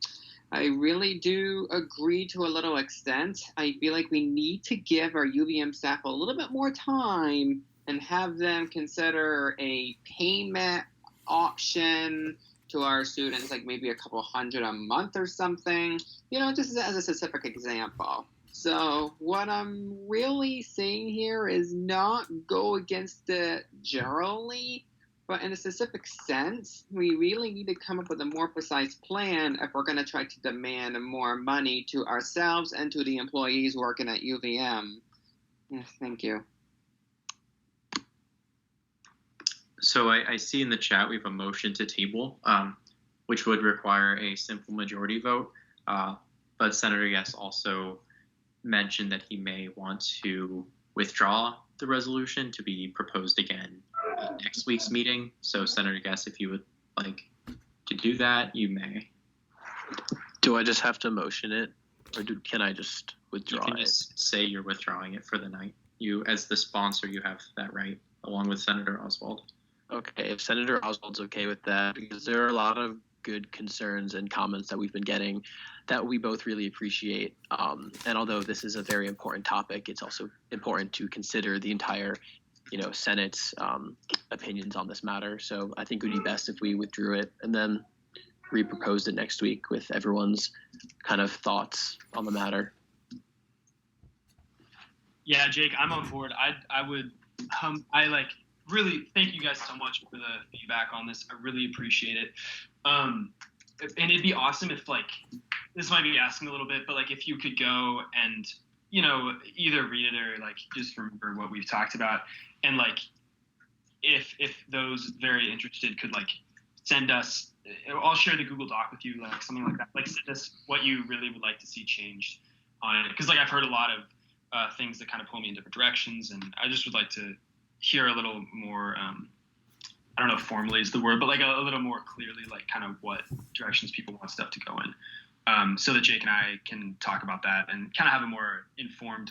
I really do agree to a little extent. I feel like we need to give our UVM staff a little bit more time and have them consider a payment option to our students, like maybe a couple $100 a month or something, just as a specific example. So what I'm really saying here is not go against it generally, but in a specific sense, we really need to come up with a more precise plan if we're going to try to demand more money to ourselves and to the employees working at UVM. Yes, thank you. So I see in the chat we have a motion to table, which would require a simple majority vote. But Senator Guest also mentioned that he may want to withdraw the resolution to be proposed again at next week's meeting. So Senator Guest, if you would like to do that, you may. Do I just have to motion it, or can I just withdraw it? You can just say you're withdrawing it for the night. You, as the sponsor, you have that right, along with Senator Oswald. Okay, if Senator Oswald's okay with that, because there are a lot of good concerns and comments that we've been getting that we both really appreciate. And although this is a very important topic, it's also important to consider the entire, Senate's opinions on this matter. So I think it would be best if we withdrew it and then re-proposed it next week with everyone's kind of thoughts on the matter. Yeah, Jake, I'm on board. I would really thank you guys so much for the feedback on this. I really appreciate it. And it'd be awesome if this might be asking a little bit, but if you could go and, either read it or just remember what we've talked about. And if those very interested could send us, I'll share the Google Doc with you, something like that. Send us what you really would like to see changed on it. Cause I've heard a lot of things that kind of pull me in different directions. And I just would like to hear a little more I don't know if formally is the word, but like a little more clearly, like kind of what directions people want stuff to go in, so that Jake and I can talk about that and kind of have a more informed,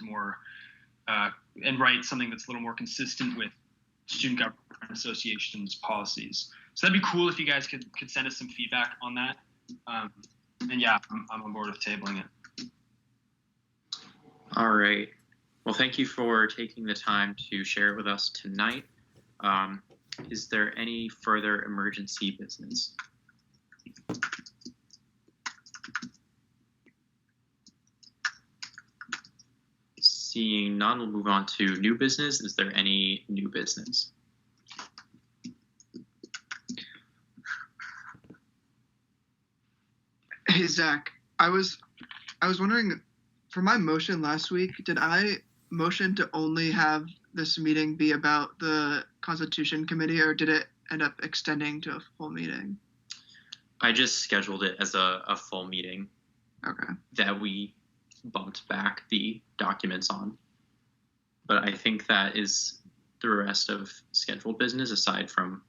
and write something that's a little more consistent with Student Government Association's policies. So that'd be cool if you guys could send us some feedback on that. And yeah, I'm on board with tabling it. All right. Well, thank you for taking the time to share with us tonight. Is there any further emergency business? Seeing none, we'll move on to new business. Is there any new business? Hey Zach, I was wondering, for my motion last week, did I motion to only have this meeting be about the Constitution Committee, or did it end up extending to a full meeting? I just scheduled it as a full meeting. Okay. That we bumped back the documents on. But I think that is the rest of scheduled business aside from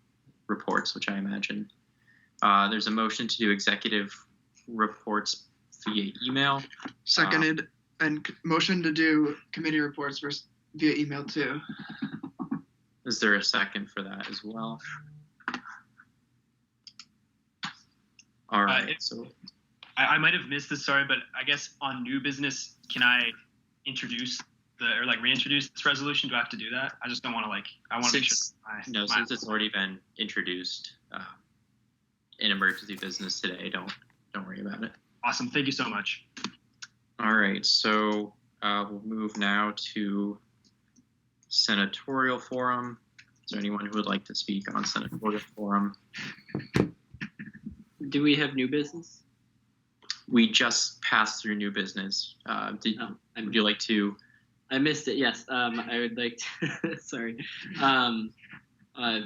reports, which I imagine. There's a motion to do executive reports via email. Seconded, and motion to do committee reports via email too. Is there a second for that as well? All right. So I might have missed this, sorry, but I guess on new business, can I introduce reintroduce this resolution? Do I have to do that? I just don't want to I want to make sure. Since it's already been introduced in emergency business today, don't worry about it. Awesome. Thank you so much. All right. So we'll move now to senatorial forum. Is there anyone who would like to speak on senatorial forum? Do we have new business? We just passed through new business. Would you like to? I missed it. Yes. I would like to. Sorry. I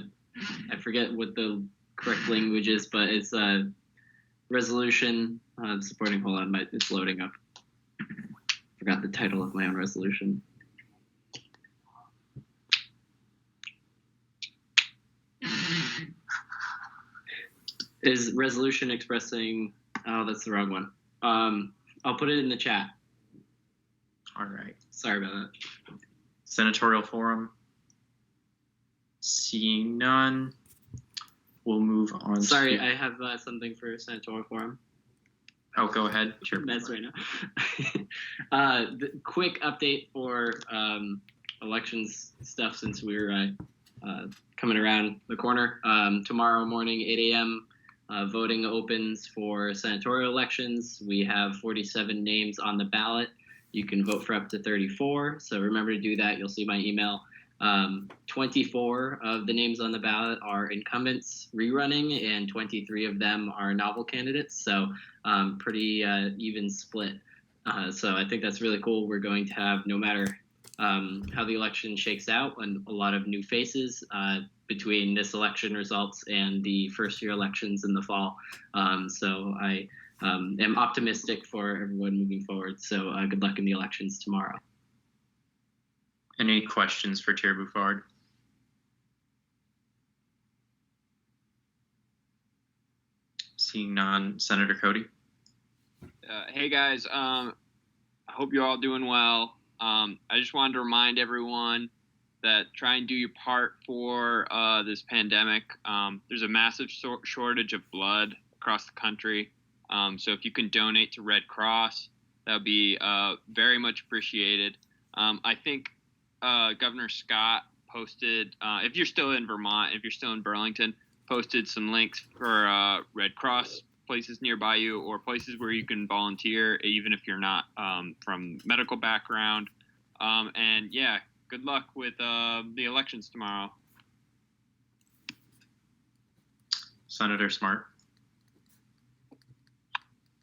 forget what the correct language is, but it's a resolution supporting. Hold on, it's loading up. Forgot the title of my own resolution. Is resolution expressing? Oh, that's the wrong one. I'll put it in the chat. All right. Sorry about that. Senatorial forum. Seeing none, we'll move on. Sorry, I have something for senatorial forum. Oh, go ahead. Sure. Mess right now. The quick update for elections stuff since we're coming around the corner. Tomorrow morning, 8 a.m., voting opens for senatorial elections. We have 47 names on the ballot. You can vote for up to 34, so remember to do that. You'll see my email. 24 of the names on the ballot are incumbents rerunning, and 23 of them are novel candidates, so pretty even split. So I think that's really cool. We're going to have, no matter how the election shakes out, and a lot of new faces between this election results and the first-year elections in the fall. So I am optimistic for everyone moving forward. So good luck in the elections tomorrow. Any questions for Chair Bouffard? Seeing none, Senator Cody. Hey guys, I hope you're all doing well. I just wanted to remind everyone that try and do your part for this pandemic. There's a massive shortage of blood across the country. So if you can donate to Red Cross, that would be very much appreciated. I think Governor Scott posted, if you're still in Vermont, if you're still in Burlington, posted some links for Red Cross places nearby you, or places where you can volunteer, even if you're not from medical background. And yeah, good luck with the elections tomorrow. Senator Smart.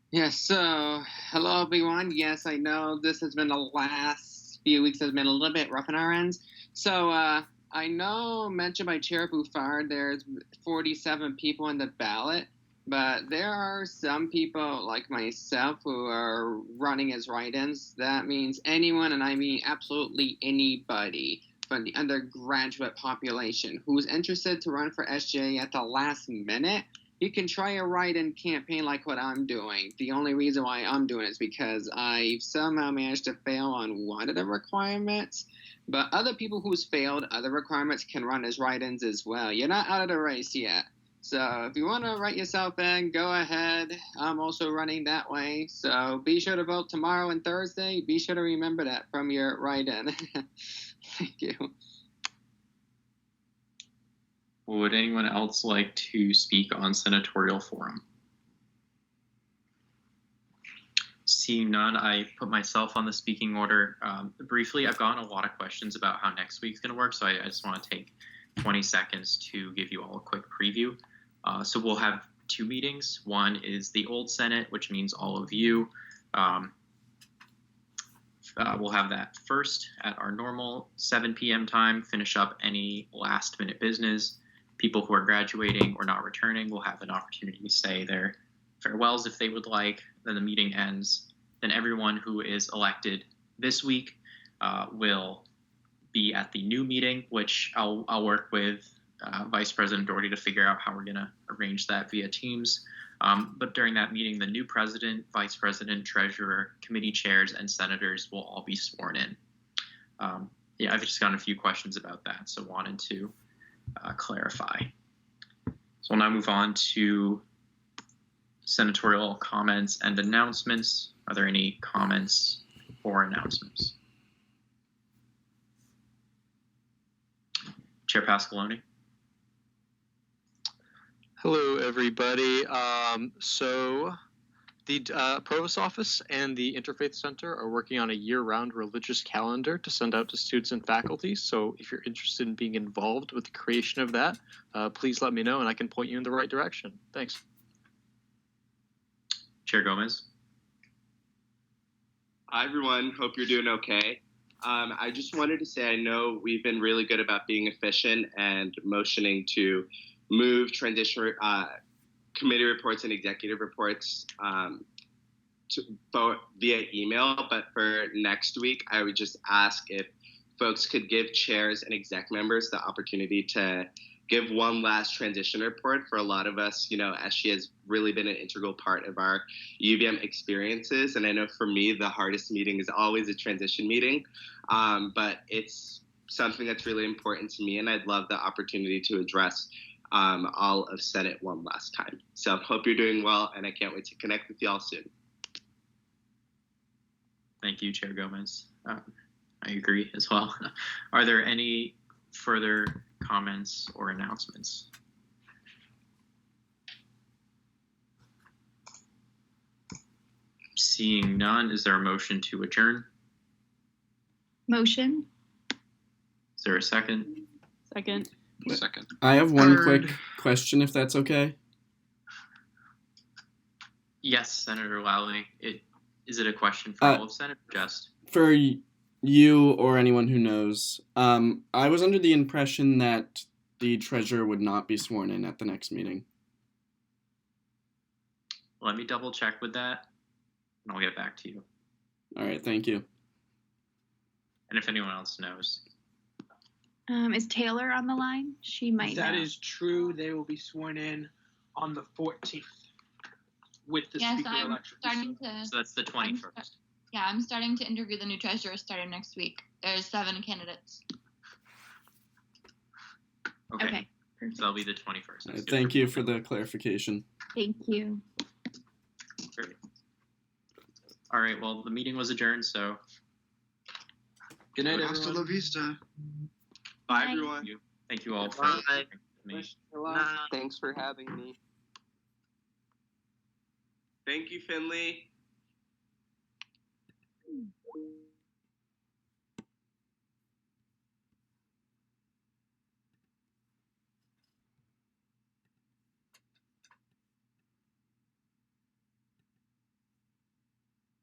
Yes, so hello everyone. Yes, I know this has been the last few weeks has been a little bit rough on our ends. So I know mentioned by Chair Bouffard there's 47 people on the ballot, but there are some people like myself who are running as write-ins. That means anyone, and I mean absolutely anybody, for the undergraduate population who's interested to run for SGA at the last minute, you can try a write-in campaign like what I'm doing. The only reason why I'm doing it is because I somehow managed to fail on one of the requirements. But other people who's failed other requirements can run as write-ins as well. You're not out of the race yet. So if you want to write yourself in, go ahead. I'm also running that way. So be sure to vote tomorrow and Thursday. Be sure to remember that from your write-in. Thank you. Would anyone else like to speak on senatorial forum? Seeing none, I put myself on the speaking order. Briefly, I've gotten a lot of questions about how next week's going to work, so I just want to take 20 seconds to give you all a quick preview. So we'll have two meetings. One is the old Senate, which means all of you. We'll have that first at our normal 7 p.m. time, finish up any last minute business. People who are graduating or not returning will have an opportunity to say their farewells if they would like. Then the meeting ends. Then everyone who is elected this week will be at the new meeting, which I'll work with Vice President Doherty to figure out how we're going to arrange that via Teams. But during that meeting, the new president, vice president, treasurer, committee chairs, and senators will all be sworn in. Yeah, I've just gotten a few questions about that, so wanted to clarify. So we'll now move on to senatorial comments and announcements. Are there any comments or announcements? Chair Pasqualoni. Hello, everybody. So the Provost Office and the Interfaith Center are working on a year-round religious calendar to send out to students and faculty. So if you're interested in being involved with the creation of that, please let me know and I can point you in the right direction. Thanks. Chair Gomez. Hi, everyone. Hope you're doing okay. I just wanted to say I know we've been really good about being efficient and motioning to move transition committee reports and executive reports via email, but for next week, I would just ask if folks could give chairs and exec members the opportunity to give one last transition report. For a lot of us, you know, SGA has really been an integral part of our UVM experiences, and I know for me, the hardest meeting is always a transition meeting, but it's something that's really important to me, and I'd love the opportunity to address all of Senate one last time. So hope you're doing well, and I can't wait to connect with y'all soon. Thank you, Chair Gomez. I agree as well. Are there any further comments or announcements? Seeing none, is there a motion to adjourn? Motion. Is there a second? Second. Second. I have one quick question, if that's okay. Yes, Senator Lally. Is it a question for all of Senate or just? For you or anyone who knows, I was under the impression that the treasurer would not be sworn in at the next meeting. Let me double check with that, and I'll get back to you. All right, thank you. And if anyone else knows. Is Taylor on the line? She might That know. is true. They will be sworn in on the 14th with the Yes, speaker I'm election. starting to. So that's the 21st. Yeah, I'm starting to interview the new treasurer starting next week. There's 7 candidates. Okay. Perfect. So that'll be the 21st. All right, thank you for the clarification. Thank you. Great. All right, well, the meeting was adjourned, so. Good night, Hasta everyone. la vista. Bye, everyone. Thank you all for Bye. me. Thanks for having me. Thank you, Finley.